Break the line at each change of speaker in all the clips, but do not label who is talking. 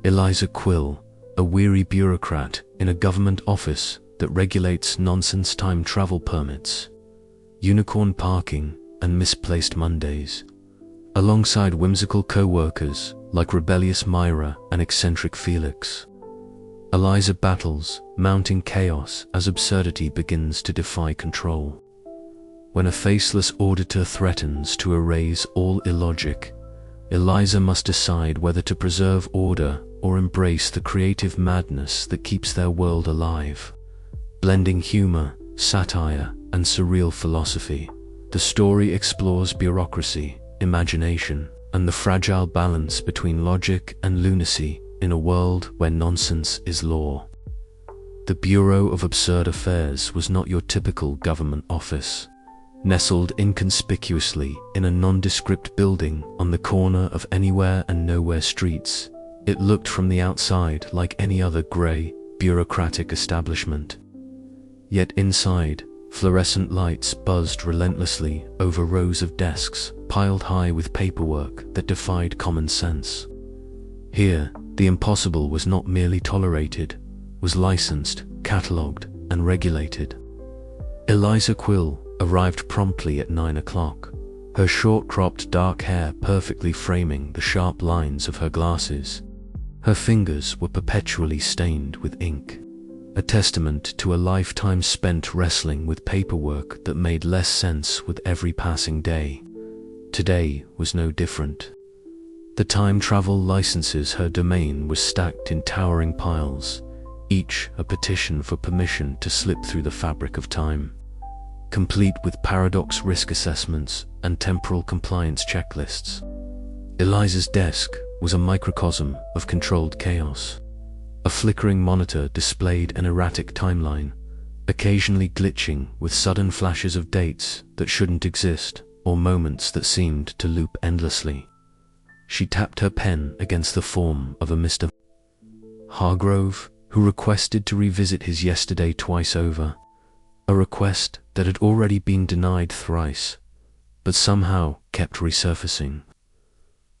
Eliza Quill, a weary bureaucrat in a government office that regulates nonsense time travel permits, unicorn parking, and misplaced Mondays, alongside whimsical co-workers like rebellious Myra and eccentric Felix. Eliza battles mounting chaos as absurdity begins to defy control. When a faceless auditor threatens to erase all illogic, Eliza must decide whether to preserve order or embrace the creative madness that keeps their world alive. Blending humor, satire, and surreal philosophy, the story explores bureaucracy, imagination, and the fragile balance between logic and lunacy in a world where nonsense is law. The Bureau of Absurd Affairs was not your typical government office. Nestled inconspicuously in a nondescript building on the corner of Anywhere and Nowhere streets, it looked from the outside like any other grey, bureaucratic establishment. Yet inside, fluorescent lights buzzed relentlessly over rows of desks piled high with paperwork that defied common sense. Here, the impossible was not merely tolerated, was licensed, catalogued, and regulated. Eliza Quill arrived promptly at 9 o'clock, her short-cropped dark hair perfectly framing the sharp lines of her glasses. Her fingers were perpetually stained with ink, a testament to a lifetime spent wrestling with paperwork that made less sense with every passing day. Today was no different. The time travel licenses her domain were stacked in towering piles, each a petition for permission to slip through the fabric of time, complete with paradox risk assessments and temporal compliance checklists. Eliza's desk was a microcosm of controlled chaos. A flickering monitor displayed an erratic timeline, occasionally glitching with sudden flashes of dates that shouldn't exist or moments that seemed to loop endlessly. She tapped her pen against the form of a Mr. Hargrove, who requested to revisit his yesterday twice over, a request that had already been denied thrice, but somehow kept resurfacing.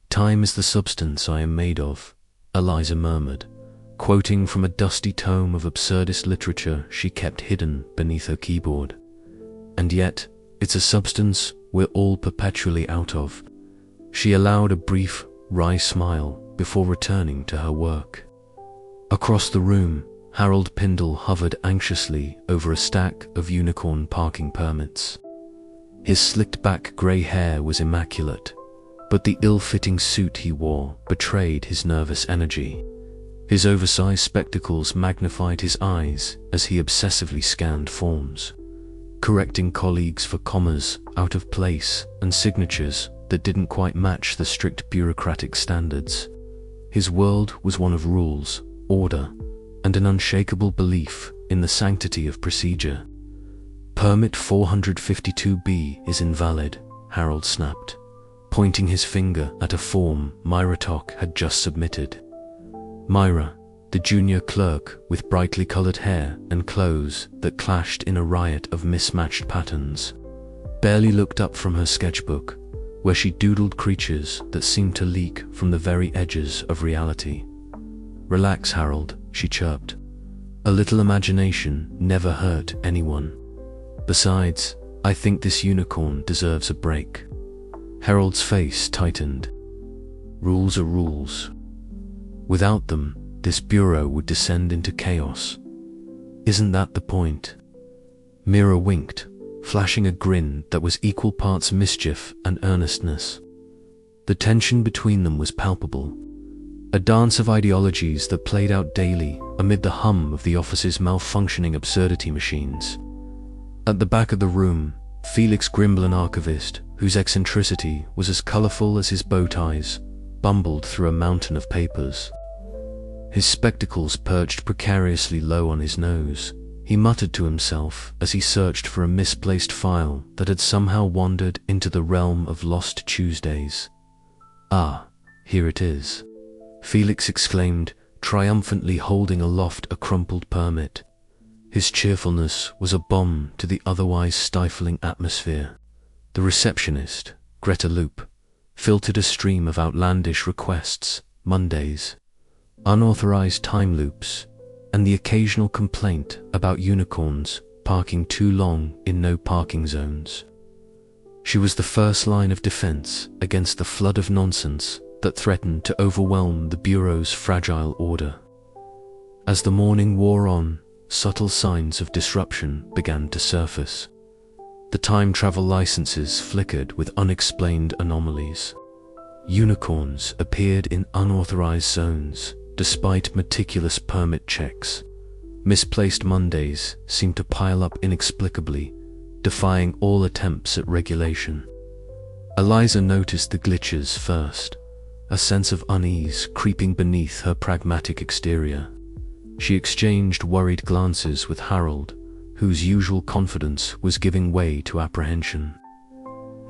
"Time is the substance I am made of," Eliza murmured, quoting from a dusty tome of absurdist literature she kept hidden beneath her keyboard. "And yet, it's a substance we're all perpetually out of." She allowed a brief, wry smile before returning to her work. Across the room, Harold Pindle hovered anxiously over a stack of unicorn parking permits. His slicked-back grey hair was immaculate, but the ill-fitting suit he wore betrayed his nervous energy. His oversized spectacles magnified his eyes as he obsessively scanned forms, correcting colleagues for commas out of place and signatures that didn't quite match the strict bureaucratic standards. His world was one of rules, order, and an unshakable belief in the sanctity of procedure. "Permit 452B is invalid," Harold snapped, pointing his finger at a form Myra Tock had just submitted. Myra, the junior clerk with brightly colored hair and clothes that clashed in a riot of mismatched patterns, barely looked up from her sketchbook, where she doodled creatures that seemed to leak from the very edges of reality. "Relax, Harold," she chirped. "A little imagination never hurt anyone. Besides, I think this unicorn deserves a break." Harold's face tightened. Rules are rules. Without them, this bureau would descend into chaos. Isn't that the point? Mira winked, flashing a grin that was equal parts mischief and earnestness. The tension between them was palpable, a dance of ideologies that played out daily amid the hum of the office's malfunctioning absurdity machines. At the back of the room, Felix Grimble, an archivist whose eccentricity was as colorful as his bow ties, bumbled through a mountain of papers. His spectacles perched precariously low on his nose. He muttered to himself as he searched for a misplaced file that had somehow wandered into the realm of lost Tuesdays. "Ah, here it is," Felix exclaimed, triumphantly holding aloft a crumpled permit. His cheerfulness was a balm to the otherwise stifling atmosphere. The receptionist, Greta Loop, filtered a stream of outlandish requests, Mondays. unauthorized time loops, and the occasional complaint about unicorns parking too long in no parking zones. She was the first line of defense against the flood of nonsense that threatened to overwhelm the Bureau's fragile order. As the morning wore on, subtle signs of disruption began to surface. The time travel licenses flickered with unexplained anomalies. Unicorns appeared in unauthorized zones, despite meticulous permit checks. Misplaced Mondays seemed to pile up inexplicably, defying all attempts at regulation. Eliza noticed the glitches first, a sense of unease creeping beneath her pragmatic exterior. She exchanged worried glances with Harold, whose usual confidence was giving way to apprehension.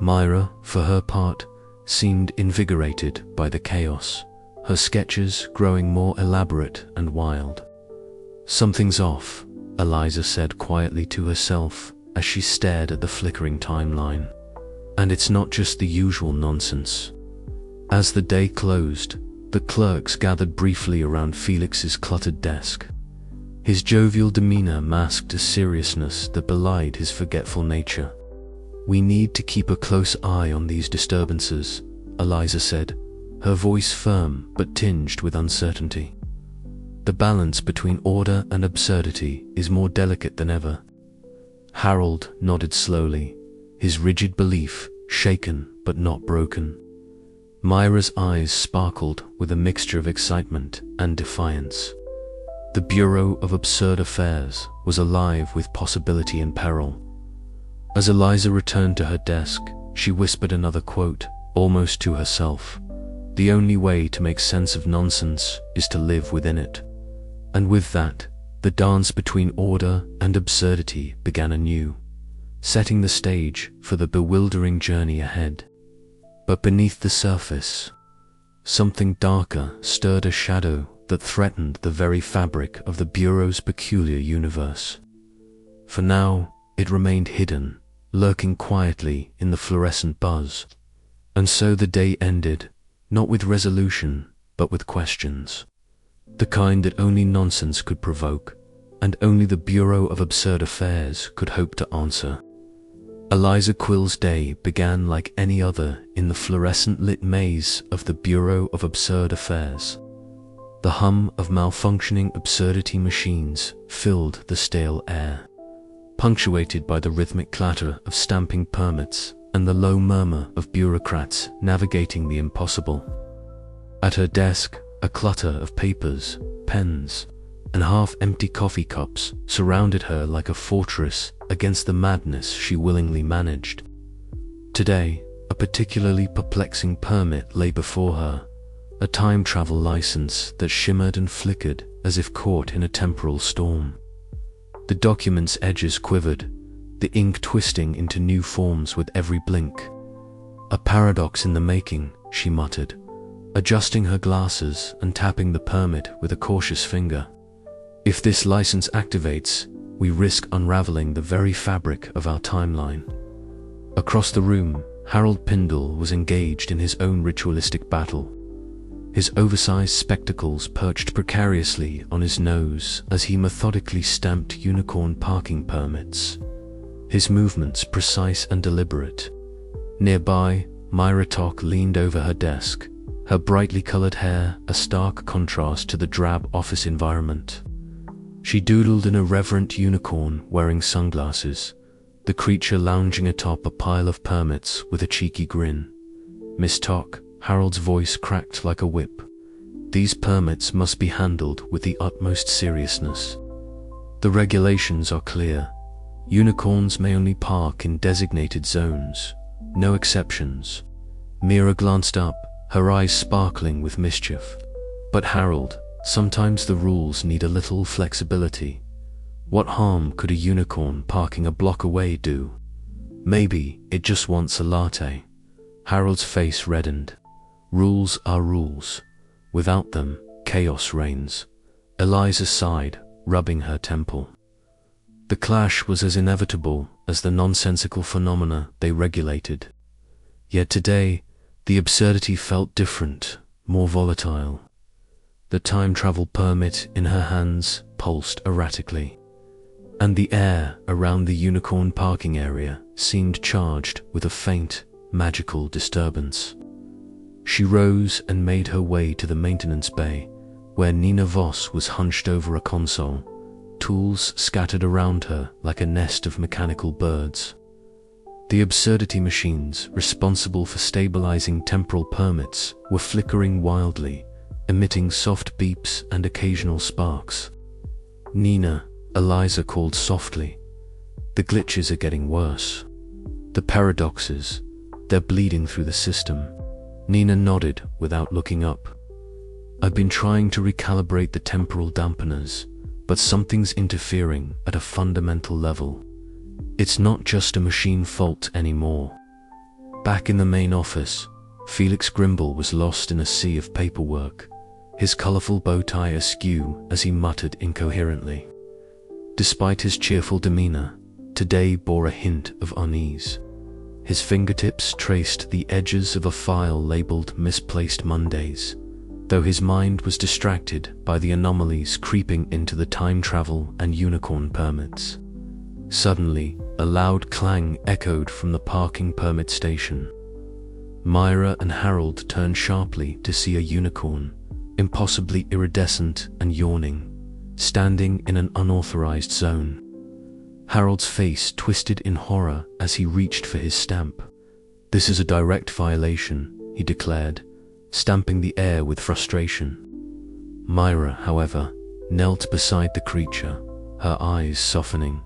Myra, for her part, seemed invigorated by the chaos, her sketches growing more elaborate and wild. "Something's off," Eliza said quietly to herself as she stared at the flickering timeline. "And it's not just the usual nonsense." As the day closed, the clerks gathered briefly around Felix's cluttered desk. His jovial demeanor masked a seriousness that belied his forgetful nature. "We need to keep a close eye on these disturbances," Eliza said, her voice firm but tinged with uncertainty. "The balance between order and absurdity is more delicate than ever." Harold nodded slowly, his rigid belief shaken but not broken. Myra's eyes sparkled with a mixture of excitement and defiance. The Bureau of Absurd Affairs was alive with possibility and peril. As Eliza returned to her desk, she whispered another quote, almost to herself. "The only way to make sense of nonsense is to live within it." And with that, the dance between order and absurdity began anew, setting the stage for the bewildering journey ahead. But beneath the surface, something darker stirred, a shadow that threatened the very fabric of the Bureau's peculiar universe. For now, it remained hidden, lurking quietly in the fluorescent buzz. And so the day ended, not with resolution, but with questions. The kind that only nonsense could provoke, and only the Bureau of Absurd Affairs could hope to answer. Eliza Quill's day began like any other in the fluorescent-lit maze of the Bureau of Absurd Affairs. The hum of malfunctioning absurdity machines filled the stale air, punctuated by the rhythmic clatter of stamping permits and the low murmur of bureaucrats navigating the impossible. At her desk, a clutter of papers, pens, and half-empty coffee cups surrounded her like a fortress against the madness she willingly managed. Today, a particularly perplexing permit lay before her, a time travel license that shimmered and flickered as if caught in a temporal storm. The document's edges quivered, the ink twisting into new forms with every blink. "A paradox in the making," she muttered, adjusting her glasses and tapping the permit with a cautious finger. "If this license activates, we risk unraveling the very fabric of our timeline." Across the room, Harold Pindle was engaged in his own ritualistic battle. His oversized spectacles perched precariously on his nose as he methodically stamped unicorn parking permits, his movements precise and deliberate. Nearby, Myra Tock leaned over her desk, her brightly colored hair a stark contrast to the drab office environment. She doodled an irreverent unicorn wearing sunglasses, the creature lounging atop a pile of permits with a cheeky grin. "Miss Tock," Harold's voice cracked like a whip. "These permits must be handled with the utmost seriousness. The regulations are clear. Unicorns may only park in designated zones, no exceptions." Myra glanced up, her eyes sparkling with mischief. "But Harold, sometimes the rules need a little flexibility. What harm could a unicorn parking a block away do? Maybe it just wants a latte." Harold's face reddened. "Rules are rules. Without them, chaos reigns." Eliza sighed, rubbing her temple. The clash was as inevitable as the nonsensical phenomena they regulated. Yet today, the absurdity felt different, more volatile. The time travel permit in her hands pulsed erratically, and the air around the unicorn parking area seemed charged with a faint, magical disturbance. She rose and made her way to the maintenance bay, where Nina Voss was hunched over a console, tools scattered around her like a nest of mechanical birds. The absurdity machines responsible for stabilizing temporal permits were flickering wildly, emitting soft beeps and occasional sparks. "Nina," Eliza called softly. "The glitches are getting worse. The paradoxes, they're bleeding through the system." Nina nodded without looking up. "I've been trying to recalibrate the temporal dampeners, but something's interfering at a fundamental level. It's not just a machine fault anymore." Back in the main office, Felix Grimble was lost in a sea of paperwork, his colorful bow tie askew as he muttered incoherently. Despite his cheerful demeanor, today bore a hint of unease. His fingertips traced the edges of a file labeled Misplaced Mondays, though his mind was distracted by the anomalies creeping into the time travel and unicorn permits. Suddenly, a loud clang echoed from the parking permit station. Myra and Harold turned sharply to see a unicorn, impossibly iridescent and yawning, standing in an unauthorized zone. Harold's face twisted in horror as he reached for his stamp. "This is a direct violation," he declared, stamping the air with frustration. Myra, however, knelt beside the creature, her eyes softening.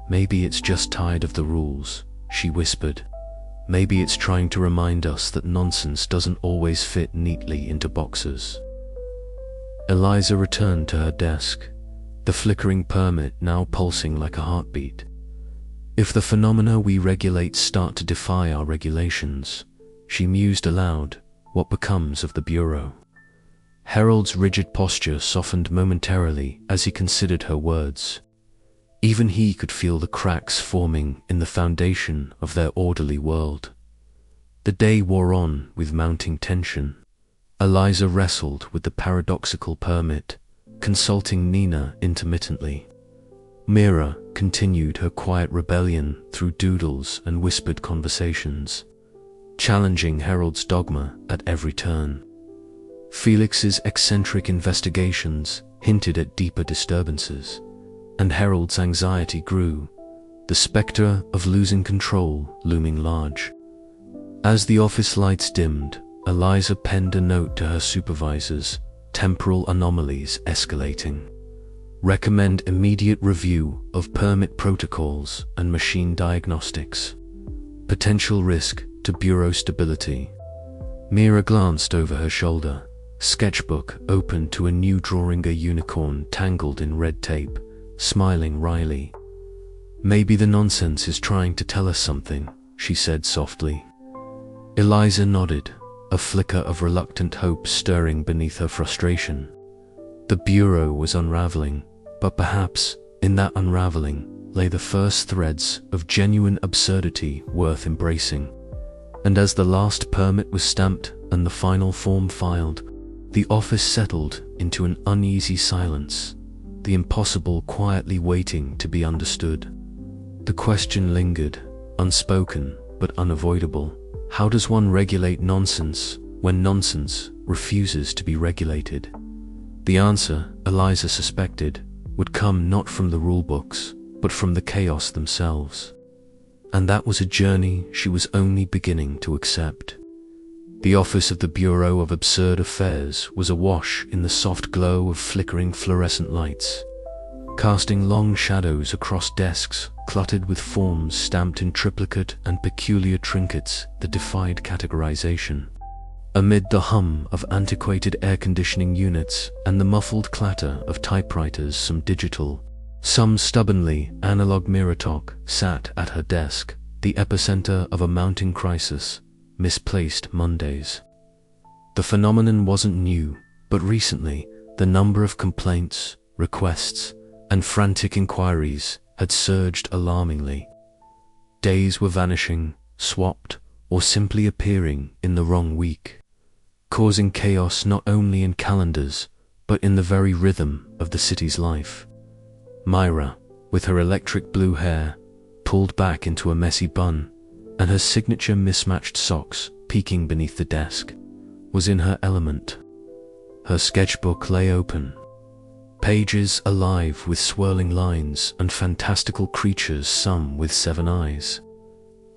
"Maybe it's just tired of the rules," she whispered. "Maybe it's trying to remind us that nonsense doesn't always fit neatly into boxes." Eliza returned to her desk, the flickering permit now pulsing like a heartbeat. "If the phenomena we regulate start to defy our regulations," she mused aloud, "what becomes of the Bureau?" Harold's rigid posture softened momentarily as he considered her words. Even he could feel the cracks forming in the foundation of their orderly world. The day wore on with mounting tension. Eliza wrestled with the paradoxical permit, consulting Nina intermittently. Mira continued her quiet rebellion through doodles and whispered conversations, challenging Harold's dogma at every turn. Felix's eccentric investigations hinted at deeper disturbances, and Harold's anxiety grew, the specter of losing control looming large. As the office lights dimmed, Eliza penned a note to her supervisors, temporal anomalies escalating. Recommend immediate review of permit protocols and machine diagnostics. Potential risk to Bureau stability. Mira glanced over her shoulder, sketchbook open to a new drawing, a unicorn tangled in red tape, smiling wryly. "Maybe the nonsense is trying to tell us something," she said softly. Eliza nodded, a flicker of reluctant hope stirring beneath her frustration. The Bureau was unraveling, but perhaps, in that unraveling, lay the first threads of genuine absurdity worth embracing. And as the last permit was stamped and the final form filed, the office settled into an uneasy silence, the impossible quietly waiting to be understood. The question lingered, unspoken but unavoidable. How does one regulate nonsense when nonsense refuses to be regulated? The answer, Eliza suspected, would come not from the rulebooks, but from the chaos themselves. And that was a journey she was only beginning to accept. The office of the Bureau of Absurd Affairs was awash in the soft glow of flickering fluorescent lights, casting long shadows across desks cluttered with forms stamped in triplicate and peculiar trinkets that defied categorization. Amid the hum of antiquated air conditioning units and the muffled clatter of typewriters, some digital, some stubbornly analog Miratok sat at her desk, the epicenter of a mounting crisis, Misplaced Mondays. The phenomenon wasn't new, but recently the number of complaints, requests, and frantic inquiries had surged alarmingly. Days were vanishing, swapped, or simply appearing in the wrong week, causing chaos not only in calendars, but in the very rhythm of the city's life. Myra, with her electric blue hair pulled back into a messy bun and her signature mismatched socks peeking beneath the desk, was in her element. Her sketchbook lay open, pages alive with swirling lines and fantastical creatures, some with 7 eyes,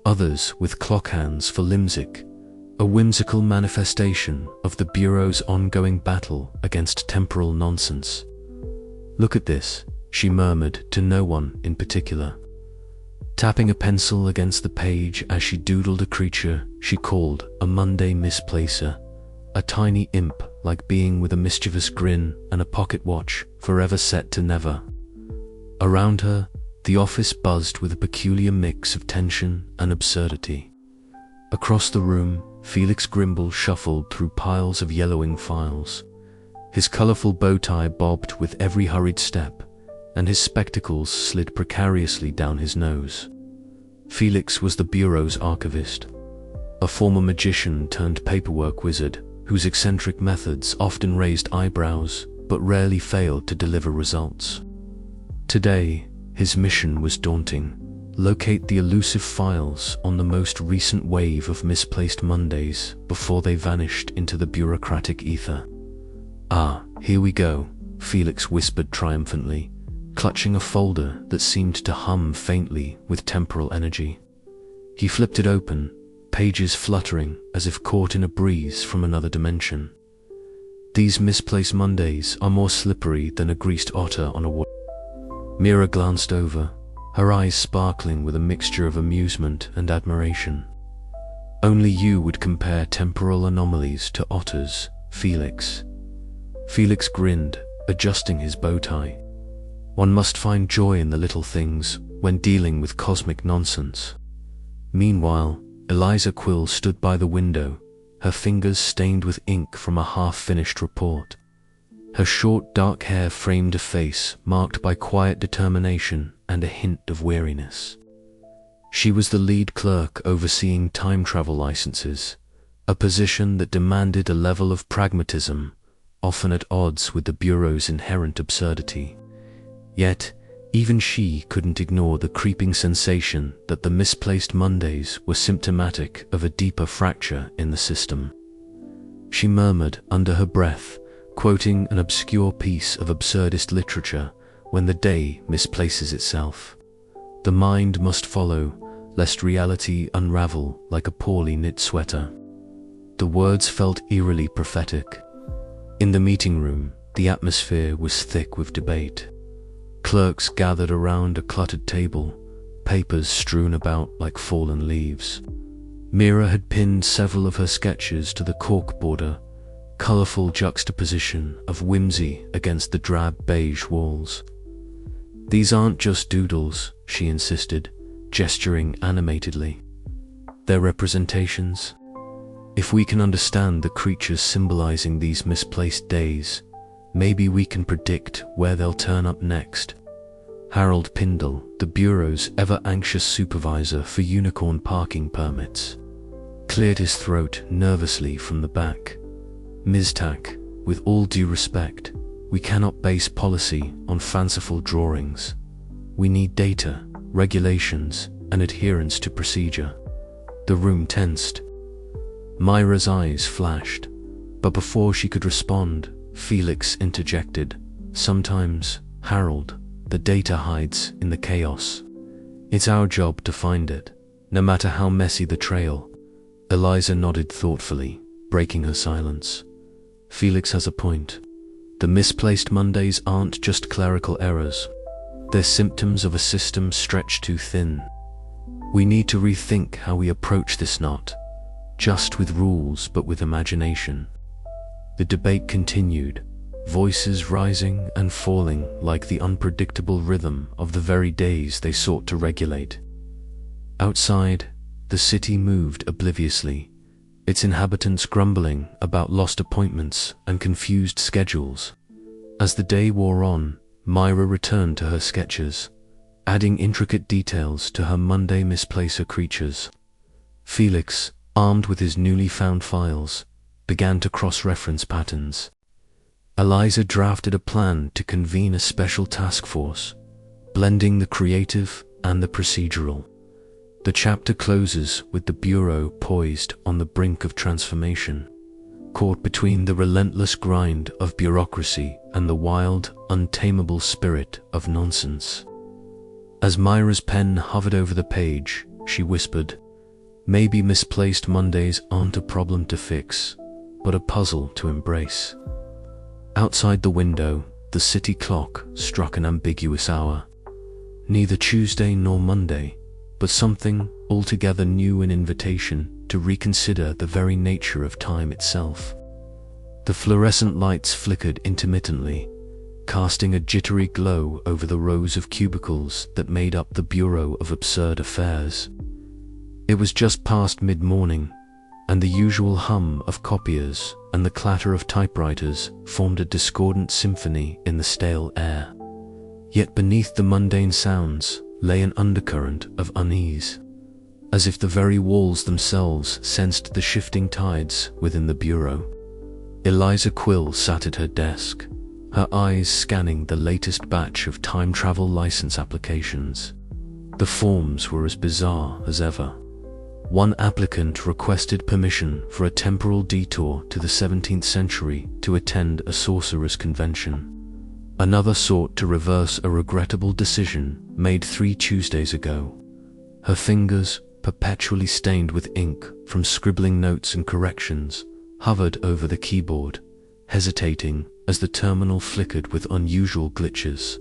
others with clock hands for Mythic, a whimsical manifestation of the Bureau's ongoing battle against temporal nonsense. "Look at this," she murmured to no one in particular, tapping a pencil against the page as she doodled a creature she called a Monday misplacer, a tiny imp-like being with a mischievous grin and a pocket watch forever set to never. Around her, the office buzzed with a peculiar mix of tension and absurdity. Across the room, Felix Grimble shuffled through piles of yellowing files. His colorful bow tie bobbed with every hurried step, and his spectacles slid precariously down his nose. Felix was the Bureau's archivist, a former magician turned paperwork wizard whose eccentric methods often raised eyebrows but rarely failed to deliver results. Today, his mission was daunting: locate the elusive files on the most recent wave of misplaced Mondays before they vanished into the bureaucratic ether. "Ah, here we go," Felix whispered triumphantly, clutching a folder that seemed to hum faintly with temporal energy. He flipped it open, pages fluttering as if caught in a breeze from another dimension. "These misplaced Mondays are more slippery than a greased otter on a water." Mira glanced over, her eyes sparkling with a mixture of amusement and admiration. "Only you would compare temporal anomalies to otters, Felix." Felix grinned, adjusting his bow tie. One must find joy in the little things when dealing with cosmic nonsense. Meanwhile, Eliza Quill stood by the window, her fingers stained with ink from a half-finished report. Her short dark hair framed a face marked by quiet determination and a hint of weariness. She was the lead clerk overseeing time travel licenses, a position that demanded a level of pragmatism, often at odds with the Bureau's inherent absurdity. Yet, even she couldn't ignore the creeping sensation that the misplaced Mondays were symptomatic of a deeper fracture in the system. She murmured under her breath, quoting an obscure piece of absurdist literature: "When the day misplaces itself, the mind must follow, lest reality unravel like a poorly knit sweater." The words felt eerily prophetic. In the meeting room, the atmosphere was thick with debate. Clerks gathered around a cluttered table, papers strewn about like fallen leaves. Mira had pinned several of her sketches to the cork border, colorful juxtaposition of whimsy against the drab beige walls. "These aren't just doodles," she insisted, gesturing animatedly. "They're representations. If we can understand the creatures symbolizing these misplaced days, maybe we can predict where they'll turn up next." Harold Pindle, the Bureau's ever-anxious supervisor for unicorn parking permits, cleared his throat nervously from the back. "Mythic, with all due respect, we cannot base policy on fanciful drawings. We need data, regulations, and adherence to procedure." The room tensed. Myra's eyes flashed, but before she could respond, Felix interjected, "Sometimes, Harold, the data hides in the chaos. It's our job to find it, no matter how messy the trail." Eliza nodded thoughtfully, breaking her silence. "Felix has a point. The misplaced Mondays aren't just clerical errors. They're symptoms of a system stretched too thin. We need to rethink how we approach this, not just with rules but with imagination." The debate continued, voices rising and falling like the unpredictable rhythm of the very days they sought to regulate. Outside, the city moved obliviously, its inhabitants grumbling about lost appointments and confused schedules. As the day wore on, Myra returned to her sketches, adding intricate details to her Monday misplacer creatures. Felix, armed with his newly found files, began to cross-reference patterns. Eliza drafted a plan to convene a special task force, blending the creative and the procedural. The chapter closes with the Bureau poised on the brink of transformation, caught between the relentless grind of bureaucracy and the wild, untamable spirit of nonsense. As Myra's pen hovered over the page, she whispered, "Maybe misplaced Mondays aren't a problem to fix, but a puzzle to embrace." Outside the window, the city clock struck an ambiguous hour. Neither Tuesday nor Monday, but something altogether new, an invitation to reconsider the very nature of time itself. The fluorescent lights flickered intermittently, casting a jittery glow over the rows of cubicles that made up the Bureau of Absurd Affairs. It was just past mid-morning, and the usual hum of copiers and the clatter of typewriters formed a discordant symphony in the stale air. Yet beneath the mundane sounds lay an undercurrent of unease, as if the very walls themselves sensed the shifting tides within the bureau. Eliza Quill sat at her desk, her eyes scanning the latest batch of time travel license applications. The forms were as bizarre as ever. One applicant requested permission for a temporal detour to the 17th century to attend a sorcerer's convention. Another sought to reverse a regrettable decision made 3 Tuesdays ago. Her fingers, perpetually stained with ink from scribbling notes and corrections, hovered over the keyboard, hesitating as the terminal flickered with unusual glitches.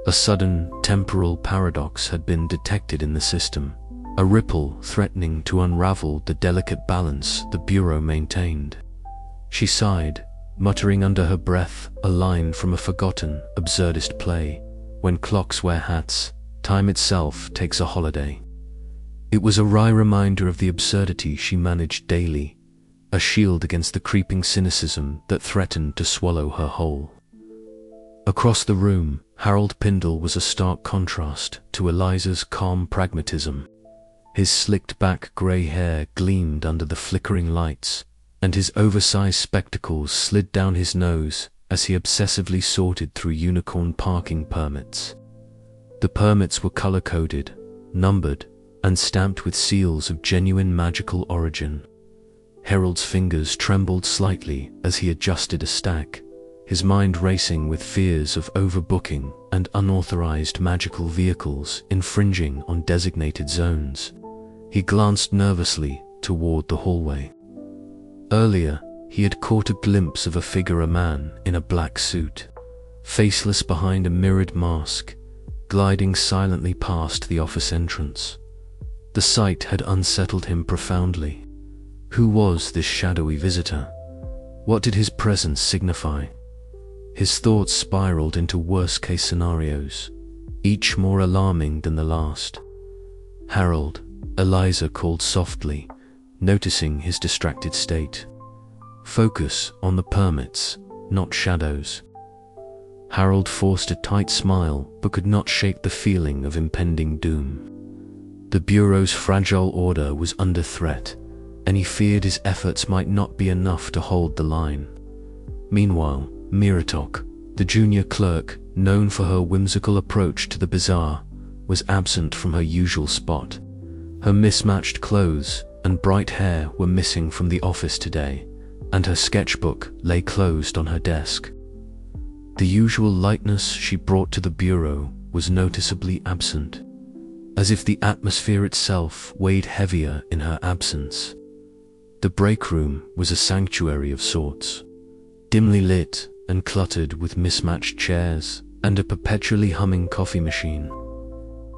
A sudden temporal paradox had been detected in the system, a ripple threatening to unravel the delicate balance the Bureau maintained. She sighed, muttering under her breath a line from a forgotten, absurdist play, "When clocks wear hats, time itself takes a holiday." It was a wry reminder of the absurdity she managed daily, a shield against the creeping cynicism that threatened to swallow her whole. Across the room, Harold Pindle was a stark contrast to Eliza's calm pragmatism. His slicked-back grey hair gleamed under the flickering lights, and his oversized spectacles slid down his nose as he obsessively sorted through unicorn parking permits. The permits were color-coded, numbered, and stamped with seals of genuine magical origin. Harold's fingers trembled slightly as he adjusted a stack, his mind racing with fears of overbooking and unauthorized magical vehicles infringing on designated zones. He glanced nervously toward the hallway. Earlier, he had caught a glimpse of a figure, a man in a black suit, faceless behind a mirrored mask, gliding silently past the office entrance. The sight had unsettled him profoundly. Who was this shadowy visitor? What did his presence signify? His thoughts spiraled into worst-case scenarios, each more alarming than the last. "Harold," Eliza called softly, noticing his distracted state. "Focus on the permits, not shadows." Harold forced a tight smile but could not shake the feeling of impending doom. The Bureau's fragile order was under threat, and he feared his efforts might not be enough to hold the line. Meanwhile, Mythic, the junior clerk, known for her whimsical approach to the bizarre, was absent from her usual spot. Her mismatched clothes and bright hair were missing from the office today, and her sketchbook lay closed on her desk. The usual lightness she brought to the Bureau was noticeably absent, as if the atmosphere itself weighed heavier in her absence. The break room was a sanctuary of sorts, dimly lit and cluttered with mismatched chairs and a perpetually humming coffee machine.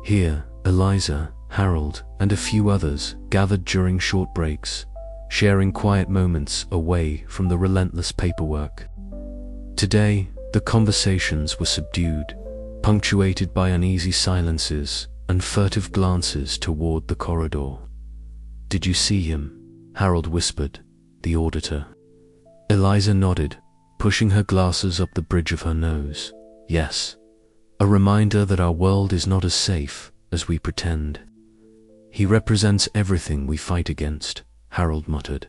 Here, Eliza, Harold, and a few others gathered during short breaks, sharing quiet moments away from the relentless paperwork. Today, the conversations were subdued, punctuated by uneasy silences and furtive glances toward the corridor. "Did you see him?" Harold whispered, the auditor. Eliza nodded, pushing her glasses up the bridge of her nose. "Yes. A reminder that our world is not as safe as we pretend." "He represents everything we fight against," Harold muttered.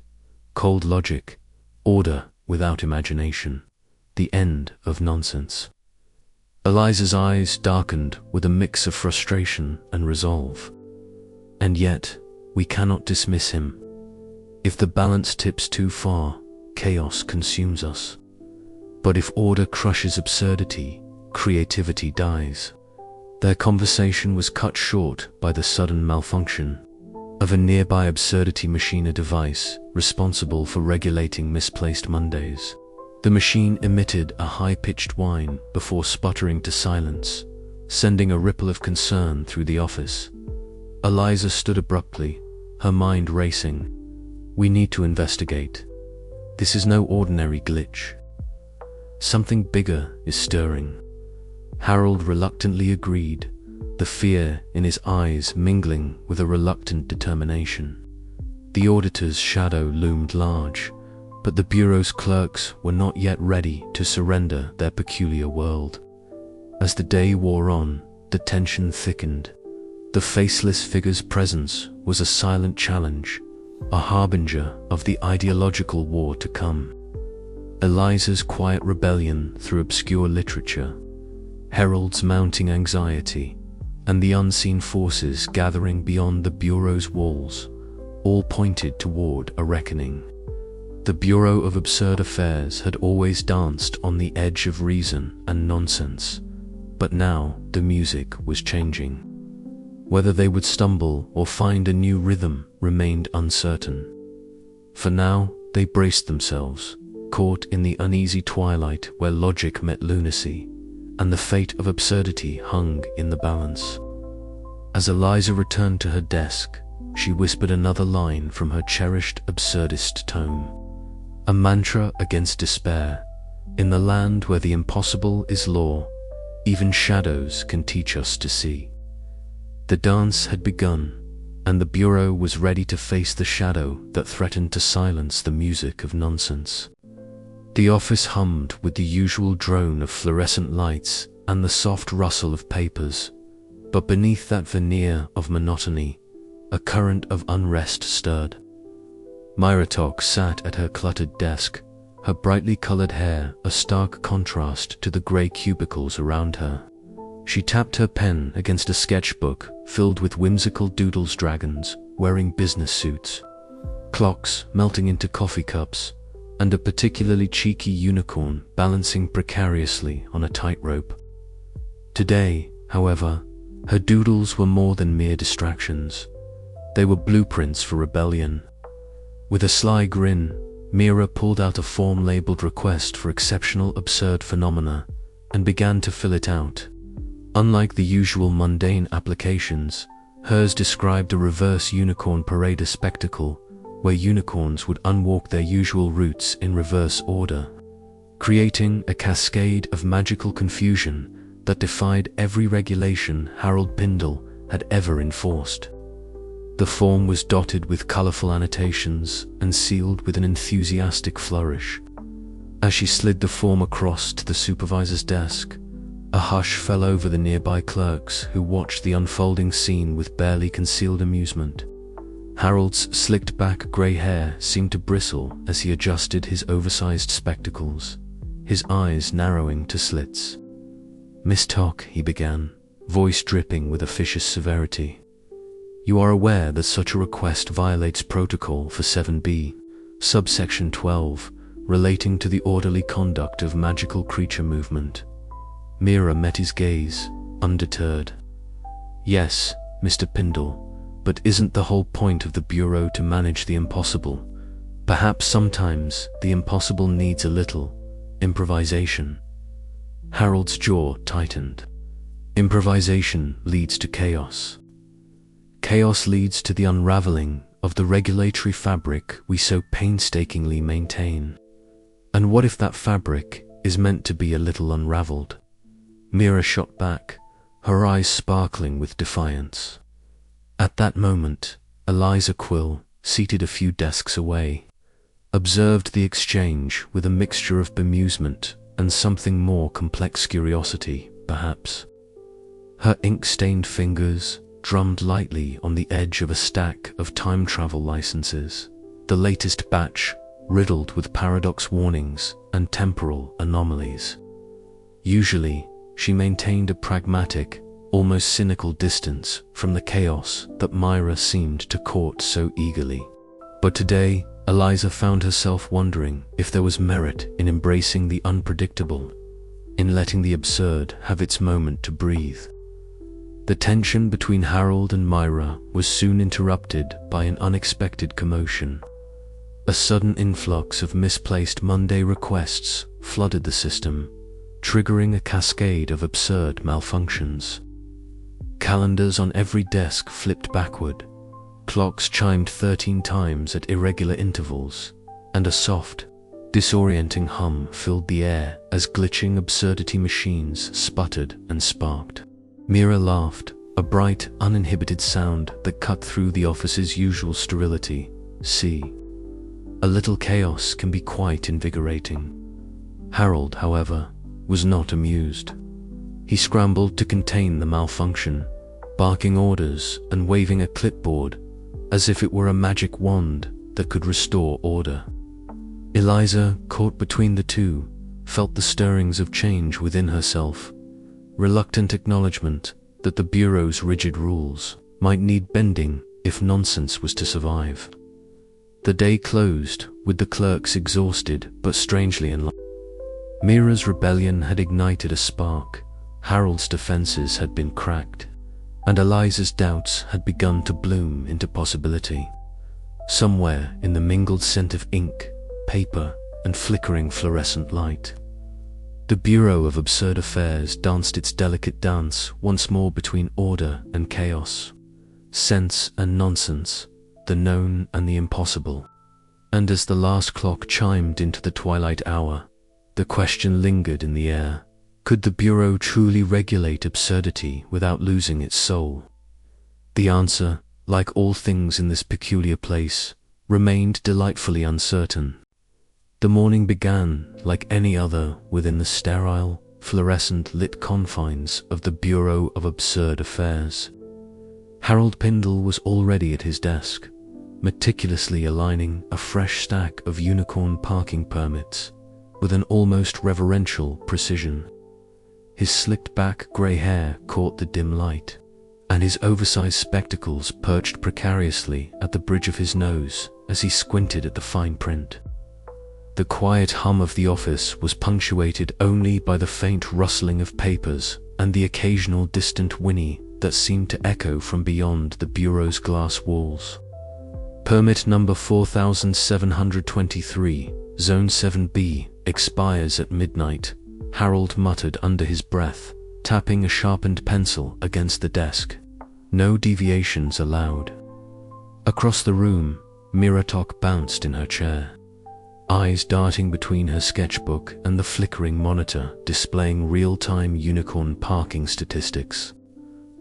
"Cold logic, order without imagination, the end of nonsense. Eliza's eyes darkened with a mix of frustration and resolve. And yet, we cannot dismiss him. If the balance tips too far, chaos consumes us. But if order crushes absurdity, creativity dies. Their conversation was cut short by the sudden malfunction of a nearby absurdity machine, a device responsible for regulating misplaced Mondays. The machine emitted a high-pitched whine before sputtering to silence, sending a ripple of concern through the office. Eliza stood abruptly, her mind racing. We need to investigate. This is no ordinary glitch. Something bigger is stirring. Harold reluctantly agreed, the fear in his eyes mingling with a reluctant determination. The auditor's shadow loomed large, but the bureau's clerks were not yet ready to surrender their peculiar world. As the day wore on, the tension thickened. The faceless figure's presence was a silent challenge, a harbinger of the ideological war to come. Eliza's quiet rebellion through obscure literature, Harold's mounting anxiety, and the unseen forces gathering beyond the bureau's walls, all pointed toward a reckoning. The Bureau of Absurd Affairs had always danced on the edge of reason and nonsense, but now the music was changing. Whether they would stumble or find a new rhythm remained uncertain. For now, they braced themselves, caught in the uneasy twilight where logic met lunacy, and the fate of absurdity hung in the balance. As Eliza returned to her desk, she whispered another line from her cherished absurdist tome. A mantra against despair. In the land where the impossible is law, even shadows can teach us to see. The dance had begun, and the Bureau was ready to face the shadow that threatened to silence the music of nonsense. The office hummed with the usual drone of fluorescent lights and the soft rustle of papers, but beneath that veneer of monotony, a current of unrest stirred. Mythic sat at her cluttered desk, her brightly colored hair a stark contrast to the gray cubicles around her. She tapped her pen against a sketchbook filled with whimsical doodles, dragons wearing business suits, clocks melting into coffee cups, and a particularly cheeky unicorn balancing precariously on a tightrope. Today, however, her doodles were more than mere distractions. They were blueprints for rebellion. With a sly grin, Mira pulled out a form labeled Request for Exceptional Absurd Phenomena and began to fill it out. Unlike the usual mundane applications, hers described a reverse unicorn parade, a spectacle where unicorns would unwalk their usual routes in reverse order, creating a cascade of magical confusion that defied every regulation Harold Pindle had ever enforced. The form was dotted with colorful annotations and sealed with an enthusiastic flourish. As she slid the form across to the supervisor's desk, a hush fell over the nearby clerks who watched the unfolding scene with barely concealed amusement. Harold's slicked back grey hair seemed to bristle as he adjusted his oversized spectacles, his eyes narrowing to slits. "Miss Tock," he began, voice dripping with officious severity. "You are aware that such a request violates protocol for 7B, subsection 12, relating to the orderly conduct of magical creature movement." Mira met his gaze, undeterred. "Yes, Mr. Pindle, but isn't the whole point of the Bureau to manage the impossible? Perhaps sometimes the impossible needs a little improvisation." Harold's jaw tightened. Improvisation leads to chaos. Chaos leads to the unraveling of the regulatory fabric we so painstakingly maintain. And what if that fabric is meant to be a little unraveled? Mira shot back, her eyes sparkling with defiance. At that moment, Eliza Quill, seated a few desks away, observed the exchange with a mixture of bemusement and something more complex curiosity, perhaps. Her ink-stained fingers drummed lightly on the edge of a stack of time travel licenses, the latest batch riddled with paradox warnings and temporal anomalies. Usually, she maintained a pragmatic, almost cynical distance from the chaos that Myra seemed to court so eagerly. But today, Eliza found herself wondering if there was merit in embracing the unpredictable, in letting the absurd have its moment to breathe. The tension between Harold and Myra was soon interrupted by an unexpected commotion. A sudden influx of misplaced Monday requests flooded the system, triggering a cascade of absurd malfunctions. Calendars on every desk flipped backward, clocks chimed 13 times at irregular intervals, and a soft, disorienting hum filled the air as glitching absurdity machines sputtered and sparked. Myra laughed, a bright, uninhibited sound that cut through the office's usual sterility. See, a little chaos can be quite invigorating. Harold, however, was not amused. He scrambled to contain the malfunction, barking orders and waving a clipboard as if it were a magic wand that could restore order. Eliza, caught between the two, felt the stirrings of change within herself, reluctant acknowledgement that the Bureau's rigid rules might need bending if nonsense was to survive. The day closed with the clerks exhausted but strangely enlightened. Myra's rebellion had ignited a spark, Harold's defenses had been cracked, and Eliza's doubts had begun to bloom into possibility. Somewhere in the mingled scent of ink, paper, and flickering fluorescent light, the Bureau of Absurd Affairs danced its delicate dance once more between order and chaos, sense and nonsense, the known and the impossible. And as the last clock chimed into the twilight hour, the question lingered in the air: could the Bureau truly regulate absurdity without losing its soul? The answer, like all things in this peculiar place, remained delightfully uncertain. The morning began like any other within the sterile, fluorescent-lit confines of the Bureau of Absurd Affairs. Harold Pindle was already at his desk, meticulously aligning a fresh stack of unicorn parking permits with an almost reverential precision. His slicked-back grey hair caught the dim light, and his oversized spectacles perched precariously at the bridge of his nose as he squinted at the fine print. The quiet hum of the office was punctuated only by the faint rustling of papers and the occasional distant whinny that seemed to echo from beyond the Bureau's glass walls. Permit number 4723, Zone 7B, expires at midnight, Harold muttered under his breath, tapping a sharpened pencil against the desk. No deviations allowed. Across the room, Miratok bounced in her chair, eyes darting between her sketchbook and the flickering monitor displaying real-time unicorn parking statistics.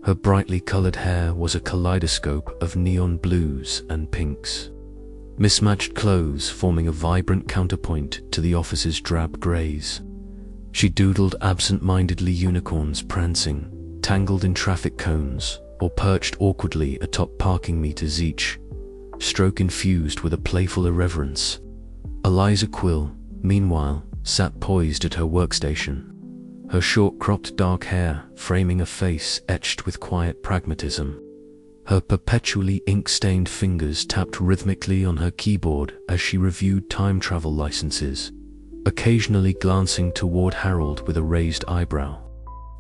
Her brightly colored hair was a kaleidoscope of neon blues and pinks, mismatched clothes forming a vibrant counterpoint to the office's drab grays. She doodled absent-mindedly unicorns prancing, tangled in traffic cones, or perched awkwardly atop parking meters, each stroke infused with a playful irreverence. Eliza Quill, meanwhile, sat poised at her workstation, her short-cropped dark hair framing a face etched with quiet pragmatism. Her perpetually ink-stained fingers tapped rhythmically on her keyboard as she reviewed time travel licenses, occasionally glancing toward Harold with a raised eyebrow.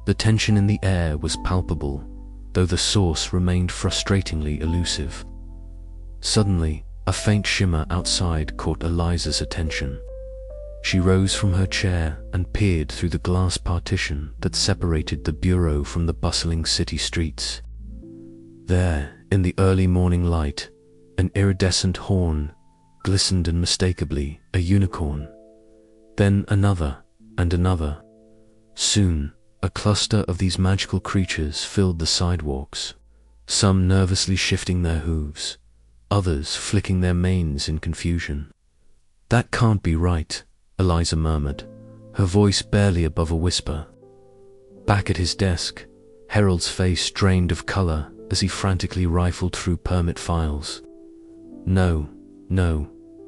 The tension in the air was palpable, though the source remained frustratingly elusive. Suddenly, a faint shimmer outside caught Eliza's attention. She rose from her chair and peered through the glass partition that separated the Bureau from the bustling city streets. There, in the early morning light, an iridescent horn glistened unmistakably, a unicorn. Then another, and another. Soon, a cluster of these magical creatures filled the sidewalks, some nervously shifting their hooves, others flicking their manes in confusion. "That can't be right," Eliza murmured, her voice barely above a whisper. Back at his desk, Harold's face drained of color as he frantically rifled through permit files. No,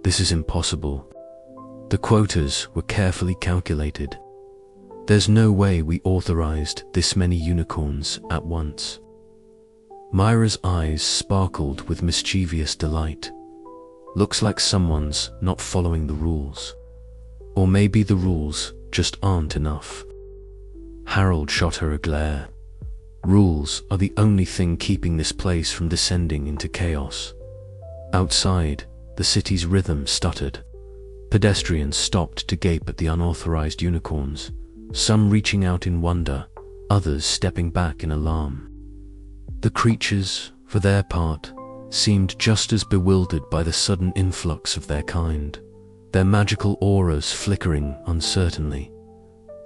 This is impossible. The quotas were carefully calculated. There's no way we authorized this many unicorns at once. Myra's eyes sparkled with mischievous delight. Looks like someone's not following the rules. Or maybe the rules just aren't enough. Harold shot her a glare. Rules are the only thing keeping this place from descending into chaos. Outside, the city's rhythm stuttered. Pedestrians stopped to gape at the unauthorized unicorns, some reaching out in wonder, others stepping back in alarm. The creatures, for their part, seemed just as bewildered by the sudden influx of their kind, their magical auras flickering uncertainly.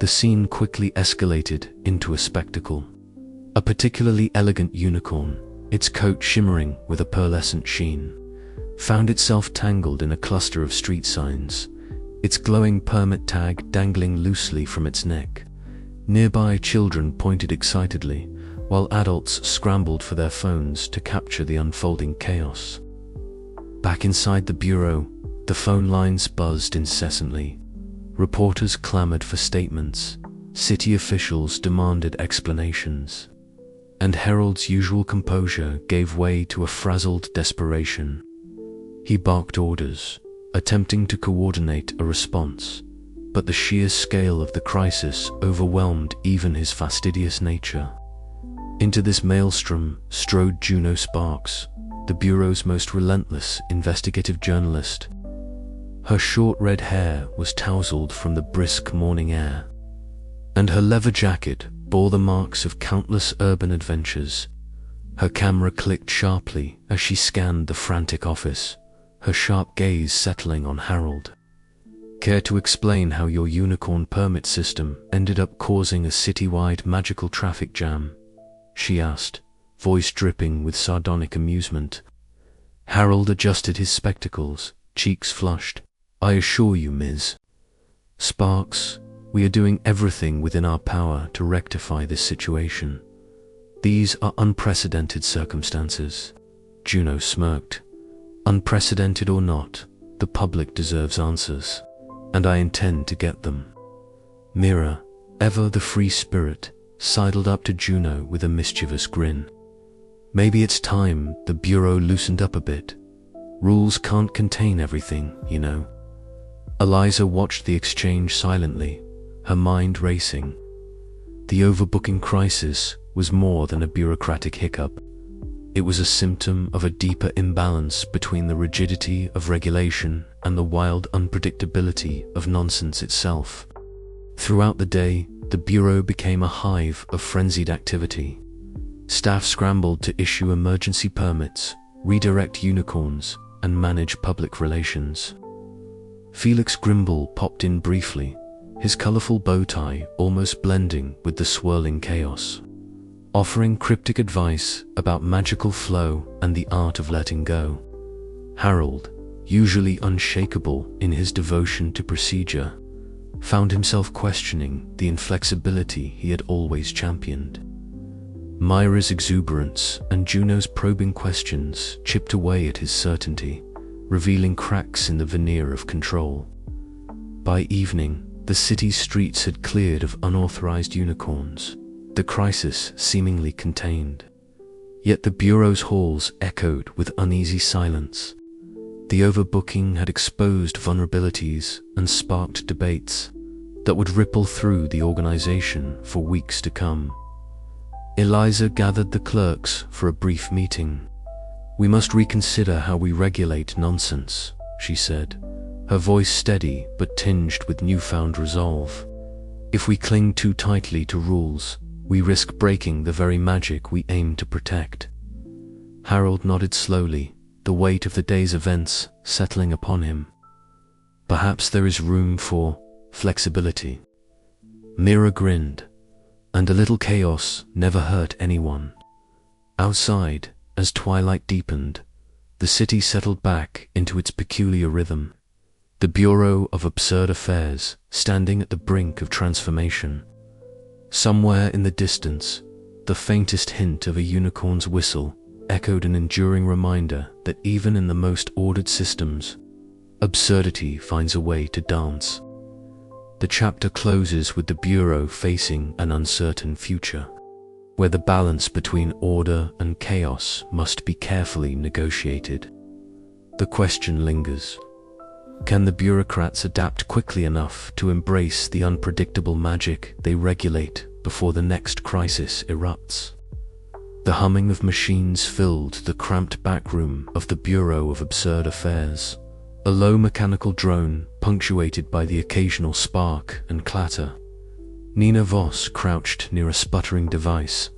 The scene quickly escalated into a spectacle. A particularly elegant unicorn, its coat shimmering with a pearlescent sheen, found itself tangled in a cluster of street signs, its glowing permit tag dangling loosely from its neck. Nearby children pointed excitedly, while adults scrambled for their phones to capture the unfolding chaos. Back inside the bureau, the phone lines buzzed incessantly. Reporters clamored for statements, city officials demanded explanations, and Harold's usual composure gave way to a frazzled desperation. He barked orders, attempting to coordinate a response, but the sheer scale of the crisis overwhelmed even his fastidious nature. Into this maelstrom strode Juno Sparks, the Bureau's most relentless investigative journalist. Her short red hair was tousled from the brisk morning air, and her leather jacket bore the marks of countless urban adventures. Her camera clicked sharply as she scanned the frantic office, her sharp gaze settling on Harold. "Care to explain how your unicorn permit system ended up causing a citywide magical traffic jam?" she asked, voice dripping with sardonic amusement. Harold adjusted his spectacles, cheeks flushed. "I assure you, Ms. Sparks, we are doing everything within our power to rectify this situation. These are unprecedented circumstances." Juno smirked. "Unprecedented or not, the public deserves answers, and I intend to get them." Mira, ever the free spirit, sidled up to Juno with a mischievous grin. "Maybe it's time the Bureau loosened up a bit. Rules can't contain everything, you know." Eliza watched the exchange silently, her mind racing. The overbooking crisis was more than a bureaucratic hiccup. It was a symptom of a deeper imbalance between the rigidity of regulation and the wild unpredictability of nonsense itself. Throughout the day, the Bureau became a hive of frenzied activity. Staff scrambled to issue emergency permits, redirect unicorns, and manage public relations. Felix Grimble popped in briefly, his colorful bow tie almost blending with the swirling chaos, offering cryptic advice about magical flow and the art of letting go. Harold, usually unshakable in his devotion to procedure, found himself questioning the inflexibility he had always championed. Myra's exuberance and Juno's probing questions chipped away at his certainty, revealing cracks in the veneer of control. By evening, the city's streets had cleared of unauthorized unicorns, the crisis seemingly contained. Yet the Bureau's halls echoed with uneasy silence. The overbooking had exposed vulnerabilities and sparked debates that would ripple through the organization for weeks to come. Eliza gathered the clerks for a brief meeting. "We must reconsider how we regulate nonsense," she said, her voice steady but tinged with newfound resolve. "If we cling too tightly to rules, we risk breaking the very magic we aim to protect." Harold nodded slowly, the weight of the day's events settling upon him. "Perhaps there is room for flexibility." Mira grinned, and a little chaos never hurt anyone. Outside, as twilight deepened, the city settled back into its peculiar rhythm. The Bureau of Absurd Affairs standing at the brink of transformation. Somewhere in the distance, the faintest hint of a unicorn's whistle echoed an enduring reminder that even in the most ordered systems, Absurdity finds a way to dance. The chapter closes with the Bureau facing an uncertain future, where the balance between order and chaos must be carefully negotiated. The question lingers: can the bureaucrats adapt quickly enough to embrace the unpredictable magic they regulate before the next crisis erupts? The humming of machines filled the cramped back room of the Bureau of Absurd Affairs, a low mechanical drone punctuated by the occasional spark and clatter. Nina Voss crouched near a sputtering device,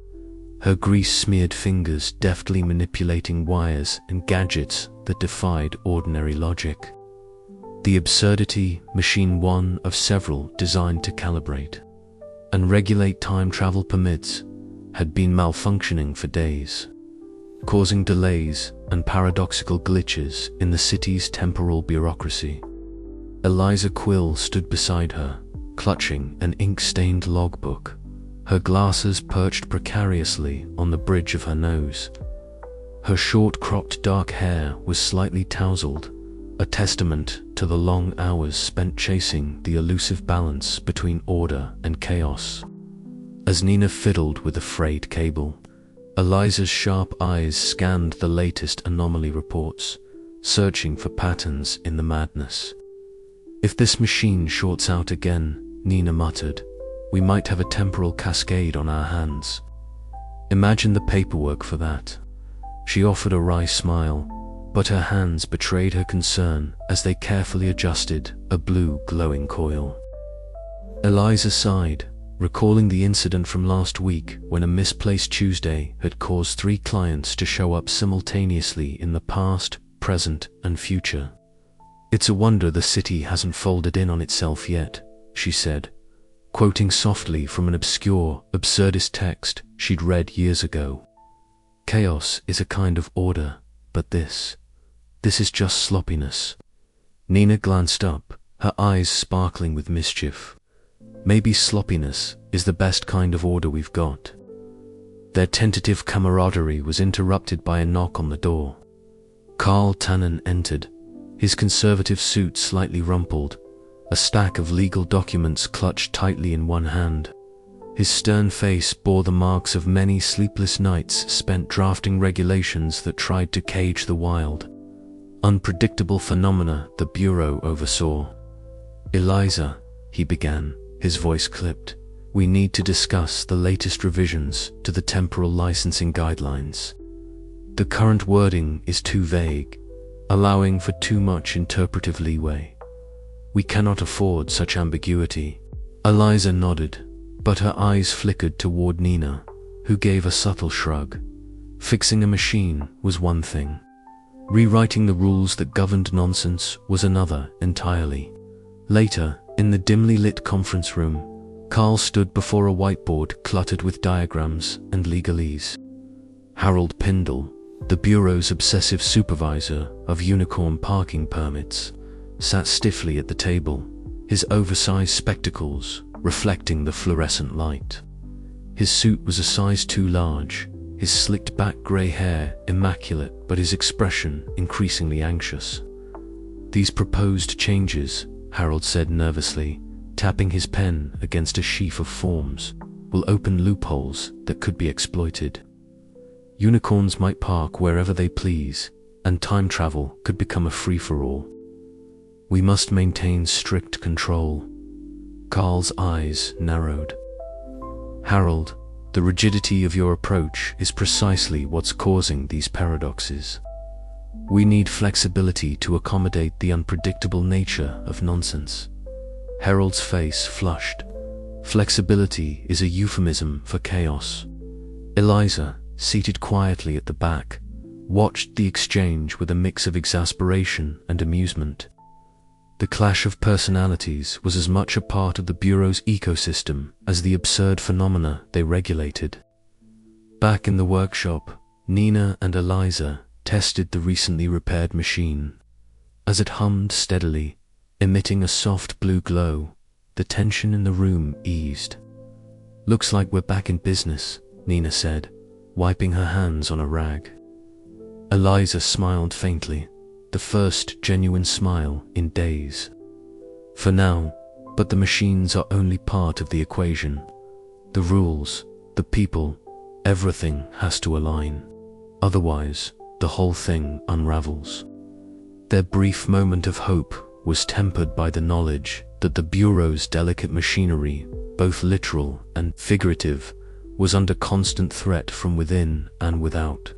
her grease-smeared fingers deftly manipulating wires and gadgets that defied ordinary logic. The absurdity, machine one of several designed to calibrate and regulate time travel permits, had been malfunctioning for days, causing delays and paradoxical glitches in the city's temporal bureaucracy. Eliza Quill stood beside her, clutching an ink-stained logbook, her glasses perched precariously on the bridge of her nose. Her short-cropped dark hair was slightly tousled, a testament to the long hours spent chasing the elusive balance between order and chaos. As Nina fiddled with a frayed cable, Eliza's sharp eyes scanned the latest anomaly reports, searching for patterns in the madness. "If this machine shorts out again," Nina muttered, "we might have a temporal cascade on our hands. Imagine the paperwork for that." She offered a wry smile, but her hands betrayed her concern as they carefully adjusted a blue glowing coil. Eliza sighed, recalling the incident from last week when a misplaced Tuesday had caused 3 clients to show up simultaneously in the past, present, and future. "It's a wonder the city hasn't folded in on itself yet," she said, quoting softly from an obscure, absurdist text she'd read years ago. "Chaos is a kind of order, but this is just sloppiness." Nina glanced up, her eyes sparkling with mischief. "Maybe sloppiness is the best kind of order we've got." Their tentative camaraderie was interrupted by a knock on the door. Carl Tannen entered, his conservative suit slightly rumpled, a stack of legal documents clutched tightly in one hand. His stern face bore the marks of many sleepless nights spent drafting regulations that tried to cage the wild, unpredictable phenomena the Bureau oversaw. "Eliza," he began, his voice clipped, "we need to discuss the latest revisions to the temporal licensing guidelines. The current wording is too vague, allowing for too much interpretive leeway. We cannot afford such ambiguity." Eliza nodded, but her eyes flickered toward Nina, who gave a subtle shrug. Fixing a machine was one thing. Rewriting the rules that governed nonsense was another entirely. Later, in the dimly lit conference room, Carl stood before a whiteboard cluttered with diagrams and legalese. Harold Pindle, the Bureau's obsessive supervisor of unicorn parking permits, sat stiffly at the table, his oversized spectacles reflecting the fluorescent light. His suit was a size too large, his slicked back grey hair immaculate, but his expression increasingly anxious. "These proposed changes," Harold said nervously, tapping his pen against a sheaf of forms, "will open loopholes that could be exploited. Unicorns might park wherever they please, and time travel could become a free-for-all. We must maintain strict control." Carl's eyes narrowed. "Harold, the rigidity of your approach is precisely what's causing these paradoxes. We need flexibility to accommodate the unpredictable nature of nonsense." Harold's face flushed. Flexibility is a euphemism for chaos. Eliza, seated quietly at the back, watched the exchange with a mix of exasperation and amusement. The clash of personalities was as much a part of the Bureau's ecosystem as the absurd phenomena they regulated. Back in the workshop, Nina and Eliza tested the recently repaired machine. As it hummed steadily, emitting a soft blue glow, the tension in the room eased. "Looks like we're back in business," Nina said, wiping her hands on a rag. Eliza smiled faintly, the first genuine smile in days. For now, but the machines are only part of the equation. The rules, the people, everything has to align. Otherwise, the whole thing unravels. Their brief moment of hope was tempered by the knowledge that the Bureau's delicate machinery, both literal and figurative, was under constant threat from within and without.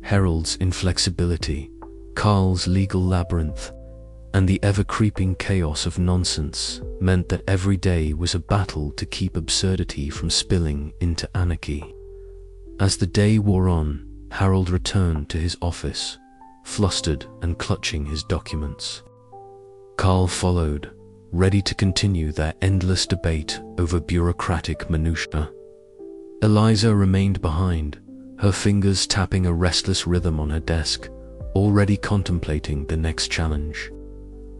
Harold's inflexibility, Carl's legal labyrinth, and the ever-creeping chaos of nonsense meant that every day was a battle to keep absurdity from spilling into anarchy. As the day wore on, Harold returned to his office, flustered and clutching his documents. Carl followed, ready to continue their endless debate over bureaucratic minutiae. Eliza remained behind, her fingers tapping a restless rhythm on her desk, already contemplating the next challenge.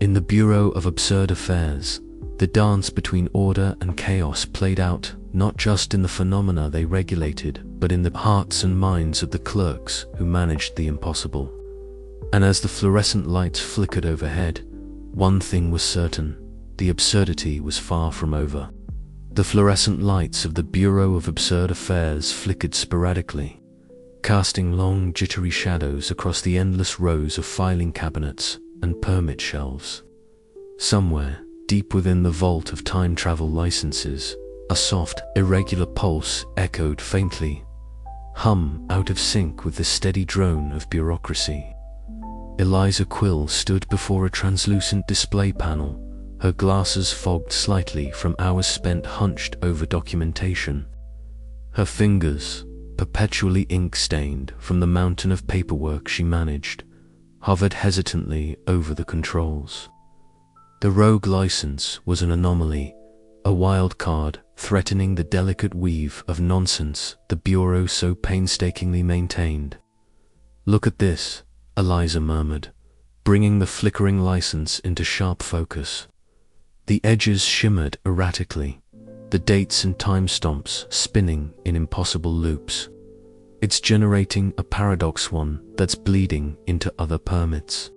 In the Bureau of Absurd Affairs, the dance between order and chaos played out not just in the phenomena they regulated, but in the hearts and minds of the clerks who managed the impossible. And as the fluorescent lights flickered overhead, one thing was certain: the absurdity was far from over. The fluorescent lights of the Bureau of Absurd Affairs flickered sporadically, casting long, jittery shadows across the endless rows of filing cabinets and permit shelves. Somewhere, deep within the vault of time travel licenses, a soft, irregular pulse echoed faintly, hum out of sync with the steady drone of bureaucracy. Eliza Quill stood before a translucent display panel, her glasses fogged slightly from hours spent hunched over documentation. Her fingers, perpetually ink-stained from the mountain of paperwork she managed, hovered hesitantly over the controls. The rogue license was an anomaly, a wild card threatening the delicate weave of nonsense the Bureau so painstakingly maintained. "Look at this," Eliza murmured, bringing the flickering license into sharp focus. The edges shimmered erratically, the dates and timestamps spinning in impossible loops. "It's generating a paradox, one that's bleeding into other permits.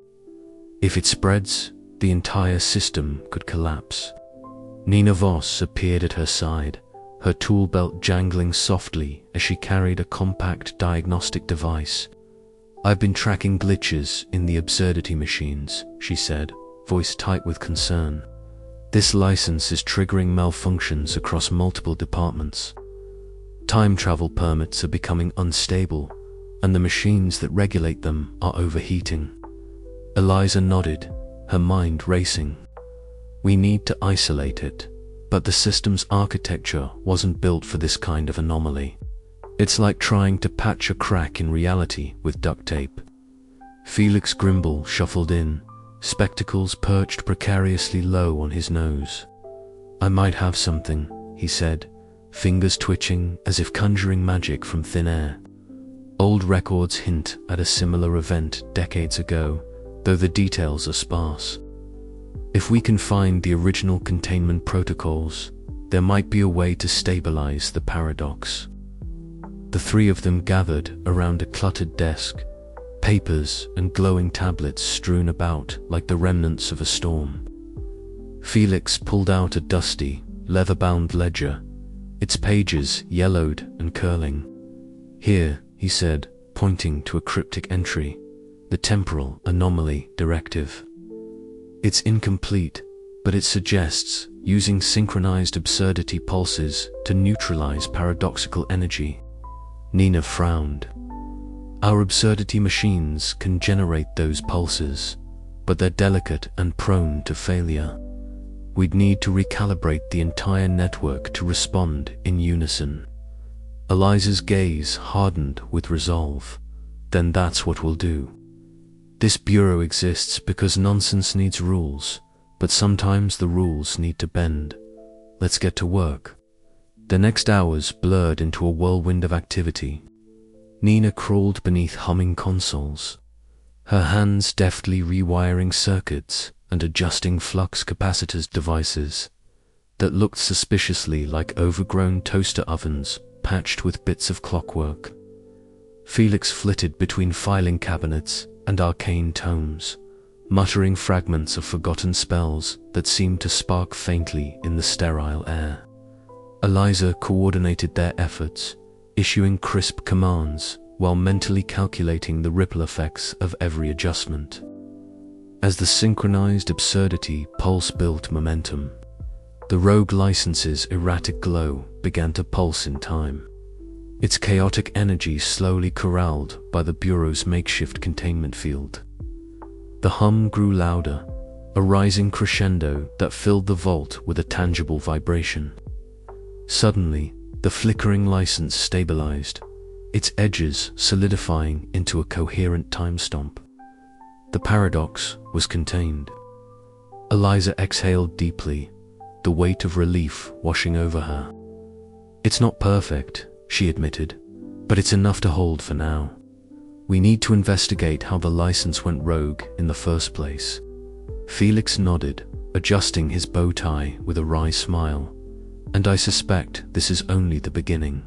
If it spreads, the entire system could collapse." Nina Voss appeared at her side, her tool belt jangling softly as she carried a compact diagnostic device. "I've been tracking glitches in the absurdity machines," she said, voice tight with concern. "This license is triggering malfunctions across multiple departments. Time travel permits are becoming unstable, and the machines that regulate them are overheating." Eliza nodded, her mind racing. "We need to isolate it, but the system's architecture wasn't built for this kind of anomaly. It's like trying to patch a crack in reality with duct tape." Felix Grimble shuffled in, spectacles perched precariously low on his nose. "I might have something," he said, fingers twitching as if conjuring magic from thin air. Old records hint at a similar event decades ago, though the details are sparse. "If we can find the original containment protocols, there might be a way to stabilize the paradox." The three of them gathered around a cluttered desk, papers and glowing tablets strewn about like the remnants of a storm. Felix pulled out a dusty, leather-bound ledger, its pages yellowed and curling. "Here," he said, pointing to a cryptic entry, "the temporal anomaly directive. It's incomplete, but it suggests using synchronized absurdity pulses to neutralize paradoxical energy." Nina frowned. "Our absurdity machines can generate those pulses, but they're delicate and prone to failure. We'd need to recalibrate the entire network to respond in unison." Eliza's gaze hardened with resolve. "Then that's what we'll do. This bureau exists because nonsense needs rules, but sometimes the rules need to bend. Let's get to work." The next hours blurred into a whirlwind of activity. Nina crawled beneath humming consoles, her hands deftly rewiring circuits and adjusting flux capacitors devices that looked suspiciously like overgrown toaster ovens patched with bits of clockwork. Felix flitted between filing cabinets, and arcane tomes, muttering fragments of forgotten spells that seemed to spark faintly in the sterile air. Eliza coordinated their efforts, issuing crisp commands while mentally calculating the ripple effects of every adjustment. As the synchronized absurdity pulse built momentum, the rogue license's erratic glow began to pulse in time, its chaotic energy slowly corralled by the Bureau's makeshift containment field. The hum grew louder, a rising crescendo that filled the vault with a tangible vibration. Suddenly, the flickering license stabilized, its edges solidifying into a coherent time stomp. The paradox was contained. Eliza exhaled deeply, the weight of relief washing over her. "It's not perfect," she admitted, "but it's enough to hold for now. We need to investigate how the license went rogue in the first place." Felix nodded, adjusting his bow tie with a wry smile. "And I suspect this is only the beginning.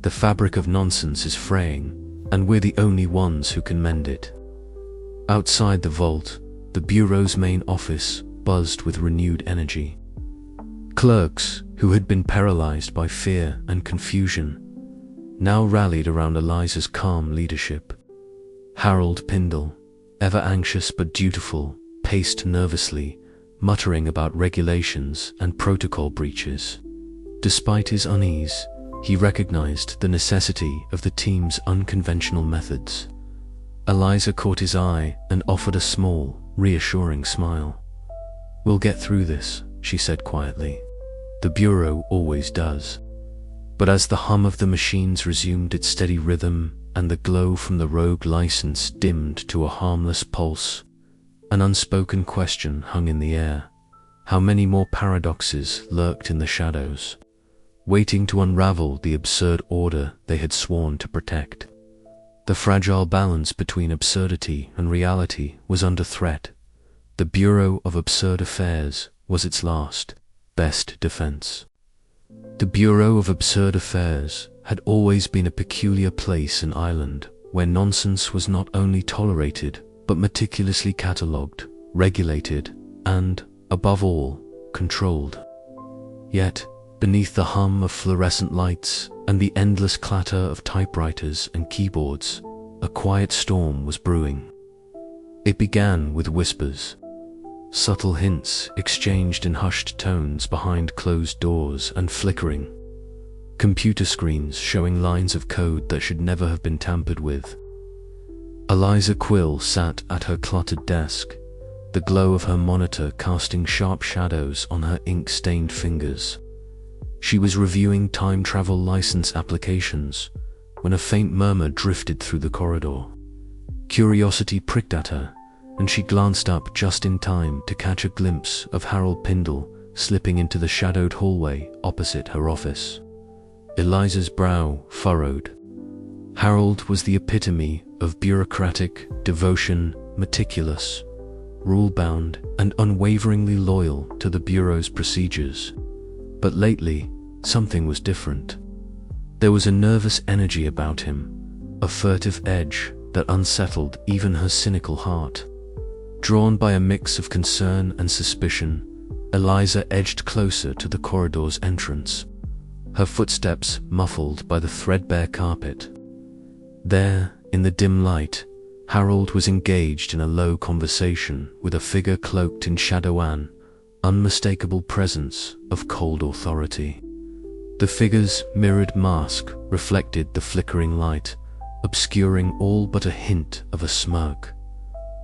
The fabric of nonsense is fraying, and we're the only ones who can mend it." Outside the vault, the Bureau's main office buzzed with renewed energy. Clerks, who had been paralyzed by fear and confusion, now rallied around Eliza's calm leadership. Harold Pindle, ever anxious but dutiful, paced nervously, muttering about regulations and protocol breaches. Despite his unease, he recognized the necessity of the team's unconventional methods. Eliza caught his eye and offered a small, reassuring smile. "We'll get through this," she said quietly. "The Bureau always does." But as the hum of the machines resumed its steady rhythm and the glow from the rogue license dimmed to a harmless pulse, an unspoken question hung in the air. How many more paradoxes lurked in the shadows, waiting to unravel the absurd order they had sworn to protect? The fragile balance between absurdity and reality was under threat. The Bureau of Absurd Affairs was its last, best defense. The Bureau of Absurd Affairs had always been a peculiar place in Ireland, where nonsense was not only tolerated, but meticulously catalogued, regulated, and, above all, controlled. Yet, beneath the hum of fluorescent lights and the endless clatter of typewriters and keyboards, a quiet storm was brewing. It began with whispers, subtle hints exchanged in hushed tones behind closed doors and flickering computer screens showing lines of code that should never have been tampered with. Eliza Quill sat at her cluttered desk, the glow of her monitor casting sharp shadows on her ink-stained fingers. She was reviewing time travel license applications when a faint murmur drifted through the corridor. Curiosity pricked at her, and she glanced up just in time to catch a glimpse of Harold Pindle slipping into the shadowed hallway opposite her office. Eliza's brow furrowed. Harold was the epitome of bureaucratic devotion, meticulous, rule-bound, and unwaveringly loyal to the Bureau's procedures. But lately, something was different. There was a nervous energy about him, a furtive edge that unsettled even her cynical heart. Drawn by a mix of concern and suspicion, Eliza edged closer to the corridor's entrance, her footsteps muffled by the threadbare carpet. There, in the dim light, Harold was engaged in a low conversation with a figure cloaked in shadow, unmistakable presence of cold authority. The figure's mirrored mask reflected the flickering light, obscuring all but a hint of a smirk.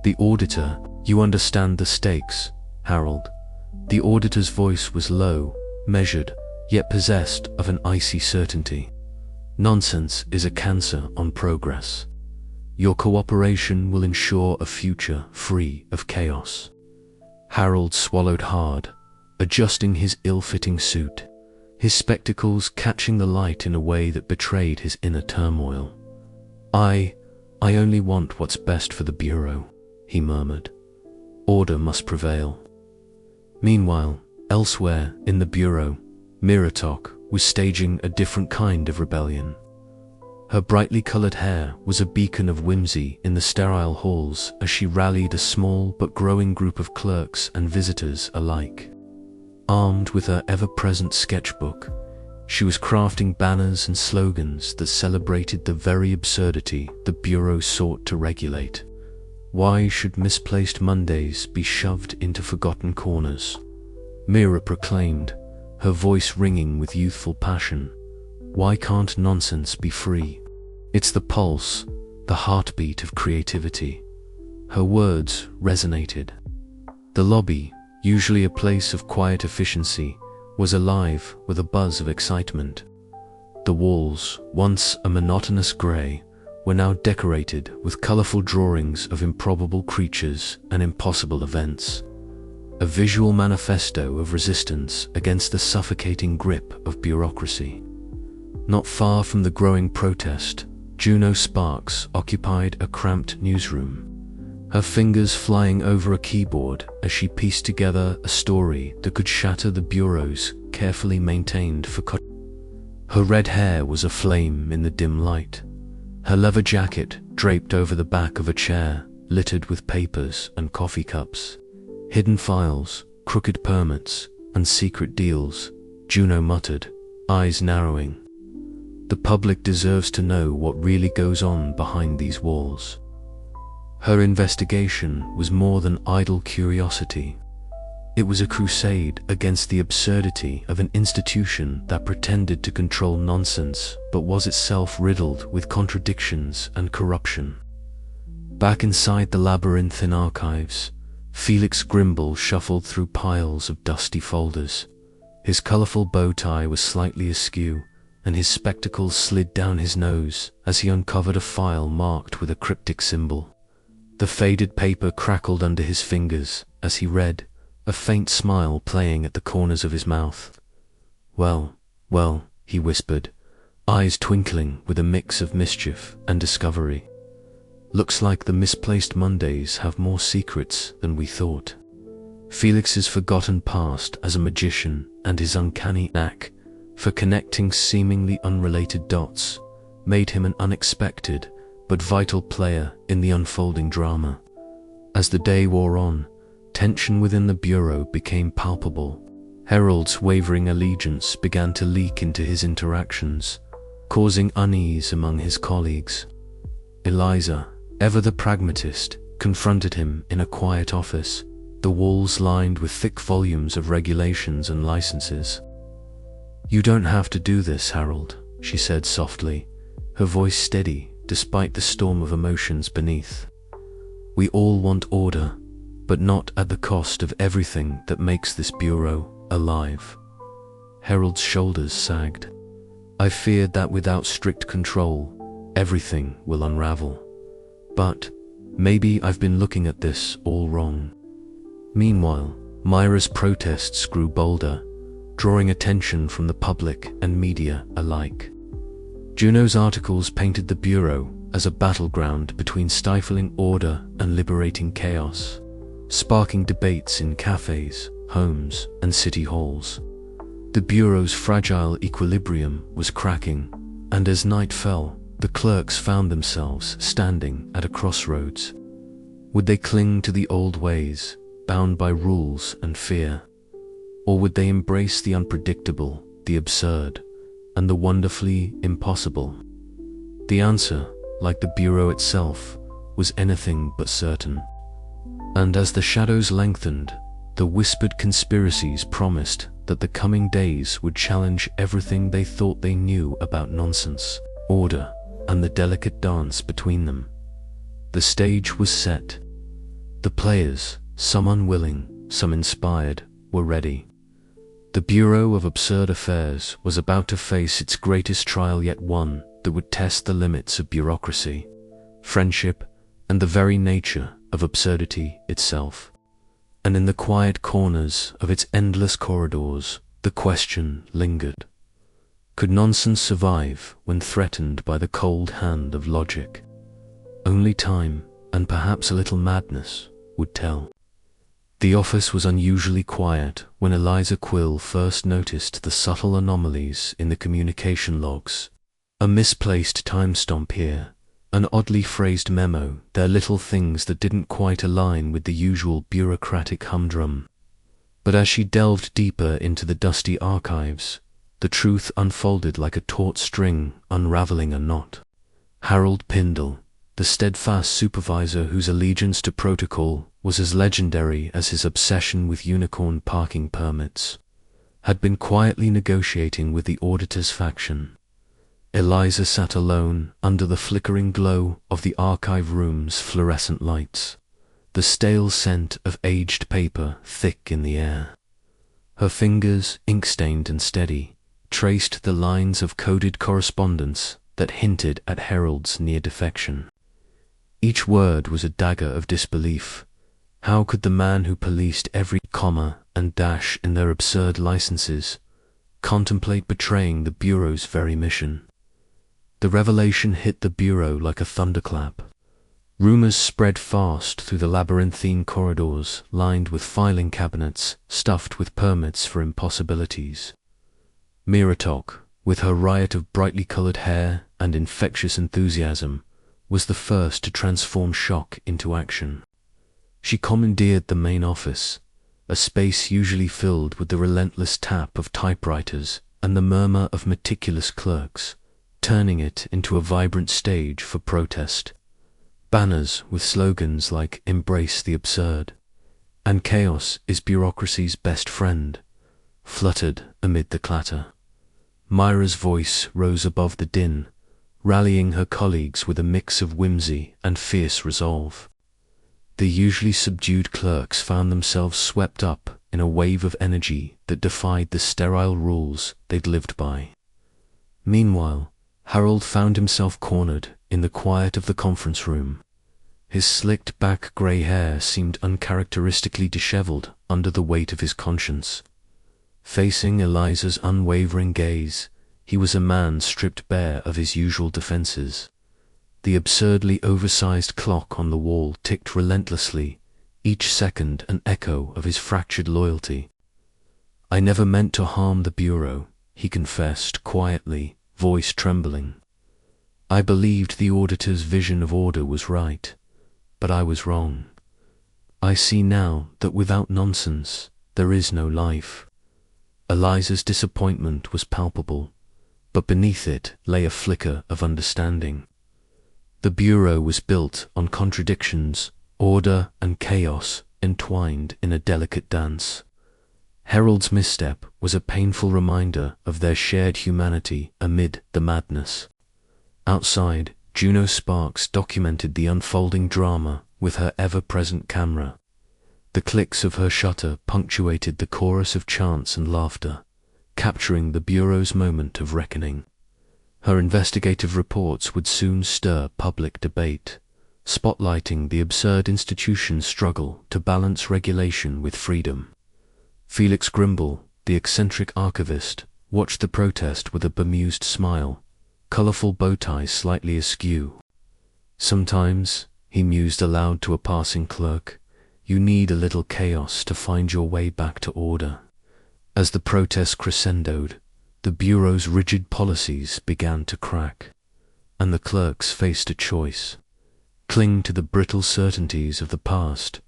"The auditor, you understand the stakes, Harold." The auditor's voice was low, measured, yet possessed of an icy certainty. "Nonsense is a cancer on progress. Your cooperation will ensure a future free of chaos." Harold swallowed hard, adjusting his ill-fitting suit, his spectacles catching the light in a way that betrayed his inner turmoil. I only want what's best for the Bureau," he murmured. "Order must prevail." Meanwhile, elsewhere in the Bureau, Mythic was staging a different kind of rebellion. Her brightly colored hair was a beacon of whimsy in the sterile halls as she rallied a small but growing group of clerks and visitors alike. Armed with her ever-present sketchbook, she was crafting banners and slogans that celebrated the very absurdity the Bureau sought to regulate. Why should misplaced Mondays be shoved into forgotten corners? Mira proclaimed, her voice ringing with youthful passion. Why can't nonsense be free? It's the pulse, the heartbeat of creativity. Her words resonated. The lobby, usually a place of quiet efficiency, was alive with a buzz of excitement. The walls, once a monotonous grey, were now decorated with colorful drawings of improbable creatures and impossible events. A visual manifesto of resistance against the suffocating grip of bureaucracy. Not far from the growing protest, Juno Sparks occupied a cramped newsroom, her fingers flying over a keyboard as she pieced together a story that could shatter the Bureau's carefully maintained facade. Her red hair was aflame in the dim light, her leather jacket draped over the back of a chair littered with papers and coffee cups. Hidden files, crooked permits, and secret deals, Juno muttered, eyes narrowing. The public deserves to know what really goes on behind these walls. Her investigation was more than idle curiosity. It was a crusade against the absurdity of an institution that pretended to control nonsense but was itself riddled with contradictions and corruption. Back inside the labyrinthine archives, Felix Grimble shuffled through piles of dusty folders. His colorful bow tie was slightly askew, and his spectacles slid down his nose as he uncovered a file marked with a cryptic symbol. The faded paper crackled under his fingers as he read, a faint smile playing at the corners of his mouth. Well, he whispered, eyes twinkling with a mix of mischief and discovery. Looks like the misplaced Mondays have more secrets than we thought. Felix's forgotten past as a magician and his uncanny knack for connecting seemingly unrelated dots made him an unexpected but vital player in the unfolding drama. As the day wore on, tension within the Bureau became palpable. Harold's wavering allegiance began to leak into his interactions, causing unease among his colleagues. Eliza, ever the pragmatist, confronted him in a quiet office, the walls lined with thick volumes of regulations and licenses. "You don't have to do this, Harold," she said softly, her voice steady despite the storm of emotions beneath. "We all want order, but not at the cost of everything that makes this Bureau alive." Harold's shoulders sagged. "I feared that without strict control, everything will unravel. But maybe I've been looking at this all wrong." Meanwhile, Myra's protests grew bolder, drawing attention from the public and media alike. Juno's articles painted the Bureau as a battleground between stifling order and liberating chaos, sparking debates in cafes, homes, and city halls. The Bureau's fragile equilibrium was cracking, and as night fell, the clerks found themselves standing at a crossroads. Would they cling to the old ways, bound by rules and fear? Or would they embrace the unpredictable, the absurd, and the wonderfully impossible? The answer, like the Bureau itself, was anything but certain. And as the shadows lengthened, the whispered conspiracies promised that the coming days would challenge everything they thought they knew about nonsense, order, and the delicate dance between them. The stage was set. The players, some unwilling, some inspired, were ready. The Bureau of Absurd Affairs was about to face its greatest trial yet, one that would test the limits of bureaucracy, friendship, and the very nature of absurdity itself. And in the quiet corners of its endless corridors, the question lingered. Could nonsense survive when threatened by the cold hand of logic? Only time, and perhaps a little madness, would tell. The office was unusually quiet when Eliza Quill first noticed the subtle anomalies in the communication logs. A misplaced time stamp here, an oddly phrased memo, they're little things that didn't quite align with the usual bureaucratic humdrum. But as she delved deeper into the dusty archives, the truth unfolded like a taut string unraveling a knot. Harold Pindle, the steadfast supervisor whose allegiance to protocol was as legendary as his obsession with unicorn parking permits, had been quietly negotiating with the auditor's faction. Eliza sat alone under the flickering glow of the archive room's fluorescent lights, the stale scent of aged paper thick in the air. Her fingers, ink-stained and steady, traced the lines of coded correspondence that hinted at Harold's near defection. Each word was a dagger of disbelief. How could the man who policed every comma and dash in their absurd licenses contemplate betraying the Bureau's very mission? The revelation hit the Bureau like a thunderclap. Rumors spread fast through the labyrinthine corridors lined with filing cabinets stuffed with permits for impossibilities. Miratok, with her riot of brightly colored hair and infectious enthusiasm, was the first to transform shock into action. She commandeered the main office, a space usually filled with the relentless tap of typewriters and the murmur of meticulous clerks, turning it into a vibrant stage for protest. Banners with slogans like "Embrace the absurd" and "Chaos is bureaucracy's best friend" fluttered amid the clatter. Myra's voice rose above the din, rallying her colleagues with a mix of whimsy and fierce resolve. The usually subdued clerks found themselves swept up in a wave of energy that defied the sterile rules they'd lived by. Meanwhile, Harold found himself cornered in the quiet of the conference room. His slicked-back grey hair seemed uncharacteristically disheveled under the weight of his conscience. Facing Eliza's unwavering gaze, he was a man stripped bare of his usual defenses. The absurdly oversized clock on the wall ticked relentlessly, each second an echo of his fractured loyalty. "I never meant to harm the Bureau," he confessed quietly, voice trembling. "I believed the auditor's vision of order was right, but I was wrong. I see now that without nonsense, there is no life." Eliza's disappointment was palpable, but beneath it lay a flicker of understanding. The Bureau was built on contradictions, order and chaos entwined in a delicate dance. Harold's misstep was a painful reminder of their shared humanity amid the madness. Outside, Juno Sparks documented the unfolding drama with her ever-present camera. The clicks of her shutter punctuated the chorus of chants and laughter, capturing the Bureau's moment of reckoning. Her investigative reports would soon stir public debate, spotlighting the absurd institution's struggle to balance regulation with freedom. Felix Grimble, the eccentric archivist, watched the protest with a bemused smile, colorful bow ties slightly askew. "Sometimes," he mused aloud to a passing clerk, "you need a little chaos to find your way back to order." As the protest crescendoed, the Bureau's rigid policies began to crack, and the clerks faced a choice: cling to the brittle certainties of the past,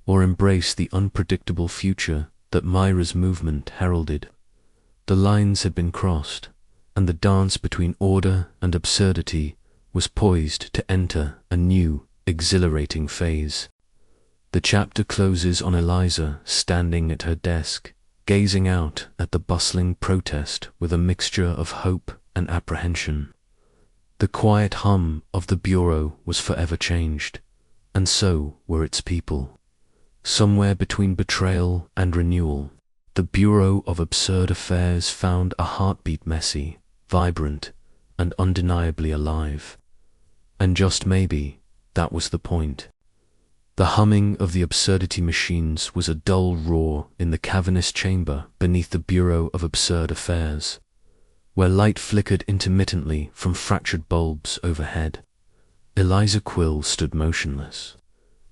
or embrace the unpredictable future that Myra's movement heralded. The lines had been crossed, and the dance between order and absurdity was poised to enter a new, exhilarating phase. The chapter closes on Eliza standing at her desk, gazing out at the bustling protest with a mixture of hope and apprehension. The quiet hum of the Bureau was forever changed, and so were its people. Somewhere between betrayal and renewal, the Bureau of Absurd Affairs found a heartbeat messy, vibrant, and undeniably alive. And just maybe, that was the point. The humming of the absurdity machines was a dull roar in the cavernous chamber beneath the Bureau of Absurd Affairs, where light flickered intermittently from fractured bulbs overhead. Eliza Quill stood motionless,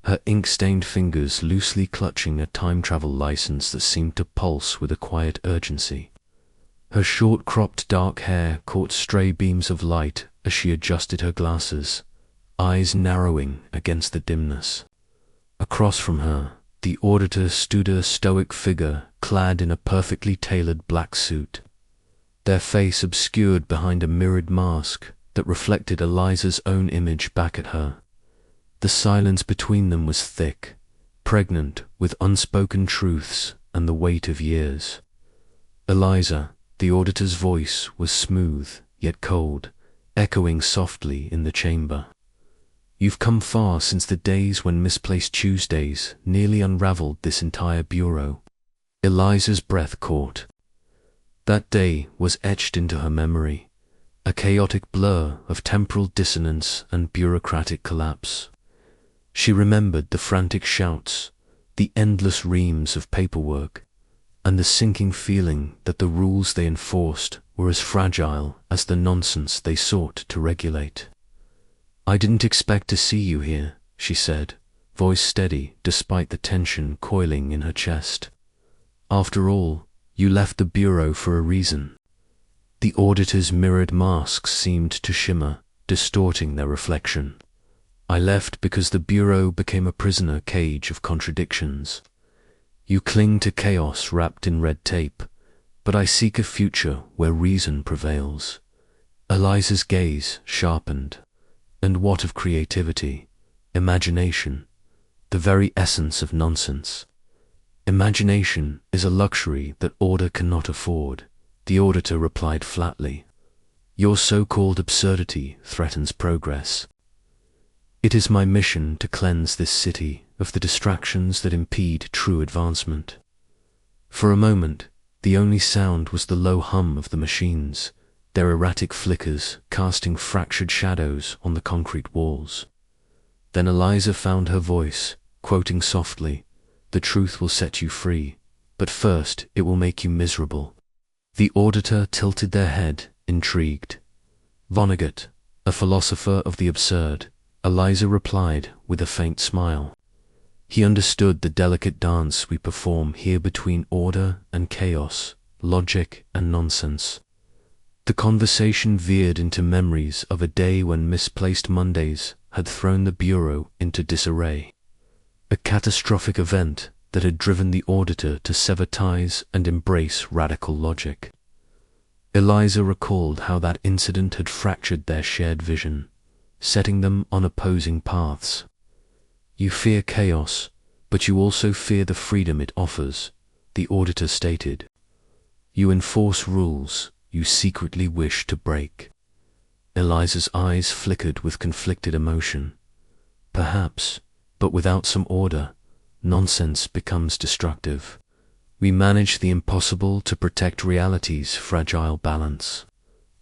her ink-stained fingers loosely clutching a time-travel license that seemed to pulse with a quiet urgency. Her short-cropped dark hair caught stray beams of light as she adjusted her glasses, eyes narrowing against the dimness. Across from her, the auditor stood a stoic figure clad in a perfectly tailored black suit, their face obscured behind a mirrored mask that reflected Eliza's own image back at her. The silence between them was thick, pregnant with unspoken truths and the weight of years. Eliza, the auditor's voice was smooth yet cold, echoing softly in the chamber. You've come far since the days when misplaced Tuesdays nearly unraveled this entire bureau. Eliza's breath caught. That day was etched into her memory, a chaotic blur of temporal dissonance and bureaucratic collapse. She remembered the frantic shouts, the endless reams of paperwork, and the sinking feeling that the rules they enforced were as fragile as the nonsense they sought to regulate. "I didn't expect to see you here," she said, voice steady despite the tension coiling in her chest. "After all, you left the bureau for a reason." The auditor's mirrored masks seemed to shimmer, distorting their reflection. "I left because the bureau became a prisoner cage of contradictions. You cling to chaos wrapped in red tape, but I seek a future where reason prevails." Eliza's gaze sharpened. And what of creativity, imagination, the very essence of nonsense? "Imagination is a luxury that order cannot afford," the auditor replied flatly. "Your so-called absurdity threatens progress. It is my mission to cleanse this city of the distractions that impede true advancement." For a moment, the only sound was the low hum of the machines, their erratic flickers casting fractured shadows on the concrete walls. Then Eliza found her voice, quoting softly, "The truth will set you free, but first it will make you miserable." The auditor tilted their head, intrigued. "Vonnegut, a philosopher of the absurd," Eliza replied with a faint smile. "He understood the delicate dance we perform here between order and chaos, logic and nonsense." The conversation veered into memories of a day when misplaced Mondays had thrown the bureau into disarray, a catastrophic event that had driven the auditor to sever ties and embrace radical logic. Eliza recalled how that incident had fractured their shared vision, setting them on opposing paths. "You fear chaos, but you also fear the freedom it offers," the auditor stated. "You enforce rules you secretly wish to break." Eliza's eyes flickered with conflicted emotion. "Perhaps, but without some order, nonsense becomes destructive. We manage the impossible to protect reality's fragile balance."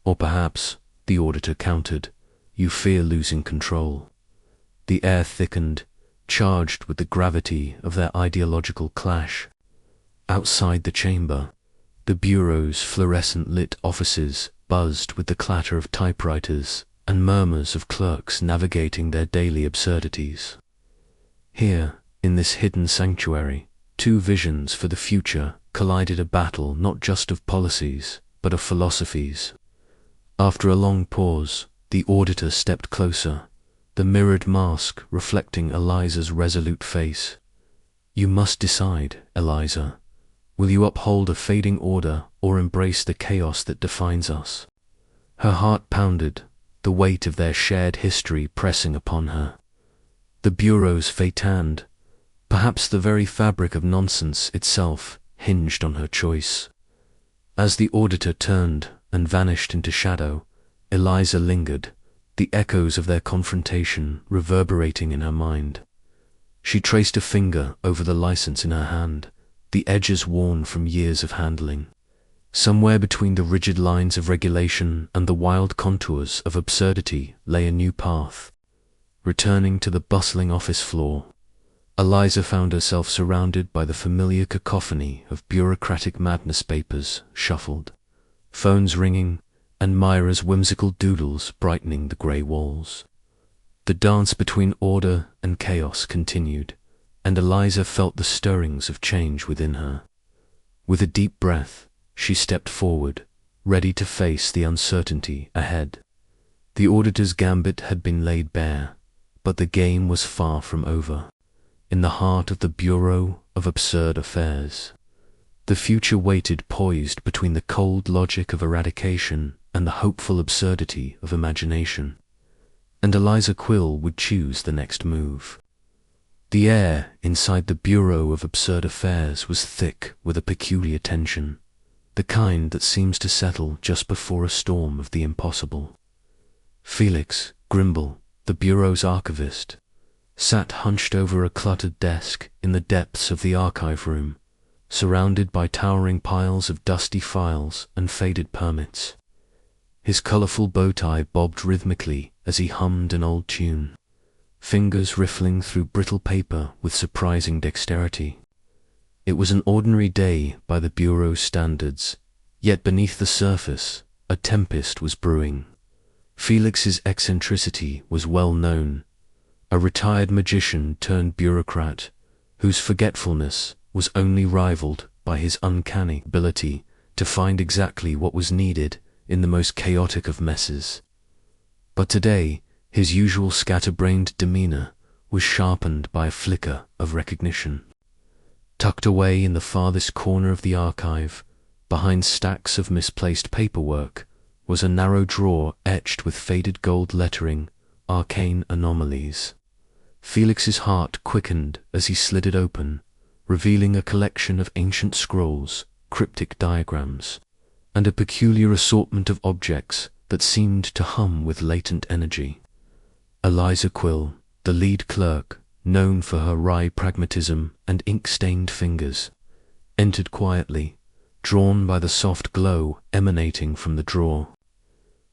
"Or perhaps," the auditor countered, "you fear losing control." The air thickened, charged with the gravity of their ideological clash. Outside the chamber, the bureau's fluorescent-lit offices buzzed with the clatter of typewriters and murmurs of clerks navigating their daily absurdities. Here, in this hidden sanctuary, two visions for the future collided, a battle not just of policies, but of philosophies. After a long pause, the auditor stepped closer, the mirrored mask reflecting Eliza's resolute face. "You must decide, Eliza. Will you uphold a fading order or embrace the chaos that defines us?" Her heart pounded, the weight of their shared history pressing upon her. The bureau's fate and, perhaps the very fabric of nonsense itself, hinged on her choice. As the auditor turned and vanished into shadow, Eliza lingered, the echoes of their confrontation reverberating in her mind. She traced a finger over the license in her hand, the edges worn from years of handling. Somewhere between the rigid lines of regulation and the wild contours of absurdity lay a new path. Returning to the bustling office floor, Eliza found herself surrounded by the familiar cacophony of bureaucratic madness papers shuffled, phones ringing, and Myra's whimsical doodles brightening the grey walls. The dance between order and chaos continued, and Eliza felt the stirrings of change within her. With a deep breath, she stepped forward, ready to face the uncertainty ahead. The auditor's gambit had been laid bare, but the game was far from over. In the heart of the Bureau of Absurd Affairs, the future waited poised between the cold logic of eradication and the hopeful absurdity of imagination. And Eliza Quill would choose the next move. The air inside the Bureau of Absurd Affairs was thick with a peculiar tension, the kind that seems to settle just before a storm of the impossible. Felix Grimble, the Bureau's archivist, sat hunched over a cluttered desk in the depths of the archive room, surrounded by towering piles of dusty files and faded permits. His colorful bow tie bobbed rhythmically as he hummed an old tune, fingers riffling through brittle paper with surprising dexterity. It was an ordinary day by the Bureau's standards, yet beneath the surface a tempest was brewing. Felix's eccentricity was well known, a retired magician turned bureaucrat whose forgetfulness was only rivaled by his uncanny ability to find exactly what was needed in the most chaotic of messes. But today, his usual scatterbrained demeanor was sharpened by a flicker of recognition. Tucked away in the farthest corner of the archive, behind stacks of misplaced paperwork, was a narrow drawer etched with faded gold lettering, Arcane Anomalies. Felix's heart quickened as he slid it open, revealing a collection of ancient scrolls, cryptic diagrams, and a peculiar assortment of objects that seemed to hum with latent energy. Eliza Quill, the lead clerk, known for her wry pragmatism and ink-stained fingers, entered quietly, drawn by the soft glow emanating from the drawer.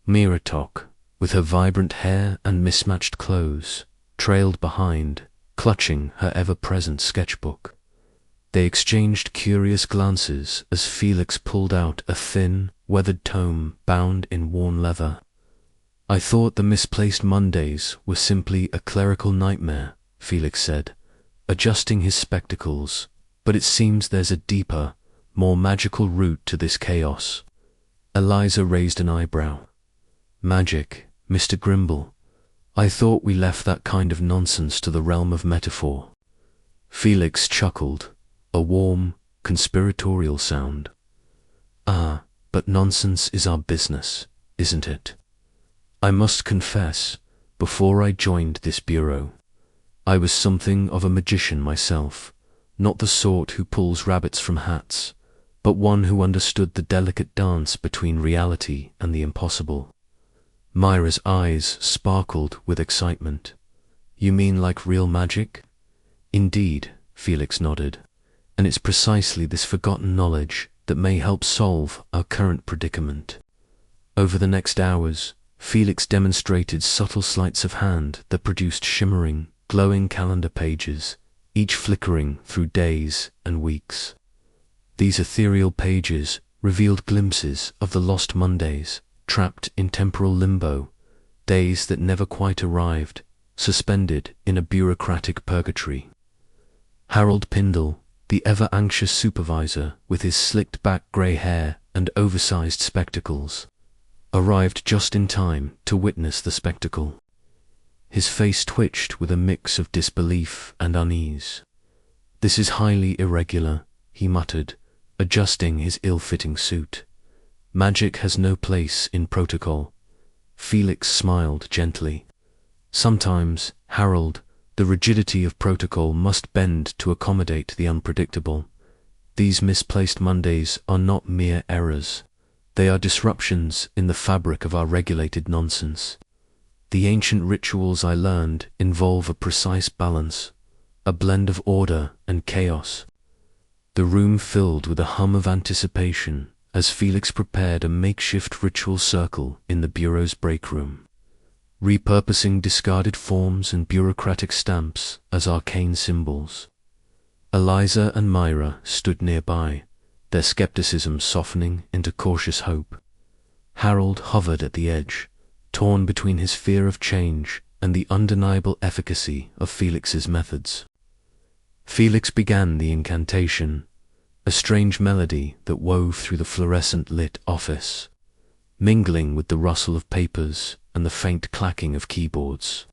Mythic, with her vibrant hair and mismatched clothes, trailed behind, clutching her ever-present sketchbook. They exchanged curious glances as Felix pulled out a thin, weathered tome bound in worn leather. "I thought the misplaced Mondays were simply a clerical nightmare," Felix said, adjusting his spectacles, "but it seems there's a deeper, more magical root to this chaos." Eliza raised an eyebrow. "Magic, Mr. Grimble? I thought we left that kind of nonsense to the realm of metaphor." Felix chuckled, a warm, conspiratorial sound. "Ah, but nonsense is our business, isn't it? I must confess, before I joined this bureau, I was something of a magician myself, not the sort who pulls rabbits from hats, but one who understood the delicate dance between reality and the impossible." Myra's eyes sparkled with excitement. "You mean like real magic?" "Indeed," Felix nodded, "and it's precisely this forgotten knowledge that may help solve our current predicament." Over the next hours, Felix demonstrated subtle sleights of hand that produced shimmering, glowing calendar pages, each flickering through days and weeks. These ethereal pages revealed glimpses of the lost Mondays, trapped in temporal limbo, days that never quite arrived, suspended in a bureaucratic purgatory. Harold Pindle, the ever-anxious supervisor with his slicked-back grey hair and oversized spectacles, arrived just in time to witness the spectacle. His face twitched with a mix of disbelief and unease. "This is highly irregular," he muttered, adjusting his ill-fitting suit. "Magic has no place in protocol." Felix smiled gently. "Sometimes, Harold, the rigidity of protocol must bend to accommodate the unpredictable. These misplaced Mondays are not mere errors. They are disruptions in the fabric of our regulated nonsense. The ancient rituals I learned involve a precise balance, a blend of order and chaos." The room filled with a hum of anticipation as Felix prepared a makeshift ritual circle in the Bureau's break room, repurposing discarded forms and bureaucratic stamps as arcane symbols. Eliza and Myra stood nearby, their skepticism softening into cautious hope. Harold hovered at the edge, torn between his fear of change and the undeniable efficacy of Felix's methods. Felix began the incantation, a strange melody that wove through the fluorescent-lit office, mingling with the rustle of papers and the faint clacking of keyboards.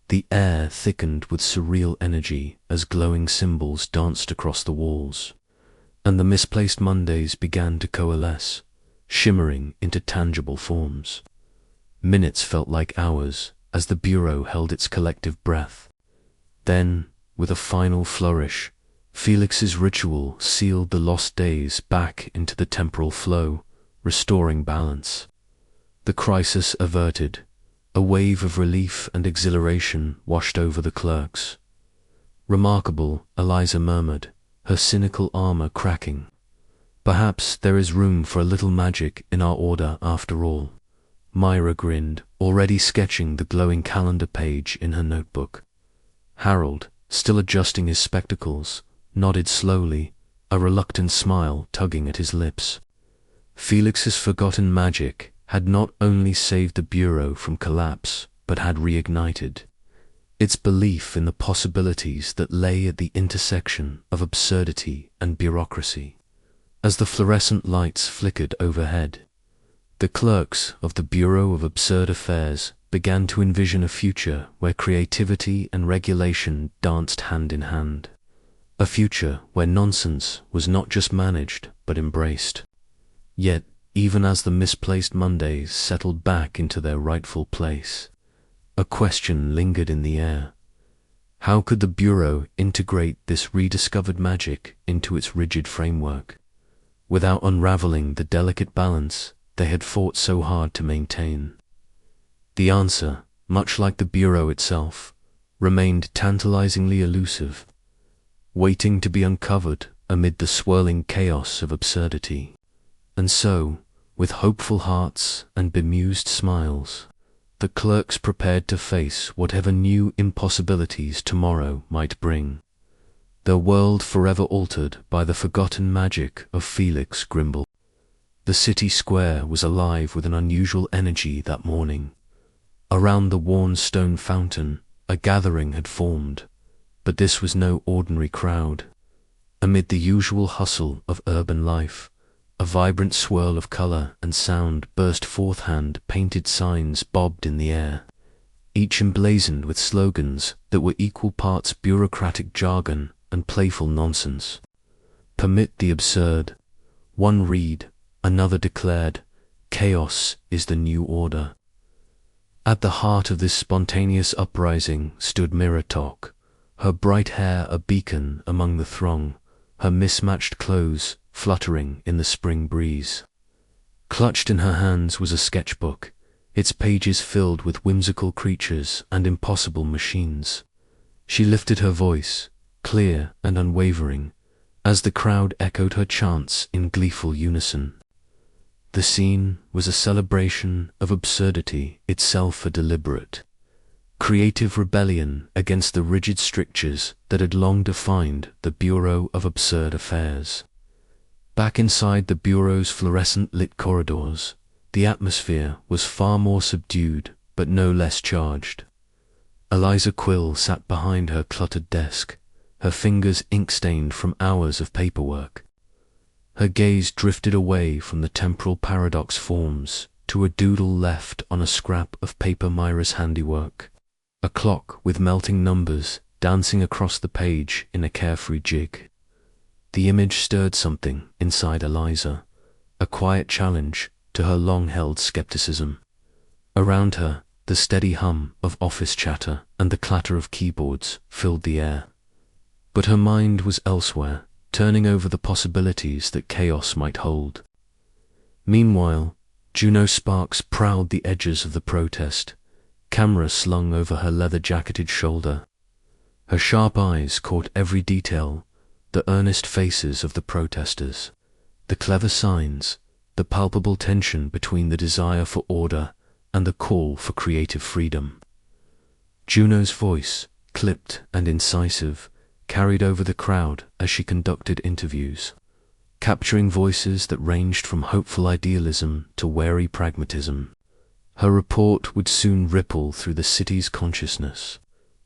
The air thickened with surreal energy as glowing symbols danced across the walls, and the misplaced Mondays began to coalesce, shimmering into tangible forms. Minutes felt like hours as the bureau held its collective breath. Then, with a final flourish, Felix's ritual sealed the lost days back into the temporal flow, restoring balance. The crisis averted, a wave of relief and exhilaration washed over the clerks. "Remarkable," Eliza murmured, her cynical armor cracking. "Perhaps there is room for a little magic in our order after all." Myra grinned, already sketching the glowing calendar page in her notebook. Harold, still adjusting his spectacles, nodded slowly, a reluctant smile tugging at his lips. Felix's forgotten magic had not only saved the bureau from collapse, but had reignited its belief in the possibilities that lay at the intersection of absurdity and bureaucracy. As the fluorescent lights flickered overhead, the clerks of the Bureau of Absurd Affairs began to envision a future where creativity and regulation danced hand in hand. A future where nonsense was not just managed, but embraced. Yet, even as the misplaced Mondays settled back into their rightful place, a question lingered in the air. How could the Bureau integrate this rediscovered magic into its rigid framework, without unraveling the delicate balance they had fought so hard to maintain? The answer, much like the Bureau itself, remained tantalizingly elusive, waiting to be uncovered amid the swirling chaos of absurdity. And so, with hopeful hearts and bemused smiles, the clerks prepared to face whatever new impossibilities tomorrow might bring, their world forever altered by the forgotten magic of Felix Grimble. The city square was alive with an unusual energy that morning. Around the worn stone fountain, a gathering had formed, but this was no ordinary crowd. Amid the usual hustle of urban life, a vibrant swirl of color and sound burst forth. Hand-painted signs bobbed in the air, each emblazoned with slogans that were equal parts bureaucratic jargon and playful nonsense. "Permit the absurd," one read, another declared, "Chaos is the new order." At the heart of this spontaneous uprising stood Mythic, her bright hair a beacon among the throng, her mismatched clothes fluttering in the spring breeze. Clutched in her hands was a sketchbook, its pages filled with whimsical creatures and impossible machines. She lifted her voice, clear and unwavering, as the crowd echoed her chants in gleeful unison. The scene was a celebration of absurdity itself, a deliberate, creative rebellion against the rigid strictures that had long defined the Bureau of Absurd Affairs. Back inside the Bureau's fluorescent-lit corridors, the atmosphere was far more subdued, but no less charged. Eliza Quill sat behind her cluttered desk, her fingers ink-stained from hours of paperwork. Her gaze drifted away from the temporal paradox forms to a doodle left on a scrap of paper, Myra's handiwork, a clock with melting numbers dancing across the page in a carefree jig. The image stirred something inside Eliza, a quiet challenge to her long-held skepticism. Around her, the steady hum of office chatter and the clatter of keyboards filled the air. But her mind was elsewhere, turning over the possibilities that chaos might hold. Meanwhile, Juno Sparks prowled the edges of the protest, camera slung over her leather-jacketed shoulder. Her sharp eyes caught every detail, the earnest faces of the protesters, the clever signs, the palpable tension between the desire for order and the call for creative freedom. Juno's voice, clipped and incisive, carried over the crowd as she conducted interviews, capturing voices that ranged from hopeful idealism to wary pragmatism. Her report would soon ripple through the city's consciousness,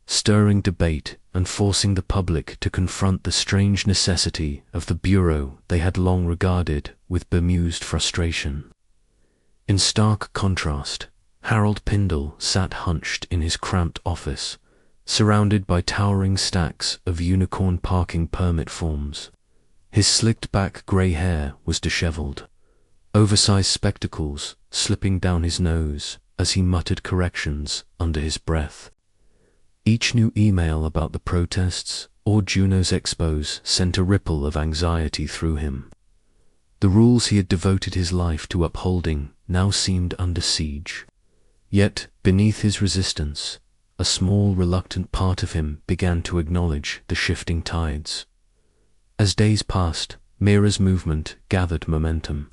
stirring debate and forcing the public to confront the strange necessity of the Bureau they had long regarded with bemused frustration. In stark contrast, Harold Pindle sat hunched in his cramped office, surrounded by towering stacks of unicorn parking permit forms. His slicked-back grey hair was disheveled, oversized spectacles slipping down his nose as he muttered corrections under his breath. Each new email about the protests or Juno's expos sent a ripple of anxiety through him. The rules he had devoted his life to upholding now seemed under siege. Yet, beneath his resistance, a small, reluctant part of him began to acknowledge the shifting tides. As days passed, Mira's movement gathered momentum.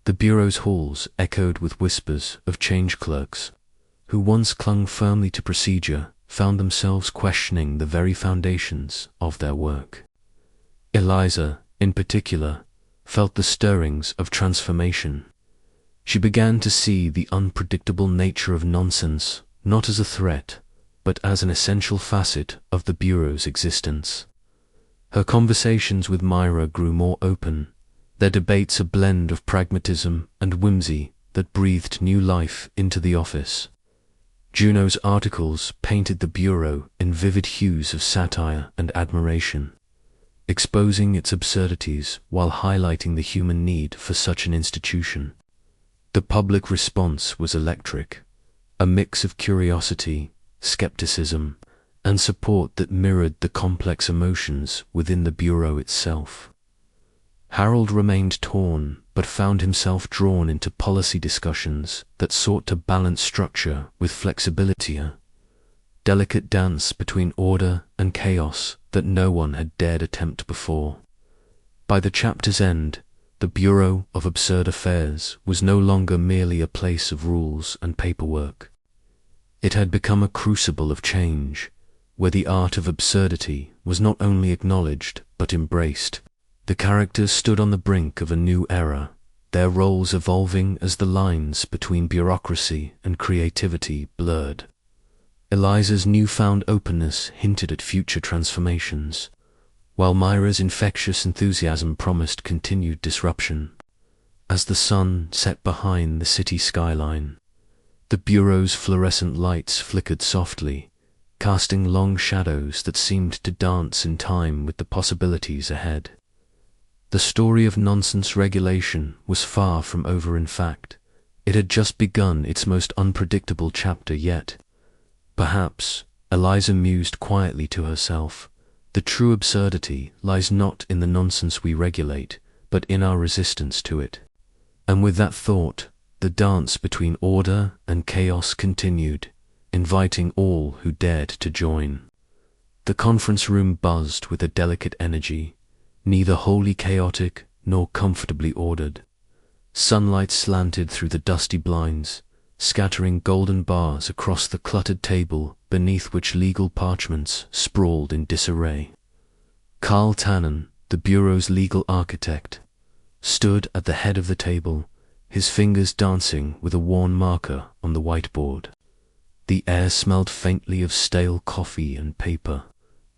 The Bureau's halls echoed with whispers of change clerks, who once clung firmly to procedure, found themselves questioning the very foundations of their work. Eliza, in particular, felt the stirrings of transformation. She began to see the unpredictable nature of nonsense not as a threat, but as an essential facet of the Bureau's existence. Her conversations with Myra grew more open, their debates a blend of pragmatism and whimsy that breathed new life into the office. Juno's articles painted the Bureau in vivid hues of satire and admiration, exposing its absurdities while highlighting the human need for such an institution. The public response was electric, a mix of curiosity, skepticism, and support that mirrored the complex emotions within the Bureau itself. Harold remained torn, but found himself drawn into policy discussions that sought to balance structure with flexibility, a delicate dance between order and chaos that no one had dared attempt before. By the chapter's end, the Bureau of Absurd Affairs was no longer merely a place of rules and paperwork. It had become a crucible of change, where the art of absurdity was not only acknowledged but embraced. The characters stood on the brink of a new era, their roles evolving as the lines between bureaucracy and creativity blurred. Eliza's newfound openness hinted at future transformations, while Myra's infectious enthusiasm promised continued disruption. As the sun set behind the city skyline, the Bureau's fluorescent lights flickered softly, casting long shadows that seemed to dance in time with the possibilities ahead. The story of nonsense regulation was far from over. In fact, it had just begun its most unpredictable chapter yet. Perhaps, Eliza mused quietly to herself, the true absurdity lies not in the nonsense we regulate, but in our resistance to it. And with that thought, the dance between order and chaos continued, inviting all who dared to join. The conference room buzzed with a delicate energy, neither wholly chaotic nor comfortably ordered. Sunlight slanted through the dusty blinds, scattering golden bars across the cluttered table beneath which legal parchments sprawled in disarray. Carl Tannen, the Bureau's legal architect, stood at the head of the table, his fingers dancing with a worn marker on the whiteboard. The air smelled faintly of stale coffee and paper,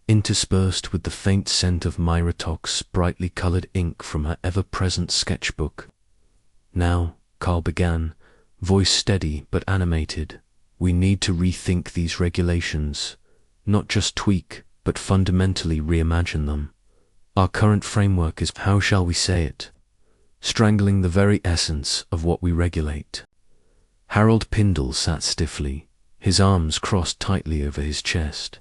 interspersed with the faint scent of Myra Tock's brightly colored ink from her ever-present sketchbook. Now, Carl began, voice steady but animated, we need to rethink these regulations, not just tweak, but fundamentally reimagine them. Our current framework is, how shall we say it, strangling the very essence of what we regulate. Harold Pindle sat stiffly, his arms crossed tightly over his chest,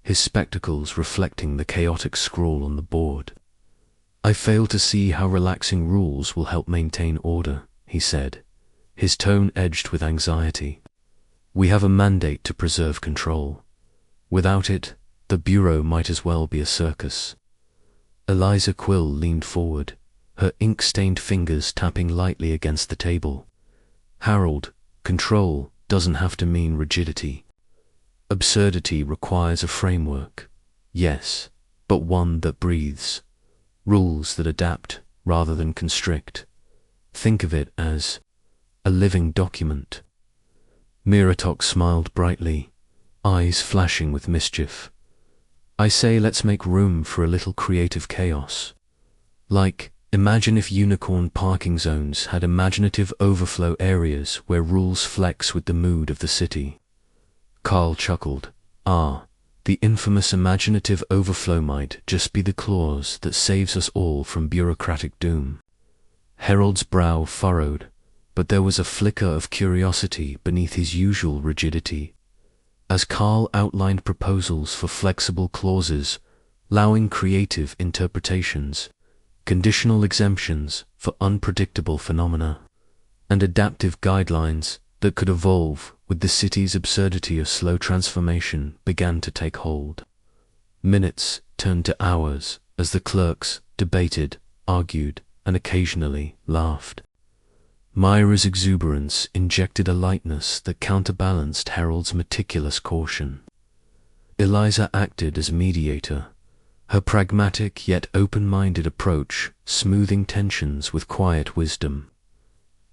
his spectacles reflecting the chaotic scrawl on the board. I fail to see how relaxing rules will help maintain order, he said, his tone edged with anxiety. We have a mandate to preserve control. Without it, the Bureau might as well be a circus. Eliza Quill leaned forward, her ink-stained fingers tapping lightly against the table. Harold, control doesn't have to mean rigidity. Absurdity requires a framework, yes, but one that breathes. Rules that adapt rather than constrict. Think of it as a living document. Miratok smiled brightly, eyes flashing with mischief. I say let's make room for a little creative chaos. Like, Imagine if unicorn parking zones had imaginative overflow areas where rules flex with the mood of the city. Carl chuckled. Ah, the infamous imaginative overflow might just be the clause that saves us all from bureaucratic doom. Harold's brow furrowed, but there was a flicker of curiosity beneath his usual rigidity. As Carl outlined proposals for flexible clauses, allowing creative interpretations, conditional exemptions for unpredictable phenomena, and adaptive guidelines that could evolve with the city's absurdity of slow transformation began to take hold. Minutes turned to hours as the clerks debated, argued, and occasionally laughed. Myra's exuberance injected a lightness that counterbalanced Harold's meticulous caution. Eliza acted as mediator, her pragmatic yet open-minded approach smoothing tensions with quiet wisdom.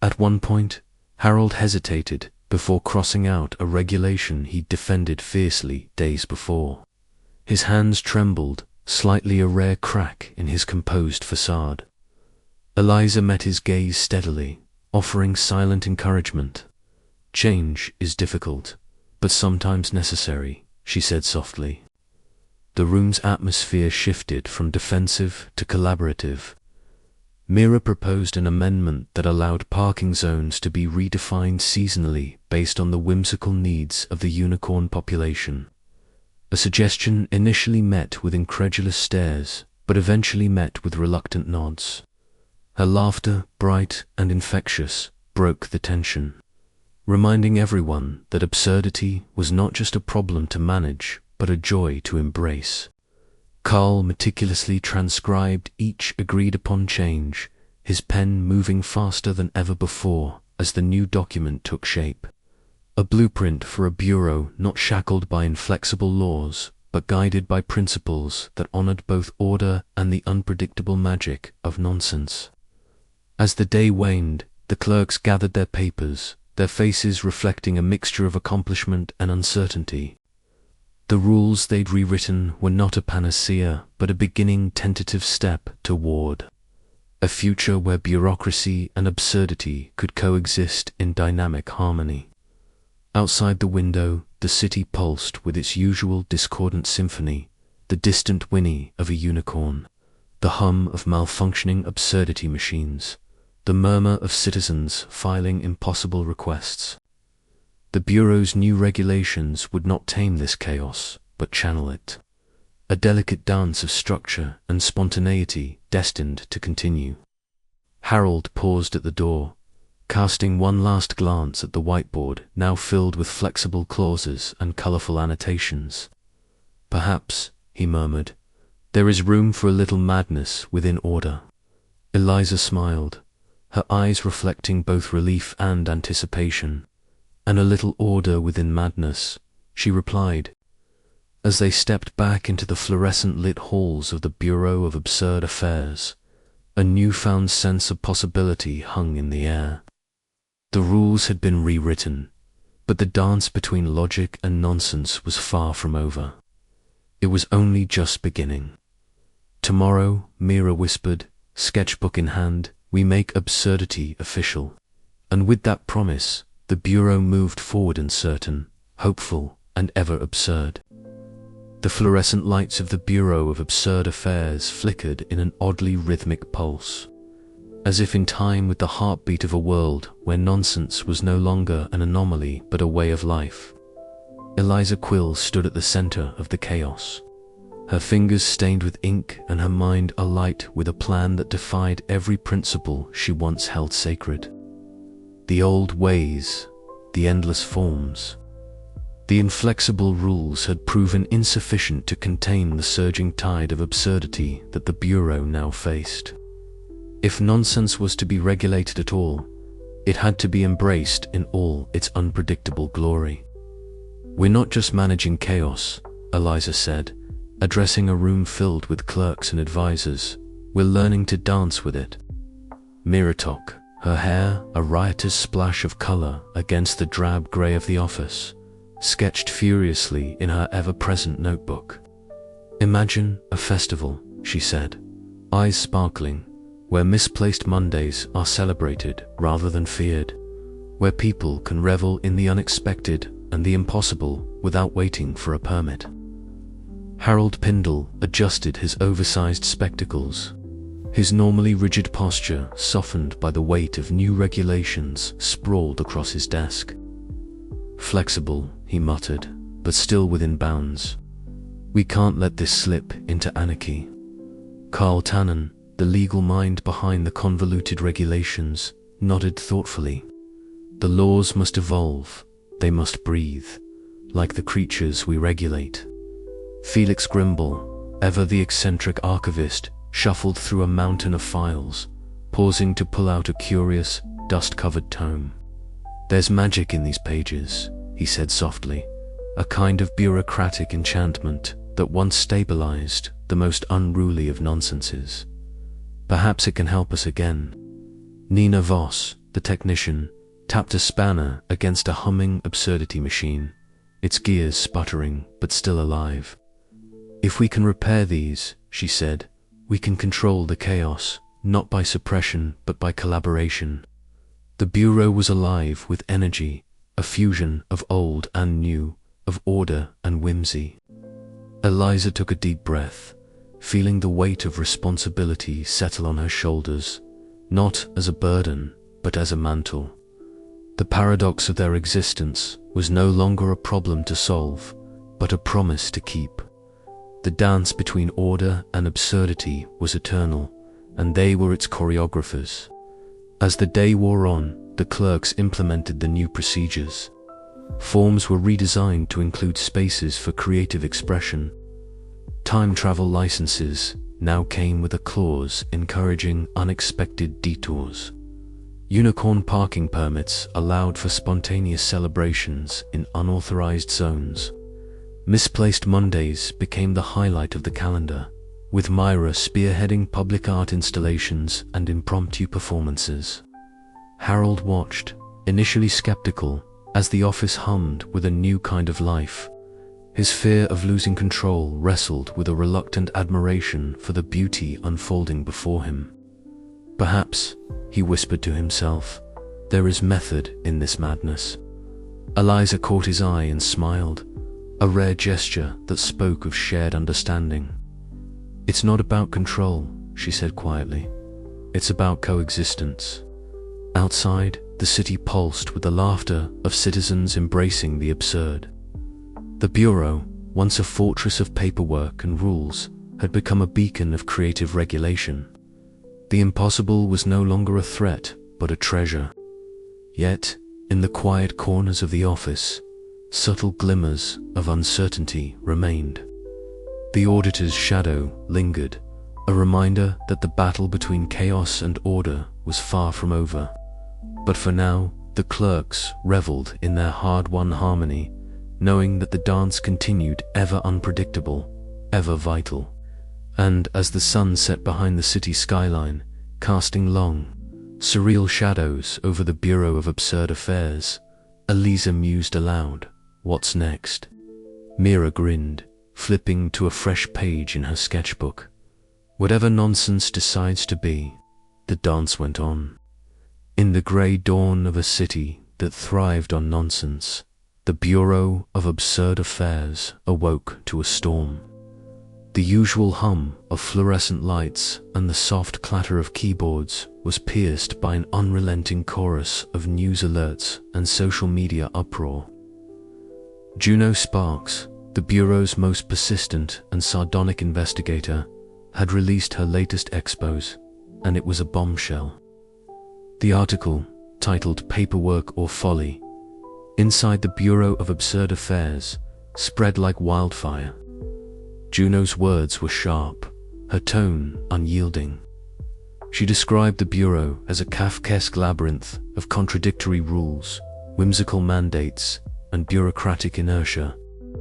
At one point, Harold hesitated before crossing out a regulation he'd defended fiercely days before. His hands trembled, slightly a rare crack in his composed facade. Eliza met his gaze steadily, offering silent encouragement. "Change is difficult, but sometimes necessary," she said softly. The room's atmosphere shifted from defensive to collaborative. Myra proposed an amendment that allowed parking zones to be redefined seasonally based on the whimsical needs of the unicorn population. A suggestion initially met with incredulous stares, but eventually met with reluctant nods. Her laughter, bright and infectious, broke the tension, reminding everyone that absurdity was not just a problem to manage, but a joy to embrace. Carl meticulously transcribed each agreed-upon change, his pen moving faster than ever before as the new document took shape. A blueprint for a bureau not shackled by inflexible laws, but guided by principles that honored both order and the unpredictable magic of nonsense. As the day waned, the clerks gathered their papers, their faces reflecting a mixture of accomplishment and uncertainty. The rules they'd rewritten were not a panacea, but a beginning tentative step toward a future where bureaucracy and absurdity could coexist in dynamic harmony. Outside the window, the city pulsed with its usual discordant symphony, the distant whinny of a unicorn, the hum of malfunctioning absurdity machines, the murmur of citizens filing impossible requests. The Bureau's new regulations would not tame this chaos, but channel it. A delicate dance of structure and spontaneity destined to continue. Harold paused at the door, casting one last glance at the whiteboard now filled with flexible clauses and colorful annotations. "Perhaps," he murmured, "there is room for a little madness within order." Eliza smiled, her eyes reflecting both relief and anticipation. "And a little order within madness," she replied. As they stepped back into the fluorescent-lit halls of the Bureau of Absurd Affairs, a newfound sense of possibility hung in the air. The rules had been rewritten, but the dance between logic and nonsense was far from over. It was only just beginning. "Tomorrow," Myra whispered, sketchbook in hand, "we make absurdity official." And with that promise, the Bureau moved forward uncertain, hopeful, and ever absurd. The fluorescent lights of the Bureau of Absurd Affairs flickered in an oddly rhythmic pulse, as if in time with the heartbeat of a world where nonsense was no longer an anomaly but a way of life. Eliza Quill stood at the center of the chaos, her fingers stained with ink and her mind alight with a plan that defied every principle she once held sacred. The old ways, the endless forms, the inflexible rules had proven insufficient to contain the surging tide of absurdity that the Bureau now faced. If nonsense was to be regulated at all, it had to be embraced in all its unpredictable glory. "We're not just managing chaos," Eliza said, addressing a room filled with clerks and advisors. "We're learning to dance with it." Myritok, her hair a riotous splash of color against the drab gray of the office, sketched furiously in her ever-present notebook. "Imagine a festival," she said, eyes sparkling, where misplaced Mondays are celebrated rather than feared, where people can revel in the unexpected and the impossible without waiting for a permit. Harold Pindle adjusted his oversized spectacles. His normally rigid posture softened by the weight of new regulations sprawled across his desk. "Flexible," he muttered, "but still within bounds. We can't let this slip into anarchy." Carl Tannen, the legal mind behind the convoluted regulations, nodded thoughtfully. "The laws must evolve. They must breathe, like the creatures we regulate." Felix Grimble, ever the eccentric archivist, shuffled through a mountain of files, pausing to pull out a curious, dust-covered tome. "There's magic in these pages," he said softly, "a kind of bureaucratic enchantment that once stabilized the most unruly of nonsenses. Perhaps it can help us again." Nina Voss, the technician, tapped a spanner against a humming absurdity machine, its gears sputtering but still alive. "If we can repair these," she said, "we can control the chaos, not by suppression but by collaboration." The bureau was alive with energy, a fusion of old and new, of order and whimsy. Eliza took a deep breath, feeling the weight of responsibility settle on her shoulders, not as a burden, but as a mantle. The paradox of their existence was no longer a problem to solve, but a promise to keep. The dance between order and absurdity was eternal, and they were its choreographers. As the day wore on, the clerks implemented the new procedures. Forms were redesigned to include spaces for creative expression. Time travel licenses now came with a clause encouraging unexpected detours. Unicorn parking permits allowed for spontaneous celebrations in unauthorized zones. Misplaced Mondays became the highlight of the calendar, with Myra spearheading public art installations and impromptu performances. Harold watched, initially skeptical, as the office hummed with a new kind of life. His fear of losing control wrestled with a reluctant admiration for the beauty unfolding before him. "Perhaps," he whispered to himself, "there is method in this madness." Eliza caught his eye and smiled, a rare gesture that spoke of shared understanding. "It's not about control," she said quietly. "It's about coexistence." Outside, the city pulsed with the laughter of citizens embracing the absurd. The bureau, once a fortress of paperwork and rules, had become a beacon of creative regulation. The impossible was no longer a threat, but a treasure. Yet, in the quiet corners of the office, subtle glimmers of uncertainty remained. The auditor's shadow lingered, a reminder that the battle between chaos and order was far from over. But for now, the clerks reveled in their hard-won harmony, knowing that the dance continued ever unpredictable, ever vital. And as the sun set behind the city skyline, casting long, surreal shadows over the Bureau of Absurd Affairs, Eliza mused aloud, "What's next?" Mira grinned, flipping to a fresh page in her sketchbook. "Whatever nonsense decides to be," the dance went on. In the grey dawn of a city that thrived on nonsense, the Bureau of Absurd Affairs awoke to a storm. The usual hum of fluorescent lights and the soft clatter of keyboards was pierced by an unrelenting chorus of news alerts and social media uproar. Juno Sparks, the Bureau's most persistent and sardonic investigator, had released her latest expose, and it was a bombshell. The article, titled "Paperwork or Folly," inside the Bureau of Absurd Affairs, spread like wildfire. Juno's words were sharp, her tone unyielding. She described the Bureau as a Kafkaesque labyrinth of contradictory rules, whimsical mandates, and bureaucratic inertia.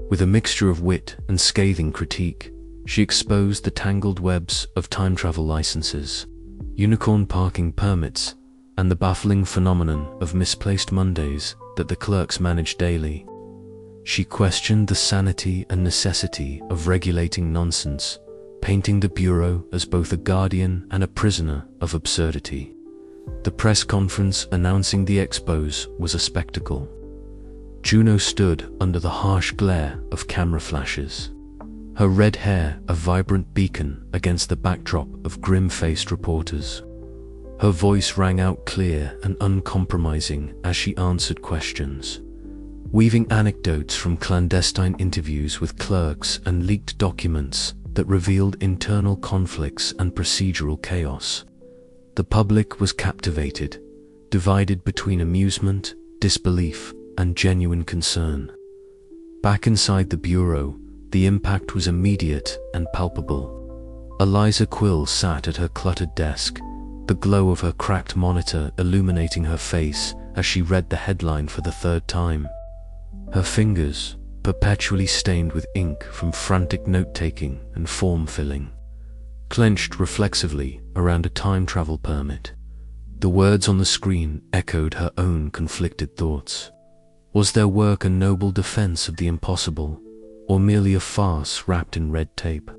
With a mixture of wit and scathing critique, she exposed the tangled webs of time travel licenses, unicorn parking permits, and the baffling phenomenon of misplaced Mondays that the clerks managed daily. She questioned the sanity and necessity of regulating nonsense, painting the bureau as both a guardian and a prisoner of absurdity. The press conference announcing the expos was a spectacle. Juno stood under the harsh glare of camera flashes, her red hair a vibrant beacon against the backdrop of grim-faced reporters. Her voice rang out clear and uncompromising as she answered questions, weaving anecdotes from clandestine interviews with clerks and leaked documents that revealed internal conflicts and procedural chaos. The public was captivated, divided between amusement, disbelief, and genuine concern. Back inside the bureau, the impact was immediate and palpable. Eliza Quill sat at her cluttered desk, the glow of her cracked monitor illuminating her face as she read the headline for the third time. Her fingers, perpetually stained with ink from frantic note-taking and form-filling, clenched reflexively around a time travel permit. The words on the screen echoed her own conflicted thoughts. Was their work a noble defense of the impossible, or merely a farce wrapped in red tape?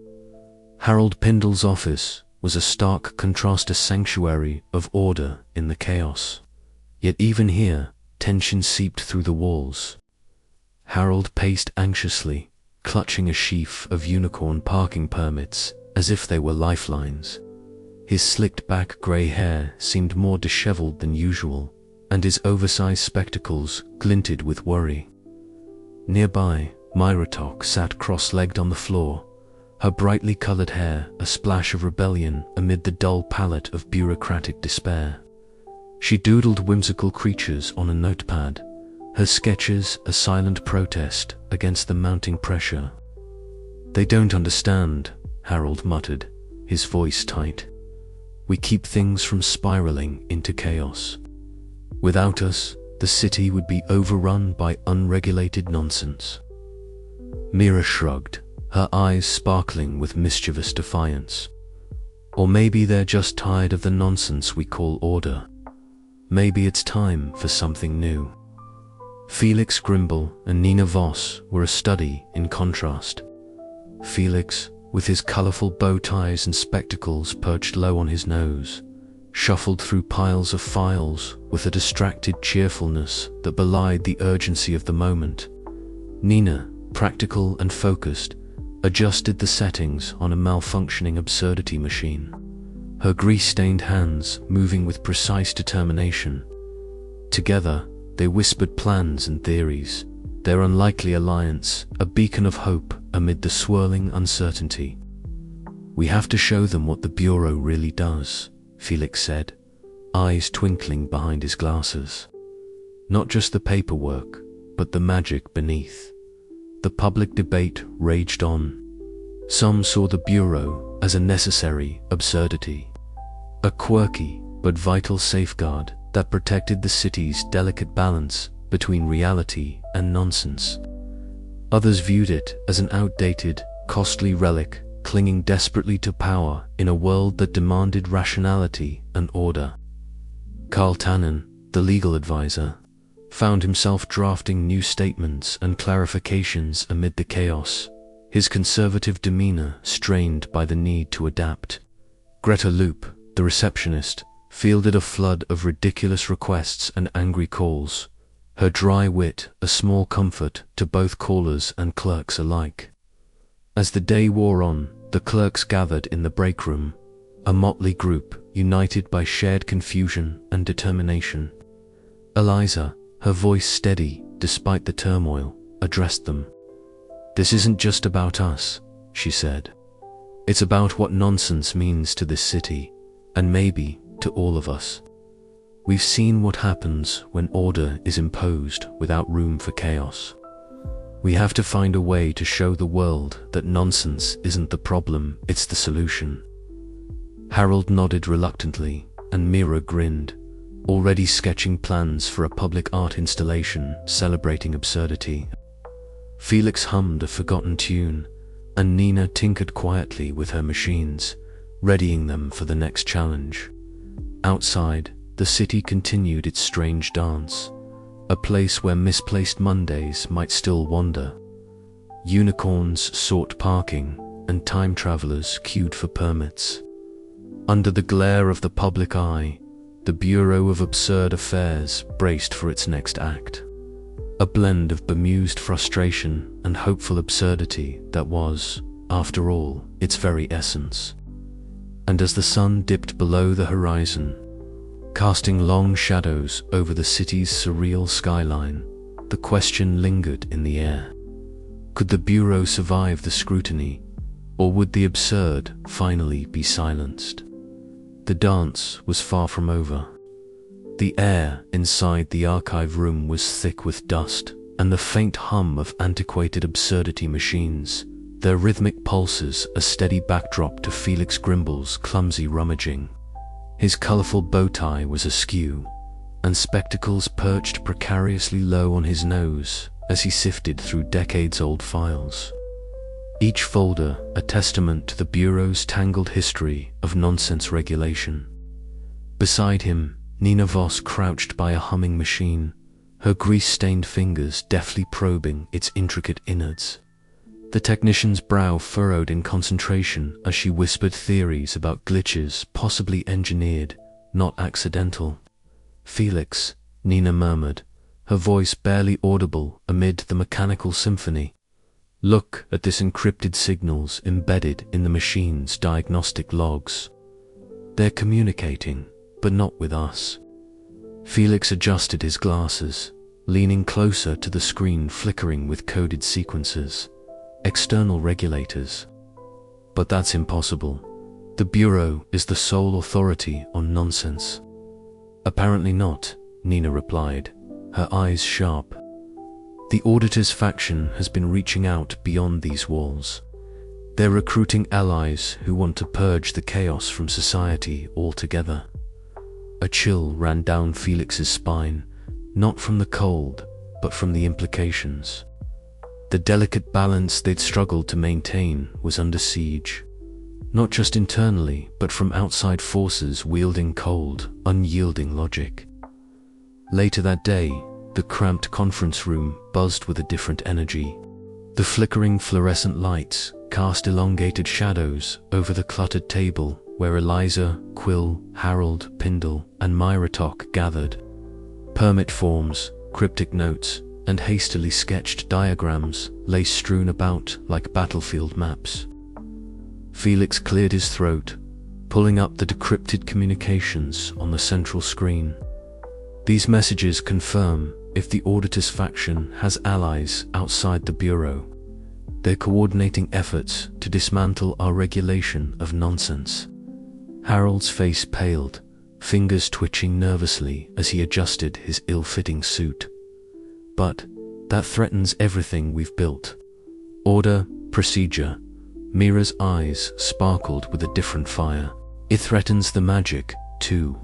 Harold Pindle's office was a stark contrast, a sanctuary of order in the chaos. Yet even here, tension seeped through the walls. Harold paced anxiously, clutching a sheaf of unicorn parking permits as if they were lifelines. His slicked-back grey hair seemed more disheveled than usual, and his oversized spectacles glinted with worry. Nearby, Mythic sat cross-legged on the floor, her brightly colored hair a splash of rebellion amid the dull palette of bureaucratic despair. She doodled whimsical creatures on a notepad, her sketches a silent protest against the mounting pressure. "They don't understand," Harold muttered, his voice tight. "We keep things from spiraling into chaos. Without us, the city would be overrun by unregulated nonsense." Mira shrugged, her eyes sparkling with mischievous defiance. "Or maybe they're just tired of the nonsense we call order. Maybe it's time for something new." Felix Grimble and Nina Voss were a study in contrast. Felix, with his colorful bow ties and spectacles perched low on his nose, shuffled through piles of files with a distracted cheerfulness that belied the urgency of the moment. Nina, practical and focused, adjusted the settings on a malfunctioning absurdity machine, her grease-stained hands moving with precise determination. Together, they whispered plans and theories, their unlikely alliance a beacon of hope amid the swirling uncertainty. "We have to show them what the Bureau really does," Felix said, eyes twinkling behind his glasses. "Not just the paperwork, but the magic beneath." The public debate raged on. Some saw the Bureau as a necessary absurdity, a quirky but vital safeguard that protected the city's delicate balance between reality and nonsense. Others viewed it as an outdated, costly relic clinging desperately to power in a world that demanded rationality and order. Carl Tannen, the legal advisor, found himself drafting new statements and clarifications amid the chaos, his conservative demeanor strained by the need to adapt. Greta Loop, the receptionist, fielded a flood of ridiculous requests and angry calls, her dry wit a small comfort to both callers and clerks alike. As the day wore on, the clerks gathered in the break room, a motley group united by shared confusion and determination. Eliza, her voice steady despite the turmoil, addressed them. "This isn't just about us," she said. "It's about what nonsense means to this city, and maybe to all of us. We've seen what happens when order is imposed without room for chaos. We have to find a way to show the world that nonsense isn't the problem, it's the solution." Harold nodded reluctantly, and Mira grinned, already sketching plans for a public art installation celebrating absurdity. Felix hummed a forgotten tune, and Nina tinkered quietly with her machines, readying them for the next challenge. Outside, the city continued its strange dance, a place where misplaced Mondays might still wander. Unicorns sought parking, and time travelers queued for permits. Under the glare of the public eye, the Bureau of Absurd Affairs braced for its next act. A blend of bemused frustration and hopeful absurdity that was, after all, its very essence. And as the sun dipped below the horizon, casting long shadows over the city's surreal skyline, the question lingered in the air. Could the Bureau survive the scrutiny, or would the absurd finally be silenced? The dance was far from over. The air inside the archive room was thick with dust and the faint hum of antiquated absurdity machines, their rhythmic pulses a steady backdrop to Felix Grimble's clumsy rummaging. His colourful bow tie was askew, and spectacles perched precariously low on his nose as he sifted through decades-old files. Each folder a testament to the Bureau's tangled history of nonsense regulation. Beside him, Nina Voss crouched by a humming machine, her grease-stained fingers deftly probing its intricate innards. The technician's brow furrowed in concentration as she whispered theories about glitches possibly engineered, not accidental. "Felix," Nina murmured, her voice barely audible amid the mechanical symphony. "Look at this encrypted signals embedded in the machine's diagnostic logs. They're communicating, but not with us." Felix adjusted his glasses, leaning closer to the screen flickering with coded sequences. External regulators. But that's impossible. The Bureau is the sole authority on nonsense. "Apparently not," Nina replied, her eyes sharp. "The auditors' faction has been reaching out beyond these walls. They're recruiting allies who want to purge the chaos from society altogether." A chill ran down Felix's spine, not from the cold, but from the implications. The delicate balance they'd struggled to maintain was under siege, not just internally, but from outside forces wielding cold, unyielding logic. Later that day, the cramped conference room buzzed with a different energy. The flickering fluorescent lights cast elongated shadows over the cluttered table where Eliza, Quill, Harold, Pindle, and Myra Tock gathered. Permit forms, cryptic notes, and hastily sketched diagrams lay strewn about like battlefield maps. Felix cleared his throat, pulling up the decrypted communications on the central screen. These messages confirm if the Auditors faction has allies outside the Bureau. They're coordinating efforts to dismantle our regulation of nonsense. Harold's face paled, fingers twitching nervously as he adjusted his ill-fitting suit. "But that threatens everything we've built. Order, procedure." Mira's eyes sparkled with a different fire. "It threatens the magic, too.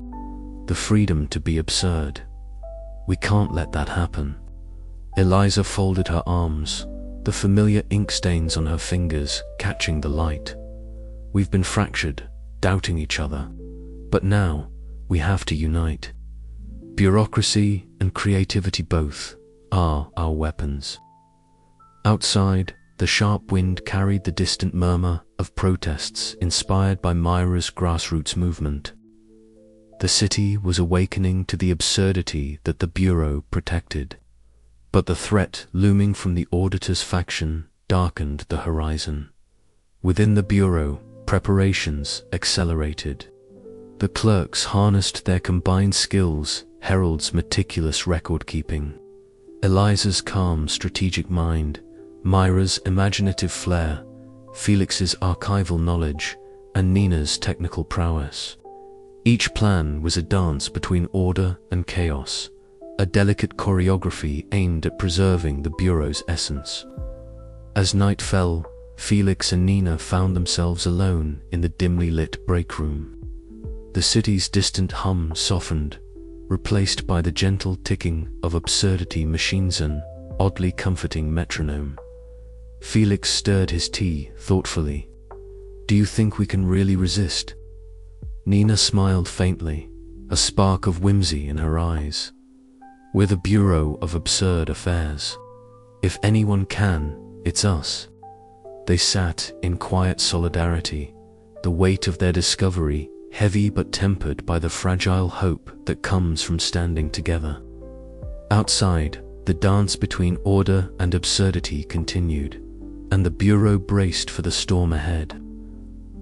The freedom to be absurd. We can't let that happen." Eliza folded her arms, the familiar ink stains on her fingers catching the light. "We've been fractured, doubting each other. But now, we have to unite. Bureaucracy and creativity both are our weapons." Outside, the sharp wind carried the distant murmur of protests inspired by Myra's grassroots movement. The city was awakening to the absurdity that the Bureau protected, but the threat looming from the Auditors faction darkened the horizon. Within the Bureau, preparations accelerated. The clerks harnessed their combined skills, Harold's meticulous record-keeping, Eliza's calm strategic mind, Myra's imaginative flair, Felix's archival knowledge, and Nina's technical prowess. Each plan was a dance between order and chaos, a delicate choreography aimed at preserving the Bureau's essence. As night fell, Felix and Nina found themselves alone in the dimly lit break room. The city's distant hum softened, replaced by the gentle ticking of absurdity machines, an oddly comforting metronome. Felix stirred his tea thoughtfully. "Do you think we can really resist?" Nina smiled faintly, a spark of whimsy in her eyes. "We're the Bureau of Absurd Affairs. If anyone can, it's us." They sat in quiet solidarity, the weight of their discovery heavy but tempered by the fragile hope that comes from standing together. Outside, the dance between order and absurdity continued, and the Bureau braced for the storm ahead.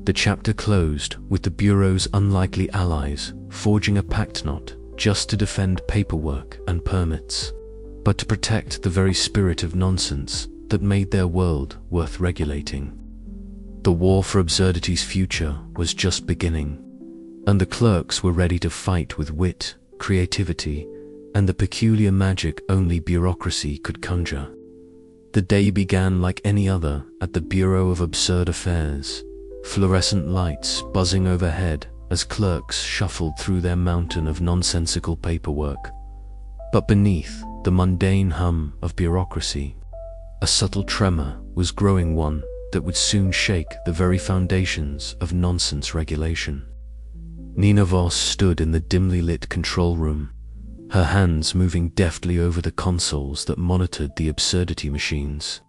The chapter closed with the Bureau's unlikely allies forging a pact not just to defend paperwork and permits, but to protect the very spirit of nonsense that made their world worth regulating. The war for absurdity's future was just beginning, and the clerks were ready to fight with wit, creativity, and the peculiar magic only bureaucracy could conjure. The day began like any other at the Bureau of Absurd Affairs, fluorescent lights buzzing overhead as clerks shuffled through their mountain of nonsensical paperwork. But beneath the mundane hum of bureaucracy, a subtle tremor was growing, one that would soon shake the very foundations of nonsense regulation. Nina Voss stood in the dimly lit control room, her hands moving deftly over the consoles that monitored the absurdity machines,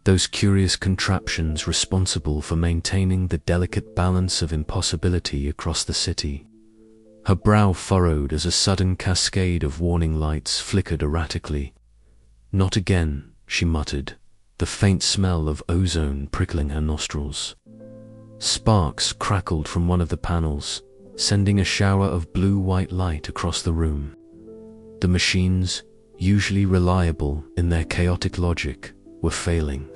those curious contraptions responsible for maintaining the delicate balance of impossibility across the city. Her brow furrowed as a sudden cascade of warning lights flickered erratically. "Not again," she muttered, the faint smell of ozone prickling her nostrils. Sparks crackled from one of the panels, sending a shower of blue-white light across the room. The machines, usually reliable in their chaotic logic, were failing.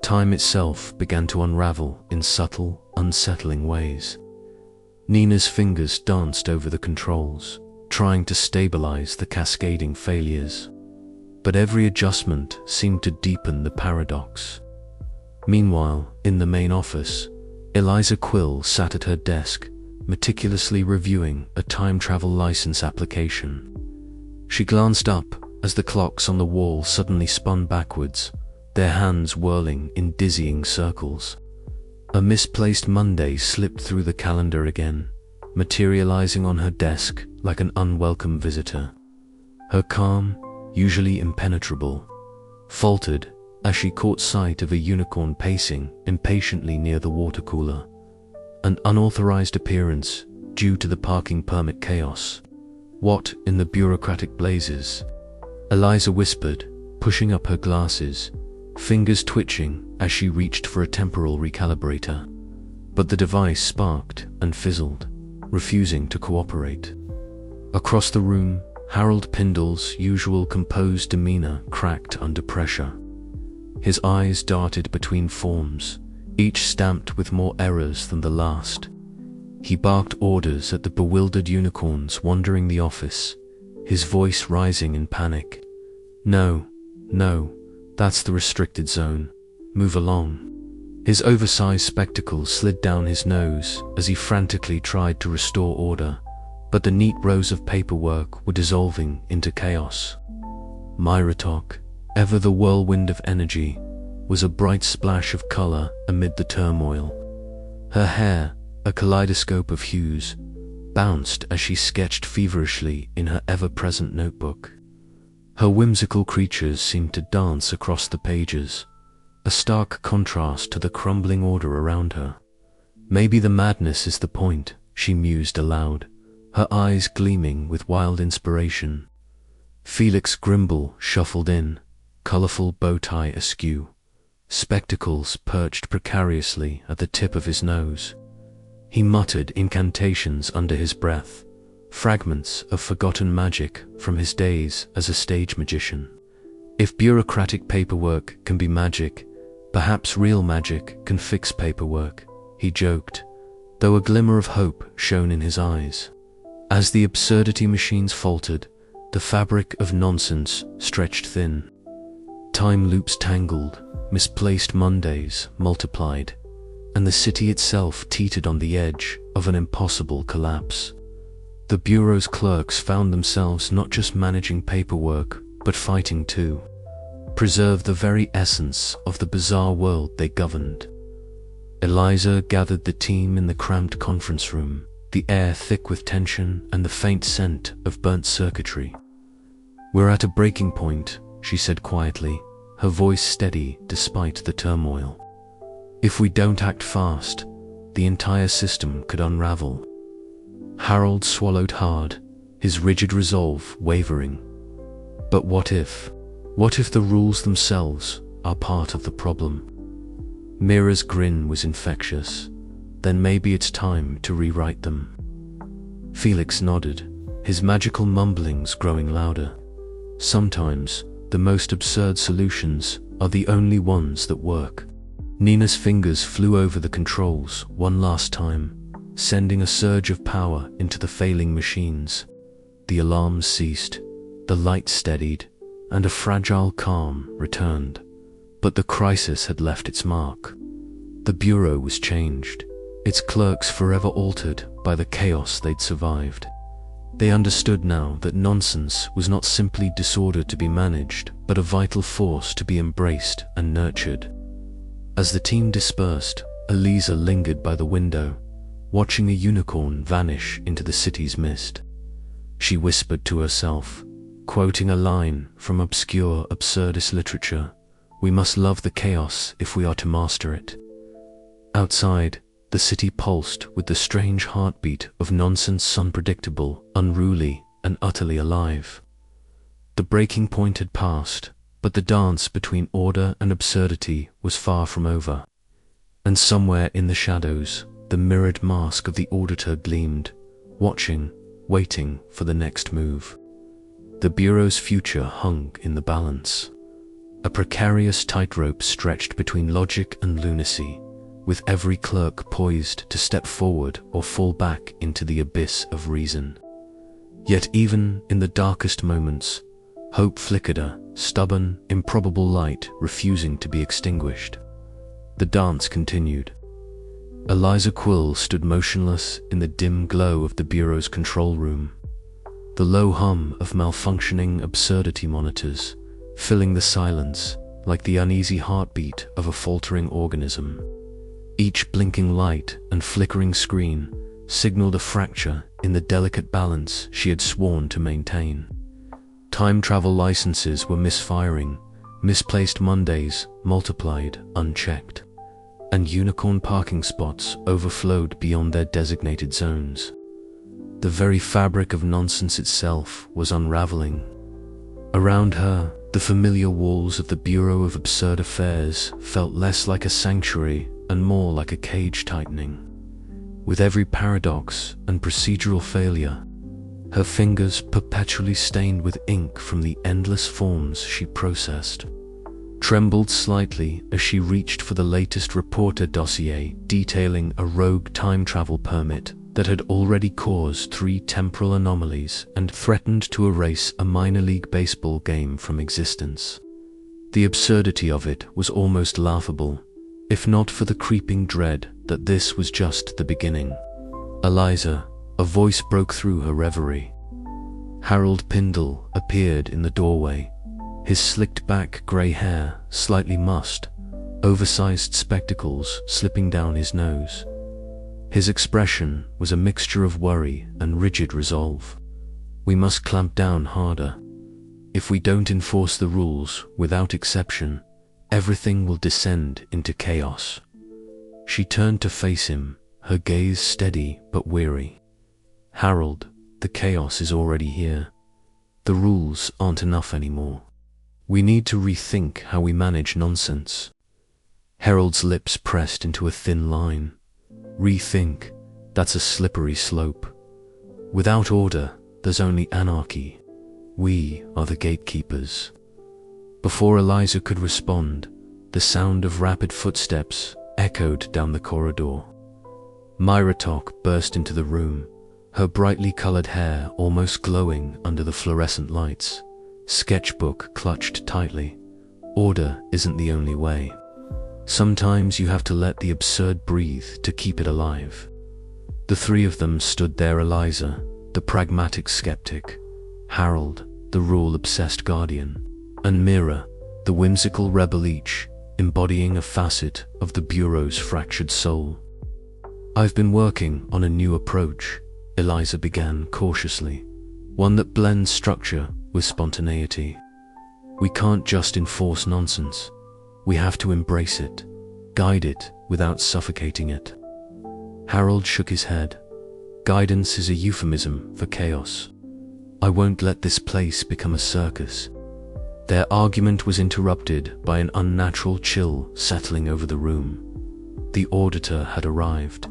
Time itself began to unravel in subtle, unsettling ways. Nina's fingers danced over the controls, trying to stabilize the cascading failures. But every adjustment seemed to deepen the paradox. Meanwhile, in the main office, Eliza Quill sat at her desk, meticulously reviewing a time travel license application. She glanced up as the clocks on the wall suddenly spun backwards, their hands whirling in dizzying circles. A misplaced Monday slipped through the calendar again, materializing on her desk like an unwelcome visitor. Her calm, usually impenetrable, faltered as she caught sight of a unicorn pacing impatiently near the water cooler. An unauthorized appearance due to the parking permit chaos. "What in the bureaucratic blazes?" Eliza whispered, pushing up her glasses, fingers twitching as she reached for a temporal recalibrator. But the device sparked and fizzled, refusing to cooperate. Across the room, Harold Pindle's usual composed demeanor cracked under pressure. His eyes darted between forms, each stamped with more errors than the last. He barked orders at the bewildered unicorns wandering the office, his voice rising in panic. No, that's the restricted zone. Move along." His oversized spectacles slid down his nose as he frantically tried to restore order, but the neat rows of paperwork were dissolving into chaos. Myritok, ever the whirlwind of energy, was a bright splash of color amid the turmoil. Her hair, a kaleidoscope of hues, bounced as she sketched feverishly in her ever-present notebook. Her whimsical creatures seemed to dance across the pages, a stark contrast to the crumbling order around her. "Maybe the madness is the point," she mused aloud, her eyes gleaming with wild inspiration. Felix Grimble shuffled in, colorful bow tie askew, spectacles perched precariously at the tip of his nose. He muttered incantations under his breath, fragments of forgotten magic from his days as a stage magician. If bureaucratic paperwork can be magic, perhaps real magic can fix paperwork, he joked, though a glimmer of hope shone in his eyes. As the absurdity machines faltered, the fabric of nonsense stretched thin. Time loops tangled, misplaced Mondays multiplied, and the city itself teetered on the edge of an impossible collapse. The Bureau's clerks found themselves not just managing paperwork, but fighting to preserve the very essence of the bizarre world they governed. Eliza gathered the team in the cramped conference room, the air thick with tension and the faint scent of burnt circuitry. "We're at a breaking point," she said quietly, her voice steady despite the turmoil. If we don't act fast, the entire system could unravel. Harold swallowed hard, his rigid resolve wavering. But what if? What if the rules themselves are part of the problem? Mira's grin was infectious. Then maybe it's time to rewrite them. Felix nodded, his magical mumblings growing louder. Sometimes, the most absurd solutions are the only ones that work. Nina's fingers flew over the controls one last time, sending a surge of power into the failing machines. The alarms ceased, the light steadied, and a fragile calm returned. But the crisis had left its mark. The bureau was changed, its clerks forever altered by the chaos they'd survived. They understood now that nonsense was not simply disorder to be managed, but a vital force to be embraced and nurtured. As the team dispersed, Eliza lingered by the window, watching a unicorn vanish into the city's mist. She whispered to herself, quoting a line from obscure absurdist literature, "We must love the chaos if we are to master it." Outside, the city pulsed with the strange heartbeat of nonsense, unpredictable, unruly, and utterly alive. The breaking point had passed, but the dance between order and absurdity was far from over. And somewhere in the shadows, the mirrored mask of the auditor gleamed, watching, waiting for the next move. The Bureau's future hung in the balance. A precarious tightrope stretched between logic and lunacy, with every clerk poised to step forward or fall back into the abyss of reason. Yet even in the darkest moments, hope flickered, a stubborn, improbable light refusing to be extinguished. The dance continued. Eliza Quill stood motionless in the dim glow of the Bureau's control room, the low hum of malfunctioning absurdity monitors filling the silence like the uneasy heartbeat of a faltering organism. Each blinking light and flickering screen signaled a fracture in the delicate balance she had sworn to maintain. Time travel licenses were misfiring, misplaced Mondays multiplied unchecked, and unicorn parking spots overflowed beyond their designated zones. The very fabric of nonsense itself was unraveling. Around her, the familiar walls of the Bureau of Absurd Affairs felt less like a sanctuary and more like a cage tightening. With every paradox and procedural failure, her fingers perpetually stained with ink from the endless forms she processed, trembled slightly as she reached for the latest reporter dossier detailing a rogue time travel permit that had already caused 3 temporal anomalies and threatened to erase a minor league baseball game from existence. The absurdity of it was almost laughable, if not for the creeping dread that this was just the beginning. "Eliza," a voice broke through her reverie. Harold Pindle appeared in the doorway, his slicked-back grey hair slightly mussed, oversized spectacles slipping down his nose. His expression was a mixture of worry and rigid resolve. "We must clamp down harder. If we don't enforce the rules without exception, everything will descend into chaos." She turned to face him, her gaze steady but weary. "Harold, the chaos is already here. The rules aren't enough anymore. We need to rethink how we manage nonsense." Harold's lips pressed into a thin line. Rethink, that's a slippery slope. Without order, there's only anarchy. We are the gatekeepers. Before Eliza could respond, the sound of rapid footsteps echoed down the corridor. Myra burst into the room, her brightly colored hair almost glowing under the fluorescent lights, sketchbook clutched tightly. Order isn't the only way. Sometimes you have to let the absurd breathe to keep it alive. The 3 of them stood there, Eliza, the pragmatic skeptic, Harold, the rule-obsessed guardian, and Mira, the whimsical rebel, each embodying a facet of the Bureau's fractured soul. "I've been working on a new approach," Eliza began cautiously, "one that blends structure with spontaneity. We can't just enforce nonsense. We have to embrace it, guide it, without suffocating it. Harold shook his head. Guidance is a euphemism for chaos. I won't let this place become a circus. Their argument was interrupted by an unnatural chill settling over the room. The auditor had arrived.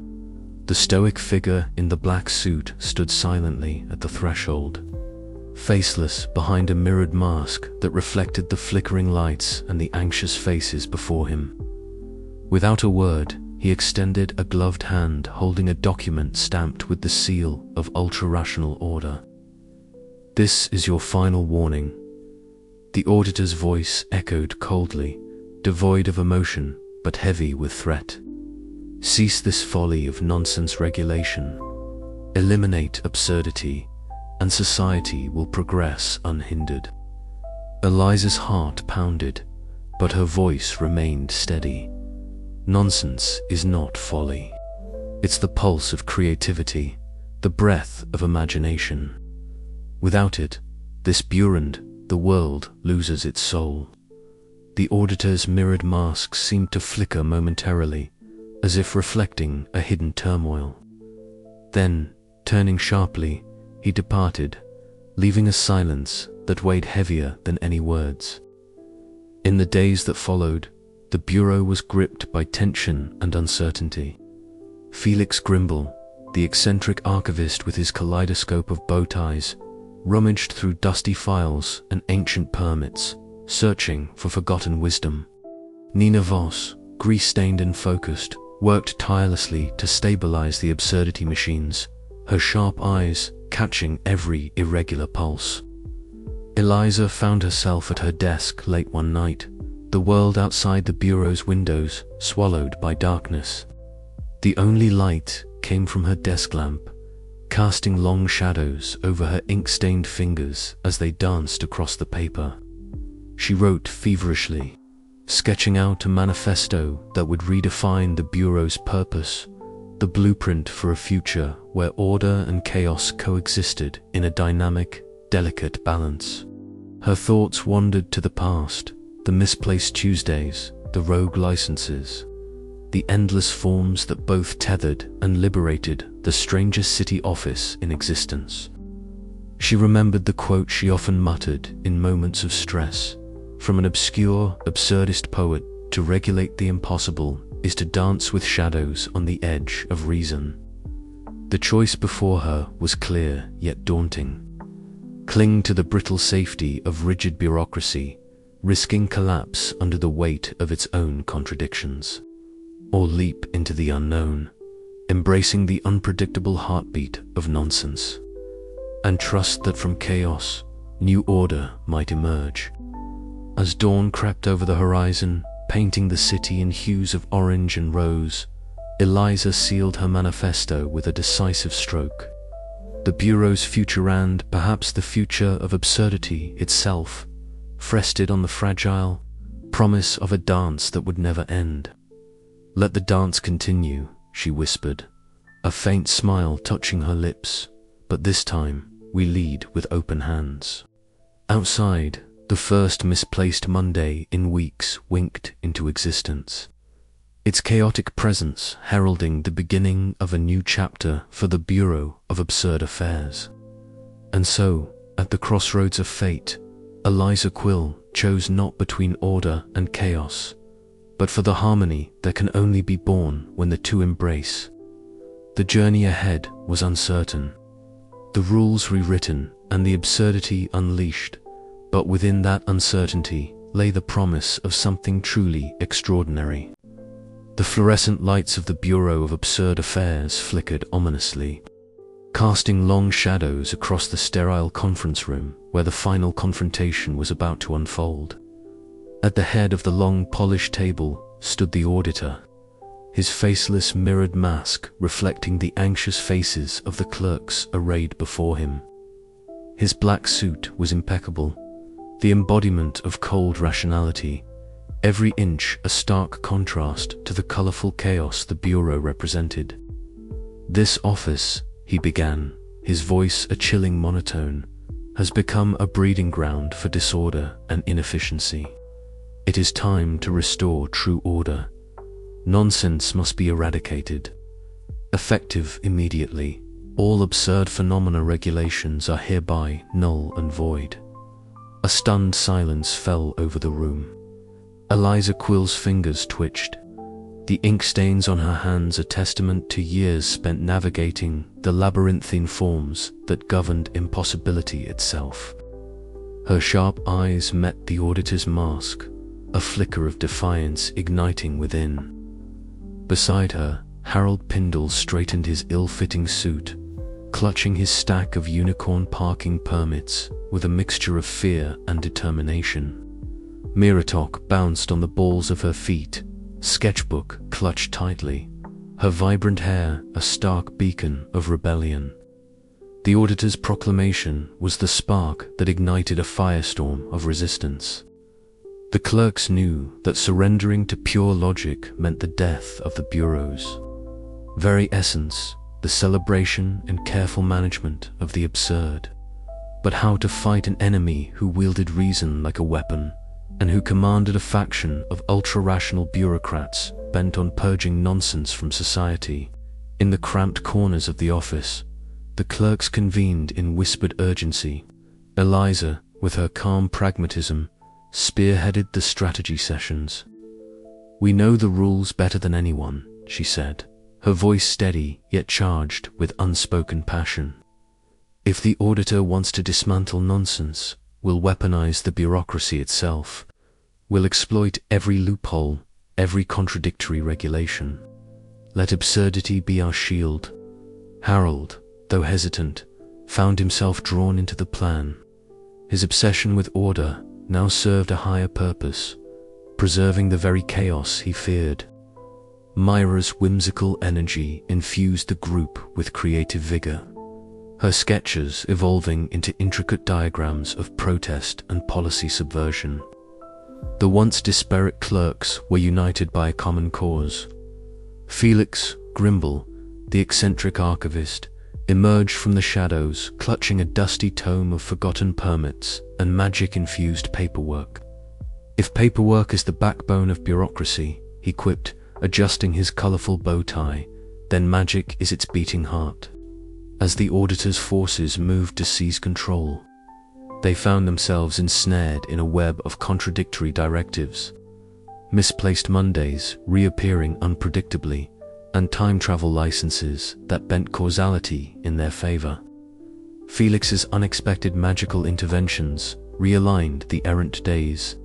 The stoic figure in the black suit stood silently at the threshold, faceless behind a mirrored mask that reflected the flickering lights and the anxious faces before him. Without a word, he extended a gloved hand holding a document stamped with the seal of ultra-rational order. This is your final warning. The auditor's voice echoed coldly, devoid of emotion but heavy with threat. Cease this folly of nonsense regulation. Eliminate absurdity, and society will progress unhindered. Eliza's heart pounded, but her voice remained steady. Nonsense is not folly. It's the pulse of creativity, the breath of imagination. Without it, this Burund, the world, loses its soul. The auditor's mirrored mask seemed to flicker momentarily, as if reflecting a hidden turmoil. Then, turning sharply, he departed, leaving a silence that weighed heavier than any words. In the days that followed, the Bureau was gripped by tension and uncertainty. Felix Grimble, the eccentric archivist with his kaleidoscope of bow ties, rummaged through dusty files and ancient permits, searching for forgotten wisdom. Nina Voss, grease-stained and focused, worked tirelessly to stabilize the absurdity machines, her sharp eyes catching every irregular pulse. Eliza found herself at her desk late one night, the world outside the Bureau's windows swallowed by darkness. The only light came from her desk lamp, casting long shadows over her ink-stained fingers as they danced across the paper. She wrote feverishly, sketching out a manifesto that would redefine the Bureau's purpose, the blueprint for a future where order and chaos coexisted in a dynamic, delicate balance. Her thoughts wandered to the past, the misplaced Tuesdays, the rogue licenses, the endless forms that both tethered and liberated the strangest city office in existence. She remembered the quote she often muttered in moments of stress, from an obscure, absurdist poet: to regulate the impossible is to dance with shadows on the edge of reason. The choice before her was clear yet daunting. Cling to the brittle safety of rigid bureaucracy, risking collapse under the weight of its own contradictions, or leap into the unknown, embracing the unpredictable heartbeat of nonsense, and trust that from chaos, new order might emerge. As dawn crept over the horizon, painting the city in hues of orange and rose, Eliza sealed her manifesto with a decisive stroke. The Bureau's future, and perhaps the future of absurdity itself, rested on the fragile promise of a dance that would never end. "Let the dance continue," she whispered, a faint smile touching her lips, "but this time we lead with open hands." Outside, the first misplaced Monday in weeks winked into existence, its chaotic presence heralding the beginning of a new chapter for the Bureau of Absurd Affairs. And so, at the crossroads of fate, Eliza Quill chose not between order and chaos, but for the harmony that can only be born when the two embrace. The journey ahead was uncertain, the rules rewritten and the absurdity unleashed, but within that uncertainty lay the promise of something truly extraordinary. The fluorescent lights of the Bureau of Absurd Affairs flickered ominously, casting long shadows across the sterile conference room where the final confrontation was about to unfold. At the head of the long polished table stood the auditor, his faceless mirrored mask reflecting the anxious faces of the clerks arrayed before him. His black suit was impeccable, the embodiment of cold rationality, every inch a stark contrast to the colorful chaos the Bureau represented. "This office," he began, his voice a chilling monotone, "has become a breeding ground for disorder and inefficiency. It is time to restore true order. Nonsense must be eradicated. Effective immediately. All absurd phenomena regulations are hereby null and void. A stunned silence fell over the room. Eliza Quill's fingers twitched. The ink stains on her hands a testament to years spent navigating the labyrinthine forms that governed impossibility itself. Her sharp eyes met the auditor's mask, a flicker of defiance igniting within. Beside her, Harold Pindle straightened his ill-fitting suit, clutching his stack of unicorn parking permits with a mixture of fear and determination. Miratok bounced on the balls of her feet, sketchbook clutched tightly, her vibrant hair a stark beacon of rebellion. The auditor's proclamation was the spark that ignited a firestorm of resistance. The clerks knew that surrendering to pure logic meant the death of the bureau's very essence, the celebration and careful management of the absurd. But how to fight an enemy who wielded reason like a weapon, and who commanded a faction of ultra-rational bureaucrats bent on purging nonsense from society? In the cramped corners of the office, the clerks convened in whispered urgency. Eliza, with her calm pragmatism, spearheaded the strategy sessions. "We know the rules better than anyone," she said, her voice steady yet charged with unspoken passion. "If the auditor wants to dismantle nonsense, we'll weaponize the bureaucracy itself. We'll exploit every loophole, every contradictory regulation. Let absurdity be our shield." Harold, though hesitant, found himself drawn into the plan. His obsession with order now served a higher purpose, preserving the very chaos he feared. Myra's whimsical energy infused the group with creative vigor, her sketches evolving into intricate diagrams of protest and policy subversion. The once disparate clerks were united by a common cause. Felix Grimble, the eccentric archivist, emerged from the shadows clutching a dusty tome of forgotten permits and magic-infused paperwork. "If paperwork is the backbone of bureaucracy," he quipped, adjusting his colorful bow tie, "then magic is its beating heart." As the auditor's forces moved to seize control, they found themselves ensnared in a web of contradictory directives. Misplaced Mondays reappearing unpredictably, and time travel licenses that bent causality in their favor. Felix's unexpected magical interventions realigned the errant days,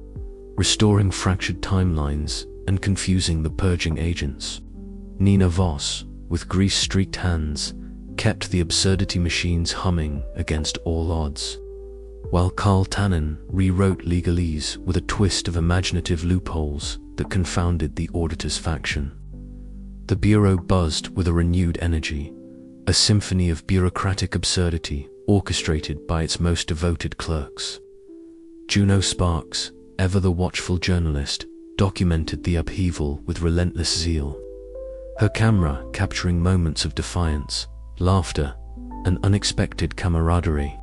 restoring fractured timelines and confusing the purging agents. Nina Voss, with grease-streaked hands, kept the absurdity machines humming against all odds, while Carl Tannen rewrote legalese with a twist of imaginative loopholes that confounded the auditor's faction. The bureau buzzed with a renewed energy, a symphony of bureaucratic absurdity orchestrated by its most devoted clerks. Juno Sparks, ever the watchful journalist, documented the upheaval with relentless zeal, her camera capturing moments of defiance, laughter, and unexpected camaraderie.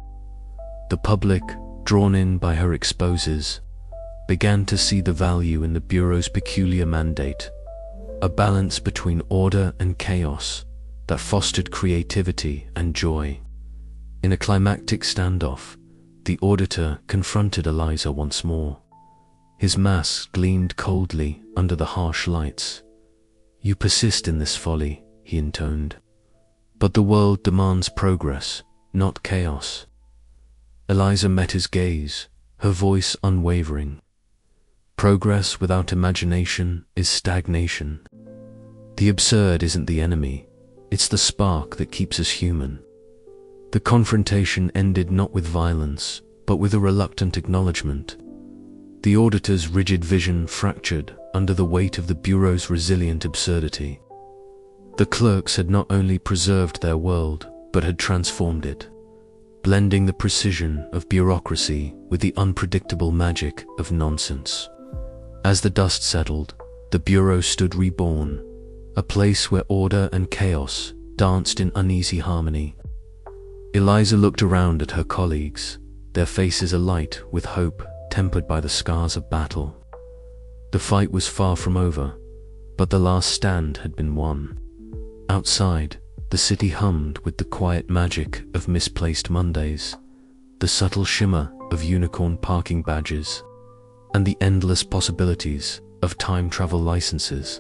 The public, drawn in by her exposes, began to see the value in the Bureau's peculiar mandate, a balance between order and chaos that fostered creativity and joy. In a climactic standoff, the auditor confronted Eliza once more. His mask gleamed coldly under the harsh lights. "You persist in this folly," he intoned. "But the world demands progress, not chaos." Eliza met his gaze, her voice unwavering. "Progress without imagination is stagnation. The absurd isn't the enemy, it's the spark that keeps us human." The confrontation ended not with violence, but with a reluctant acknowledgement. The auditor's rigid vision fractured under the weight of the Bureau's resilient absurdity. The clerks had not only preserved their world, but had transformed it, blending the precision of bureaucracy with the unpredictable magic of nonsense. As the dust settled, the Bureau stood reborn, a place where order and chaos danced in uneasy harmony. Eliza looked around at her colleagues, their faces alight with hope tempered by the scars of battle. The fight was far from over, But the last stand had been won. Outside, the city hummed with the quiet magic of misplaced Mondays, the subtle shimmer of unicorn parking badges, and the endless possibilities of time travel licenses,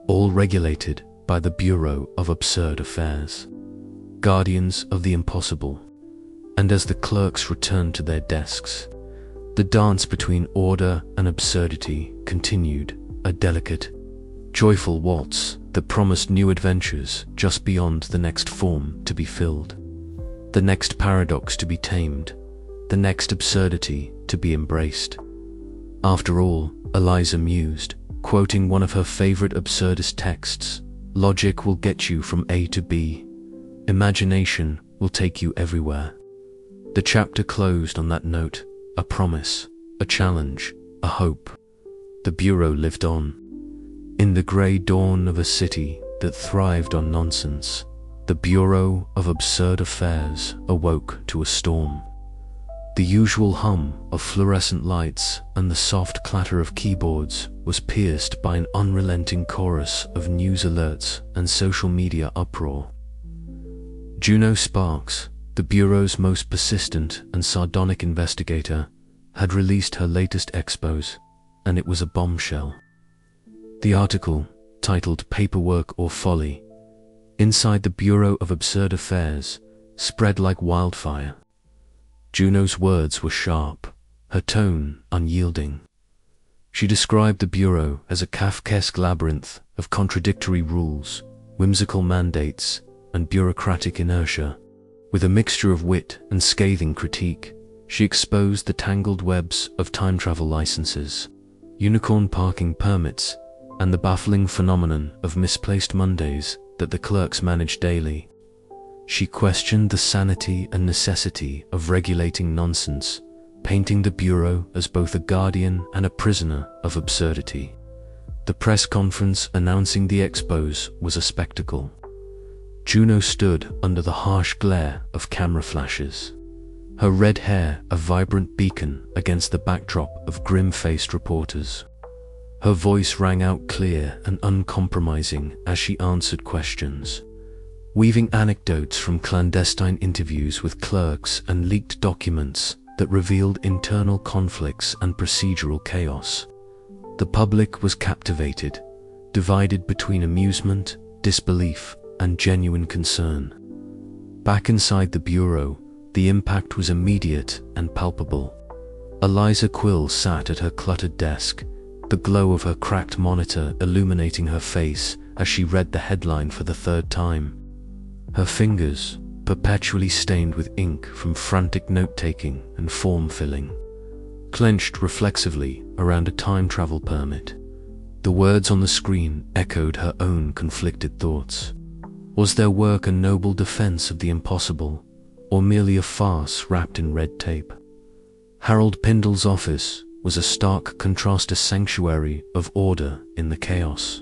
all regulated by the Bureau of Absurd Affairs, guardians of the impossible. And as the clerks returned to their desks, the dance between order and absurdity continued, a delicate, joyful waltz that promised new adventures just beyond the next form to be filled, the next paradox to be tamed, the next absurdity to be embraced. After all, Eliza mused, quoting one of her favorite absurdist texts, "Logic will get you from A to B. Imagination will take you everywhere." The chapter closed on that note, a promise, a challenge, a hope. The Bureau lived on. In the grey dawn of a city that thrived on nonsense, the Bureau of Absurd Affairs awoke to a storm. The usual hum of fluorescent lights and the soft clatter of keyboards was pierced by an unrelenting chorus of news alerts and social media uproar. Juno Sparks, the Bureau's most persistent and sardonic investigator, had released her latest expose, and it was a bombshell. The article, titled "Paperwork or Folly," inside the Bureau of Absurd Affairs, spread like wildfire. Juno's words were sharp, her tone unyielding. She described the Bureau as a Kafkaesque labyrinth of contradictory rules, whimsical mandates, and bureaucratic inertia. With a mixture of wit and scathing critique, she exposed the tangled webs of time travel licenses, unicorn parking permits, and the baffling phenomenon of misplaced Mondays that the clerks managed daily. She questioned the sanity and necessity of regulating nonsense, painting the Bureau as both a guardian and a prisoner of absurdity. The press conference announcing the expose was a spectacle. Juno stood under the harsh glare of camera flashes, her red hair a vibrant beacon against the backdrop of grim-faced reporters. Her voice rang out clear and uncompromising as she answered questions, weaving anecdotes from clandestine interviews with clerks and leaked documents that revealed internal conflicts and procedural chaos. The public was captivated, divided between amusement, disbelief, and genuine concern. Back inside the Bureau, the impact was immediate and palpable. Eliza Quill sat at her cluttered desk, the glow of her cracked monitor illuminating her face as she read the headline for the third time. Her fingers, perpetually stained with ink from frantic note-taking and form-filling, clenched reflexively around a time travel permit. The words on the screen echoed her own conflicted thoughts. Was their work a noble defense of the impossible, or merely a farce wrapped in red tape? Harold Pindle's office was a stark contrast, a sanctuary of order in the chaos.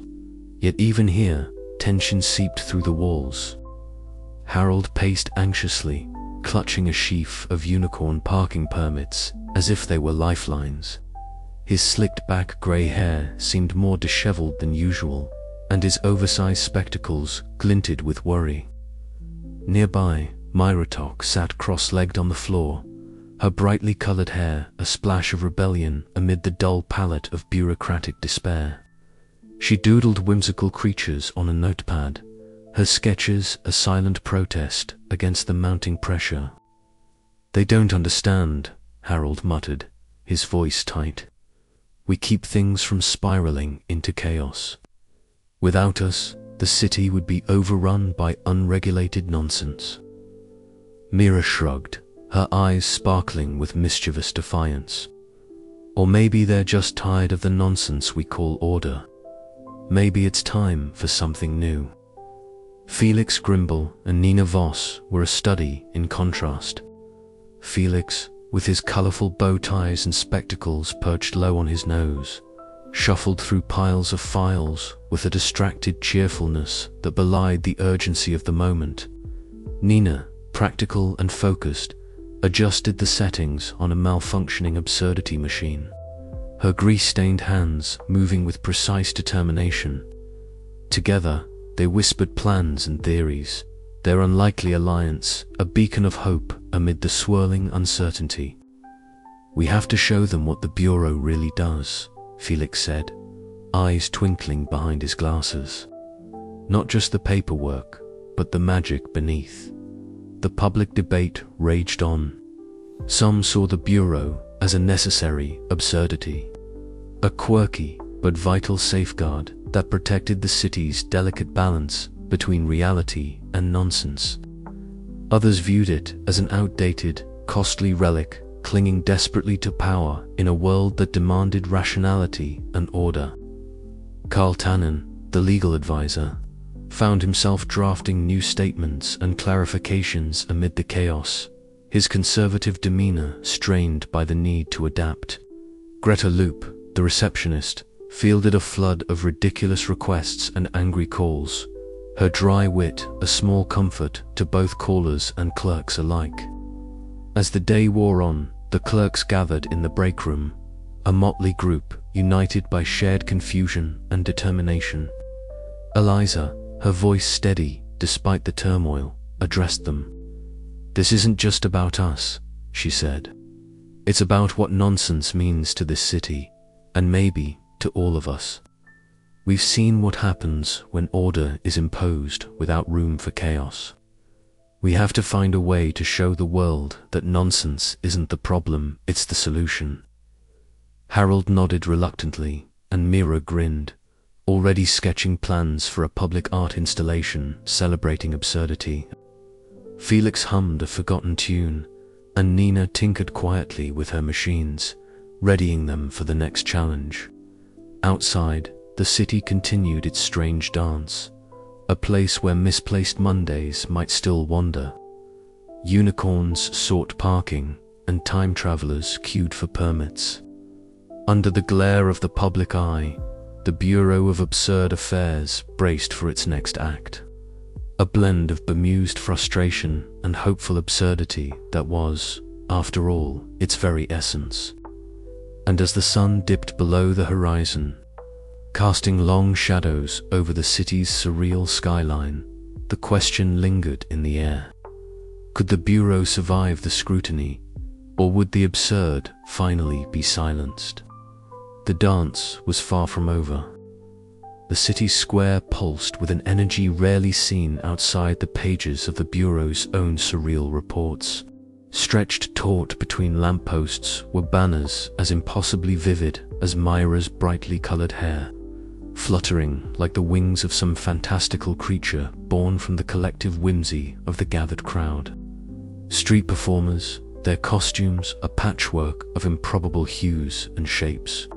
Yet even here, tension seeped through the walls. Harold paced anxiously, clutching a sheaf of unicorn parking permits as if they were lifelines. His slicked-back grey hair seemed more disheveled than usual, and his oversized spectacles glinted with worry. Nearby, Myra Tock sat cross-legged on the floor, her brightly colored hair a splash of rebellion amid the dull palette of bureaucratic despair. She doodled whimsical creatures on a notepad, her sketches a silent protest against the mounting pressure. "They don't understand," Harold muttered, his voice tight. "We keep things from spiraling into chaos. Without us, the city would be overrun by unregulated nonsense." Mira shrugged, her eyes sparkling with mischievous defiance. "Or maybe they're just tired of the nonsense we call order. Maybe it's time for something new." Felix Grimble and Nina Voss were a study in contrast. Felix, with his colorful bow ties and spectacles perched low on his nose, shuffled through piles of files with a distracted cheerfulness that belied the urgency of the moment. Nina, practical and focused, adjusted the settings on a malfunctioning absurdity machine, her grease-stained hands moving with precise determination, Together, they whispered plans and theories, their unlikely alliance a beacon of hope amid the swirling uncertainty. "We have to show them what the Bureau really does," Felix said, eyes twinkling behind his glasses. "Not just the paperwork, but the magic beneath." The public debate raged on. Some saw the Bureau as a necessary absurdity, a quirky but vital safeguard that protected the city's delicate balance between reality and nonsense. Others viewed it as an outdated, costly relic clinging desperately to power in a world that demanded rationality and order. Carl Tannen, the legal advisor, found himself drafting new statements and clarifications amid the chaos, his conservative demeanor strained by the need to adapt. Greta Loop, the receptionist, fielded a flood of ridiculous requests and angry calls, her dry wit a small comfort to both callers and clerks alike. As the day wore on, the clerks gathered in the break room, a motley group united by shared confusion and determination. Eliza, her voice steady despite the turmoil, addressed them. "This isn't just about us," she said. "It's about what nonsense means to this city, and maybe to all of us. We've seen what happens when order is imposed without room for chaos. We have to find a way to show the world that nonsense isn't the problem, it's the solution." Harold nodded reluctantly, and Mira grinned, already sketching plans for a public art installation celebrating absurdity. Felix hummed a forgotten tune, and Nina tinkered quietly with her machines, readying them for the next challenge. Outside, the city continued its strange dance, a place where misplaced Mondays might still wander. Unicorns sought parking, and time travelers queued for permits. Under the glare of the public eye, the Bureau of Absurd Affairs braced for its next act, a blend of bemused frustration and hopeful absurdity that was, after all, its very essence. And as the sun dipped below the horizon, casting long shadows over the city's surreal skyline, the question lingered in the air. Could the Bureau survive the scrutiny, or would the absurd finally be silenced? The dance was far from over. The city's square pulsed with an energy rarely seen outside the pages of the Bureau's own surreal reports. Stretched taut between lampposts were banners as impossibly vivid as Myra's brightly colored hair, fluttering like the wings of some fantastical creature born from the collective whimsy of the gathered crowd. Street performers, their costumes a patchwork of improbable hues and shapes,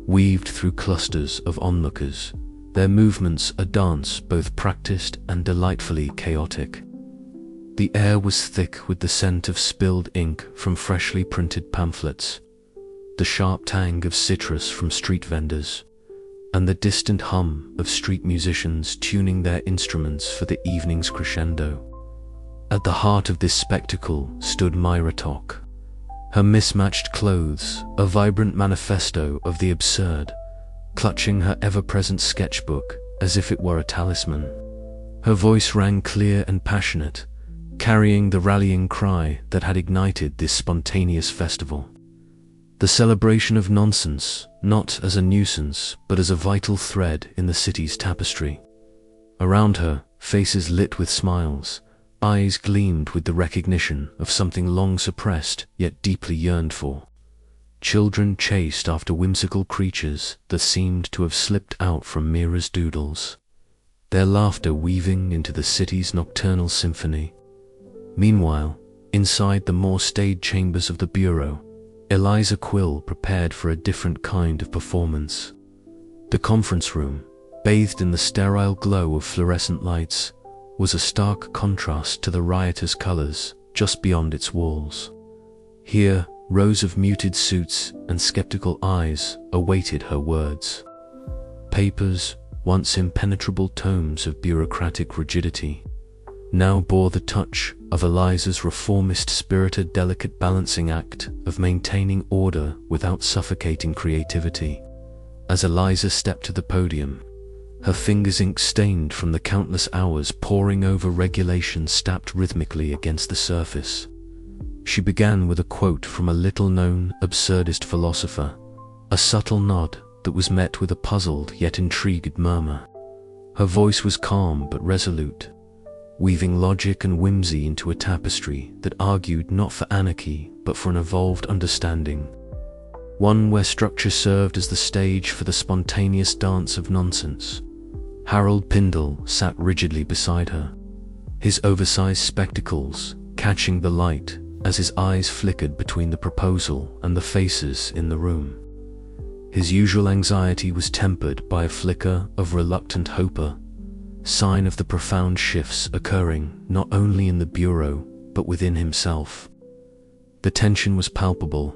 weaved through clusters of onlookers, their movements a dance both practiced and delightfully chaotic. The air was thick with the scent of spilled ink from freshly printed pamphlets, the sharp tang of citrus from street vendors, and the distant hum of street musicians tuning their instruments for the evening's crescendo. At the heart of this spectacle stood Myra Tock, her mismatched clothes a vibrant manifesto of the absurd, clutching her ever-present sketchbook as if it were a talisman. Her voice rang clear and passionate, carrying the rallying cry that had ignited this spontaneous festival. The celebration of nonsense, not as a nuisance, but as a vital thread in the city's tapestry. Around her, faces lit with smiles, eyes gleamed with the recognition of something long suppressed yet deeply yearned for. Children chased after whimsical creatures that seemed to have slipped out from Mira's doodles, their laughter weaving into the city's nocturnal symphony. Meanwhile, inside the more staid chambers of the Bureau, Eliza Quill prepared for a different kind of performance. The conference room, bathed in the sterile glow of fluorescent lights, was a stark contrast to the riotous colors just beyond its walls. Here, rows of muted suits and skeptical eyes awaited her words. Papers, once impenetrable tomes of bureaucratic rigidity, now bore the touch of Eliza's reformist spirit, a delicate balancing act of maintaining order without suffocating creativity. As Eliza stepped to the podium, her fingers ink-stained from the countless hours poring over regulations stamped rhythmically against the surface. She began with a quote from a little-known absurdist philosopher, a subtle nod that was met with a puzzled yet intrigued murmur. Her voice was calm but resolute, weaving logic and whimsy into a tapestry that argued not for anarchy but for an evolved understanding, one where structure served as the stage for the spontaneous dance of nonsense. Harold Pindle sat rigidly beside her, his oversized spectacles catching the light as his eyes flickered between the proposal and the faces in the room. His usual anxiety was tempered by a flicker of reluctant hope, sign of the profound shifts occurring not only in the bureau but within himself. The tension was palpable,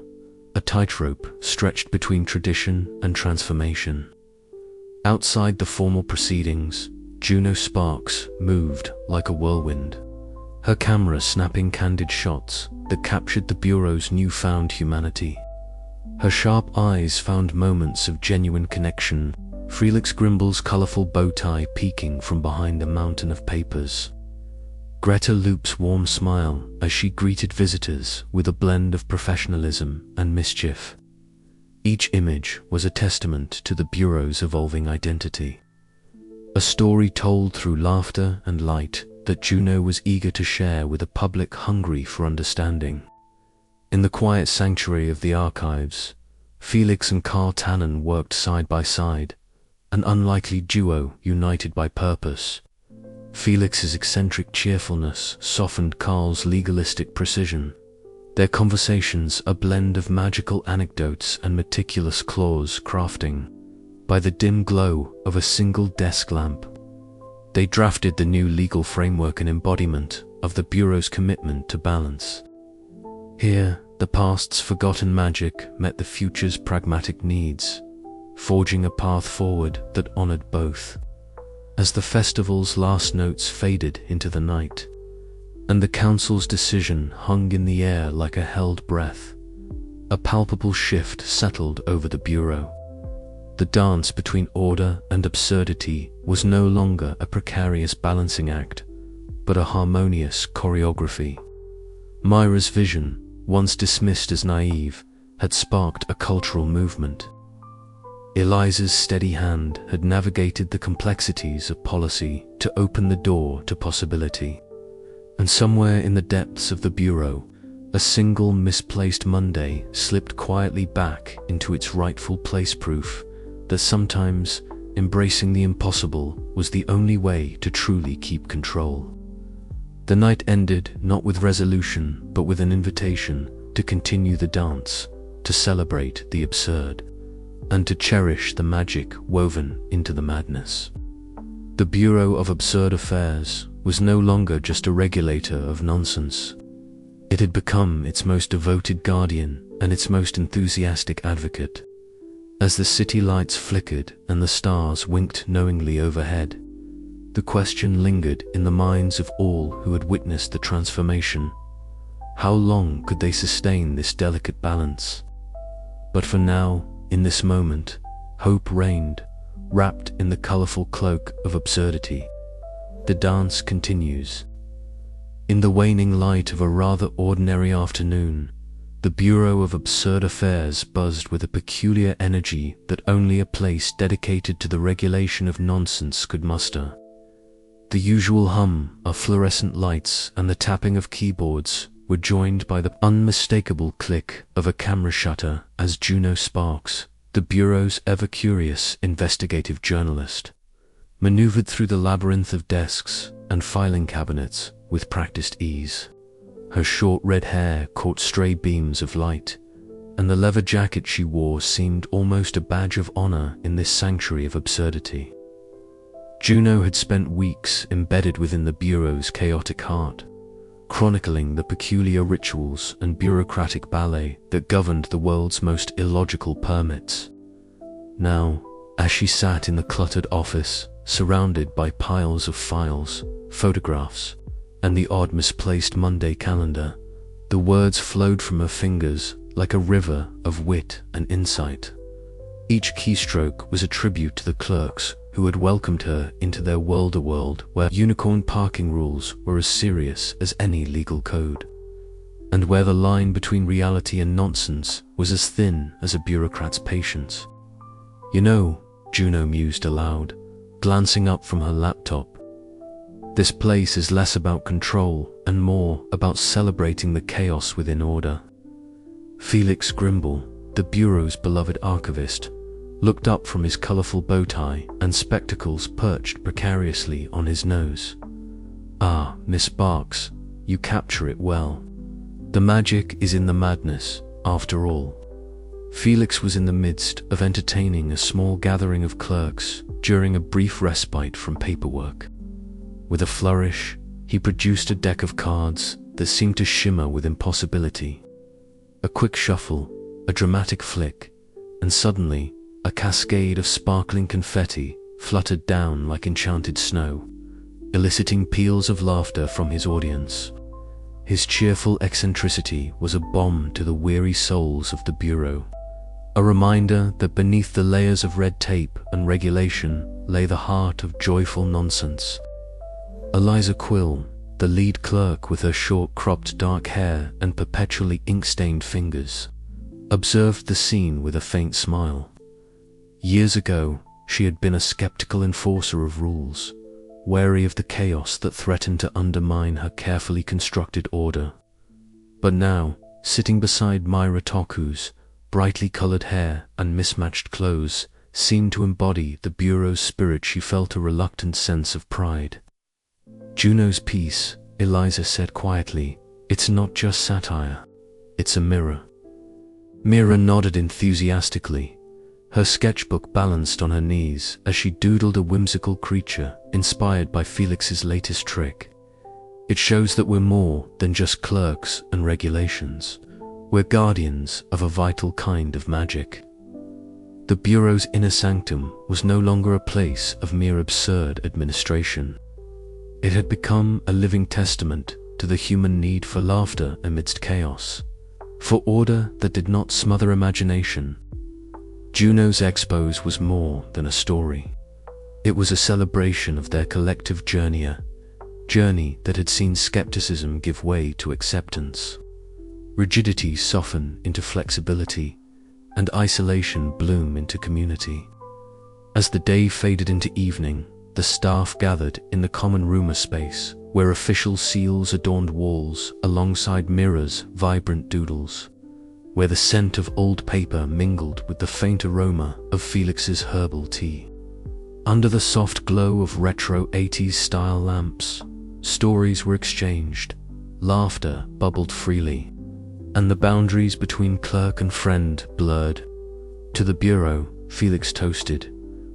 a tightrope stretched between tradition and transformation. Outside the formal proceedings, Juno Sparks moved like a whirlwind, her camera snapping candid shots that captured the bureau's newfound humanity. Her sharp eyes found moments of genuine connection, Felix Grimble's colorful bow tie peeking from behind a mountain of papers. Greta Loop's warm smile as she greeted visitors with a blend of professionalism and mischief. Each image was a testament to the bureau's evolving identity, a story told through laughter and light that Juno was eager to share with a public hungry for understanding. In the quiet sanctuary of the archives, Felix and Carl Tannen worked side by side, an unlikely duo united by purpose. Felix's eccentric cheerfulness softened Carl's legalistic precision, their conversations a blend of magical anecdotes and meticulous clause crafting. By the dim glow of a single desk lamp, they drafted the new legal framework and embodiment of the Bureau's commitment to balance. Here, the past's forgotten magic met the future's pragmatic needs, forging a path forward that honored both. As the festival's last notes faded into the night, and the council's decision hung in the air like a held breath, a palpable shift settled over the Bureau. The dance between order and absurdity was no longer a precarious balancing act, but a harmonious choreography. Myra's vision, once dismissed as naive, had sparked a cultural movement. Eliza's steady hand had navigated the complexities of policy to open the door to possibility. And somewhere in the depths of the Bureau, a single misplaced Monday slipped quietly back into its rightful place, proof that sometimes embracing the impossible was the only way to truly keep control. The night ended not with resolution, but with an invitation to continue the dance, to celebrate the absurd, and to cherish the magic woven into the madness. The Bureau of Absurd Affairs was no longer just a regulator of nonsense. It had become its most devoted guardian and its most enthusiastic advocate. As the city lights flickered and the stars winked knowingly overhead, the question lingered in the minds of all who had witnessed the transformation. How long could they sustain this delicate balance? But for now, in this moment, hope reigned, wrapped in the colorful cloak of absurdity. The dance continues. In the waning light of a rather ordinary afternoon, the Bureau of Absurd Affairs buzzed with a peculiar energy that only a place dedicated to the regulation of nonsense could muster. The usual hum of fluorescent lights and the tapping of keyboards were joined by the unmistakable click of a camera shutter as Juno Sparks, the Bureau's ever-curious investigative journalist, maneuvered through the labyrinth of desks and filing cabinets with practiced ease. Her short red hair caught stray beams of light, and the leather jacket she wore seemed almost a badge of honor in this sanctuary of absurdity. Juno had spent weeks embedded within the Bureau's chaotic heart, chronicling the peculiar rituals and bureaucratic ballet that governed the world's most illogical permits. Now, as she sat in the cluttered office, surrounded by piles of files, photographs, and the odd misplaced Monday calendar, the words flowed from her fingers like a river of wit and insight. Each keystroke was a tribute to the clerks who had welcomed her into their world, a world where unicorn parking rules were as serious as any legal code, and where the line between reality and nonsense was as thin as a bureaucrat's patience. "You know," Juno mused aloud, glancing up from her laptop, "this place is less about control and more about celebrating the chaos within order." Felix Grimble, the Bureau's beloved archivist, looked up from his colorful bow tie and spectacles perched precariously on his nose. "Ah, Miss Sparks, you capture it well. The magic is in the madness, after all." Felix was in the midst of entertaining a small gathering of clerks during a brief respite from paperwork. With a flourish, he produced a deck of cards that seemed to shimmer with impossibility. A quick shuffle, a dramatic flick, and suddenly a cascade of sparkling confetti fluttered down like enchanted snow, eliciting peals of laughter from his audience. His cheerful eccentricity was a balm to the weary souls of the Bureau, a reminder that beneath the layers of red tape and regulation lay the heart of joyful nonsense. Eliza Quill, the lead clerk with her short cropped dark hair and perpetually ink-stained fingers, observed the scene with a faint smile. Years ago, she had been a skeptical enforcer of rules, wary of the chaos that threatened to undermine her carefully constructed order. But now, sitting beside Myra Tock, whose brightly colored hair and mismatched clothes seemed to embody the Bureau's spirit, she felt a reluctant sense of pride. "Juno's piece," Eliza said quietly, "it's not just satire, it's a mirror." Myra nodded enthusiastically, her sketchbook balanced on her knees as she doodled a whimsical creature inspired by Felix's latest trick. "It shows that we're more than just clerks and regulations. We're guardians of a vital kind of magic." The Bureau's inner sanctum was no longer a place of mere absurd administration. It had become a living testament to the human need for laughter amidst chaos, for order that did not smother imagination. Juno's Expos was more than a story. It was a celebration of their collective journey, a journey that had seen skepticism give way to acceptance, rigidity soften into flexibility, and isolation bloom into community. As the day faded into evening, the staff gathered in the common rumor space, where official seals adorned walls alongside Myra's vibrant doodles, where the scent of old paper mingled with the faint aroma of Felix's herbal tea. Under the soft glow of retro 80s style lamps, stories were exchanged, laughter bubbled freely, and the boundaries between clerk and friend blurred. To the Bureau, Felix toasted,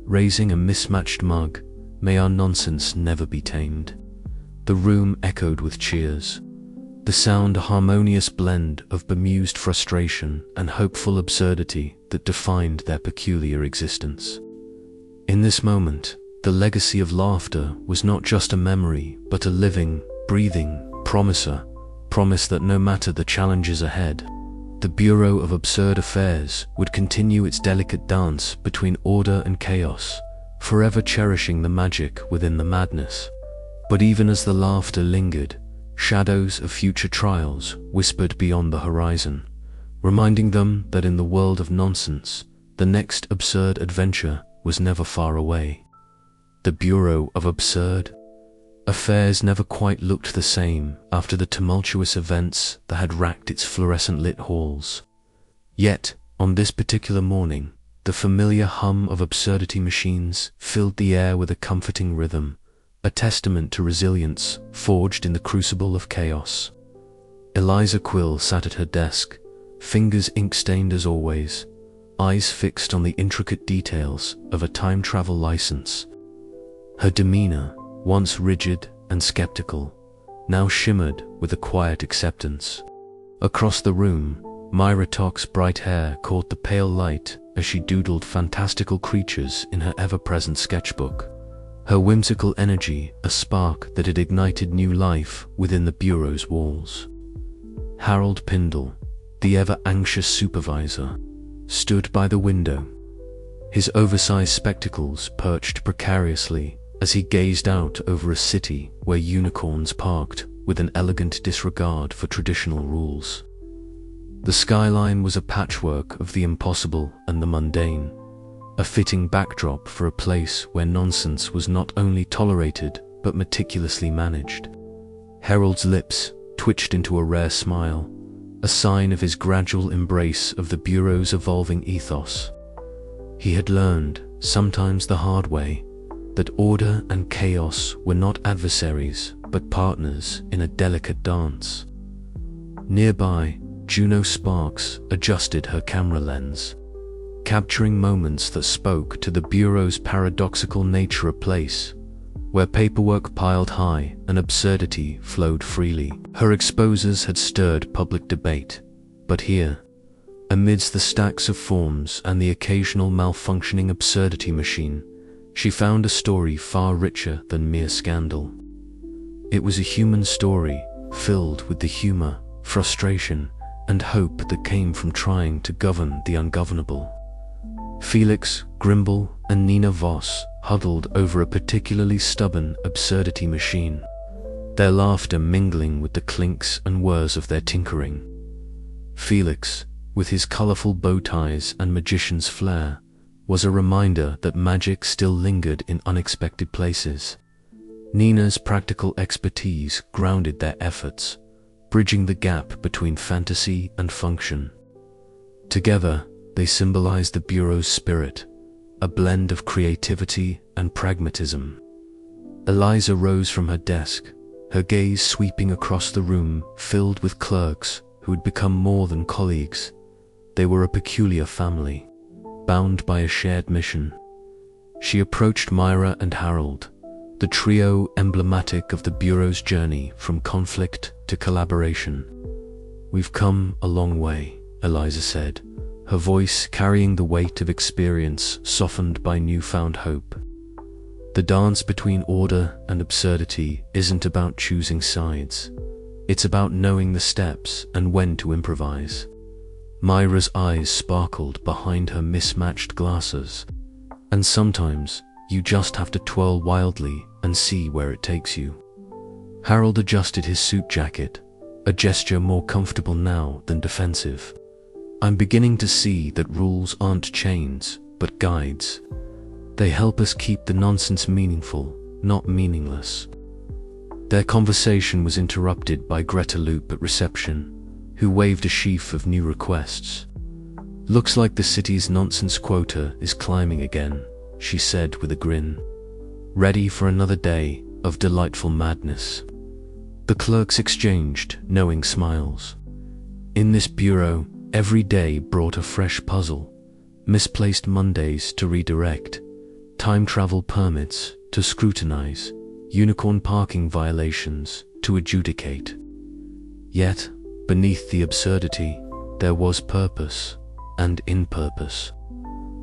raising a mismatched mug, "May our nonsense never be tamed." The room echoed with cheers, the sound a harmonious blend of bemused frustration and hopeful absurdity that defined their peculiar existence. In this moment, the legacy of laughter was not just a memory, but a living, breathing promise that no matter the challenges ahead, the Bureau of Absurd Affairs would continue its delicate dance between order and chaos, forever cherishing the magic within the madness. But even as the laughter lingered, shadows of future trials whispered beyond the horizon, reminding them that in the world of nonsense, the next absurd adventure was never far away. The Bureau of Absurd Affairs never quite looked the same after the tumultuous events that had racked its fluorescent-lit halls. Yet, on this particular morning, the familiar hum of absurdity machines filled the air with a comforting rhythm, a testament to resilience forged in the crucible of chaos. Eliza Quill sat at her desk, fingers ink-stained as always, eyes fixed on the intricate details of a time travel license. Her demeanor, once rigid and skeptical, now shimmered with a quiet acceptance. Across the room, Myra Tock's bright hair caught the pale light as she doodled fantastical creatures in her ever-present sketchbook, her whimsical energy a spark that had ignited new life within the Bureau's walls. Harold Pindle, the ever-anxious supervisor, stood by the window, his oversized spectacles perched precariously as he gazed out over a city where unicorns parked with an elegant disregard for traditional rules. The skyline was a patchwork of the impossible and the mundane, a fitting backdrop for a place where nonsense was not only tolerated but meticulously managed. Harold's lips twitched into a rare smile, a sign of his gradual embrace of the Bureau's evolving ethos. He had learned, sometimes the hard way, that order and chaos were not adversaries but partners in a delicate dance. Nearby, Juno Sparks adjusted her camera lens, capturing moments that spoke to the Bureau's paradoxical nature, a place where paperwork piled high and absurdity flowed freely. Her exposures had stirred public debate, but here, amidst the stacks of forms and the occasional malfunctioning absurdity machine, she found a story far richer than mere scandal. It was a human story, filled with the humor, frustration, and hope that came from trying to govern the ungovernable. Felix, Grimble, and Nina Voss huddled over a particularly stubborn absurdity machine, their laughter mingling with the clinks and whirs of their tinkering. Felix, with his colorful bow ties and magician's flair, was a reminder that magic still lingered in unexpected places. Nina's practical expertise grounded their efforts, bridging the gap between fantasy and function. Together, they symbolized the Bureau's spirit, a blend of creativity and pragmatism. Eliza rose from her desk, her gaze sweeping across the room filled with clerks who had become more than colleagues. They were a peculiar family, bound by a shared mission. She approached Myra and Harold, the trio emblematic of the Bureau's journey from conflict to collaboration. "We've come a long way," Eliza said, her voice carrying the weight of experience softened by newfound hope. "The dance between order and absurdity isn't about choosing sides. It's about knowing the steps and when to improvise." Myra's eyes sparkled behind her mismatched glasses. "And sometimes, you just have to twirl wildly and see where it takes you." Harold adjusted his suit jacket, a gesture more comfortable now than defensive. "I'm beginning to see that rules aren't chains, but guides. They help us keep the nonsense meaningful, not meaningless." Their conversation was interrupted by Greta Loop at reception, who waved a sheaf of new requests. "Looks like the city's nonsense quota is climbing again," she said with a grin. "Ready for another day of delightful madness." The clerks exchanged knowing smiles. In this bureau, every day brought a fresh puzzle, misplaced Mondays to redirect, time travel permits to scrutinize, unicorn parking violations to adjudicate. Yet, beneath the absurdity, there was purpose, and in purpose,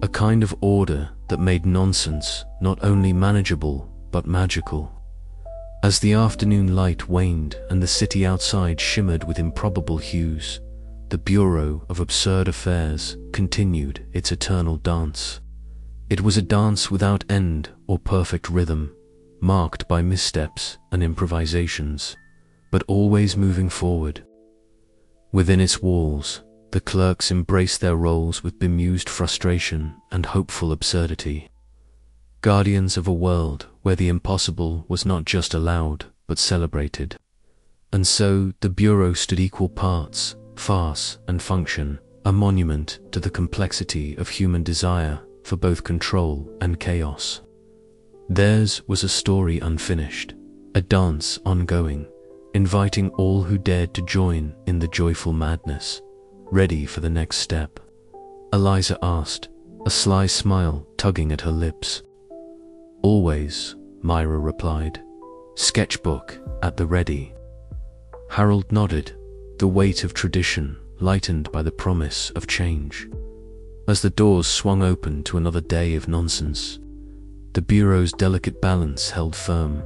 a kind of order that made nonsense not only manageable but magical. As the afternoon light waned and the city outside shimmered with improbable hues, the Bureau of Absurd Affairs continued its eternal dance. It was a dance without end or perfect rhythm, marked by missteps and improvisations, but always moving forward. Within its walls, the clerks embraced their roles with bemused frustration and hopeful absurdity, guardians of a world where the impossible was not just allowed but celebrated. And so the Bureau stood equal parts, farce and function, a monument to the complexity of human desire for both control and chaos. Theirs was a story unfinished, a dance ongoing, inviting all who dared to join in the joyful madness, ready for the next step. Eliza asked, a sly smile tugging at her lips. "Always," Myra replied, "sketchbook at the ready." Harold nodded, the weight of tradition lightened by the promise of change. As the doors swung open to another day of nonsense, the Bureau's delicate balance held firm,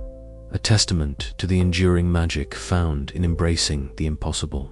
a testament to the enduring magic found in embracing the impossible.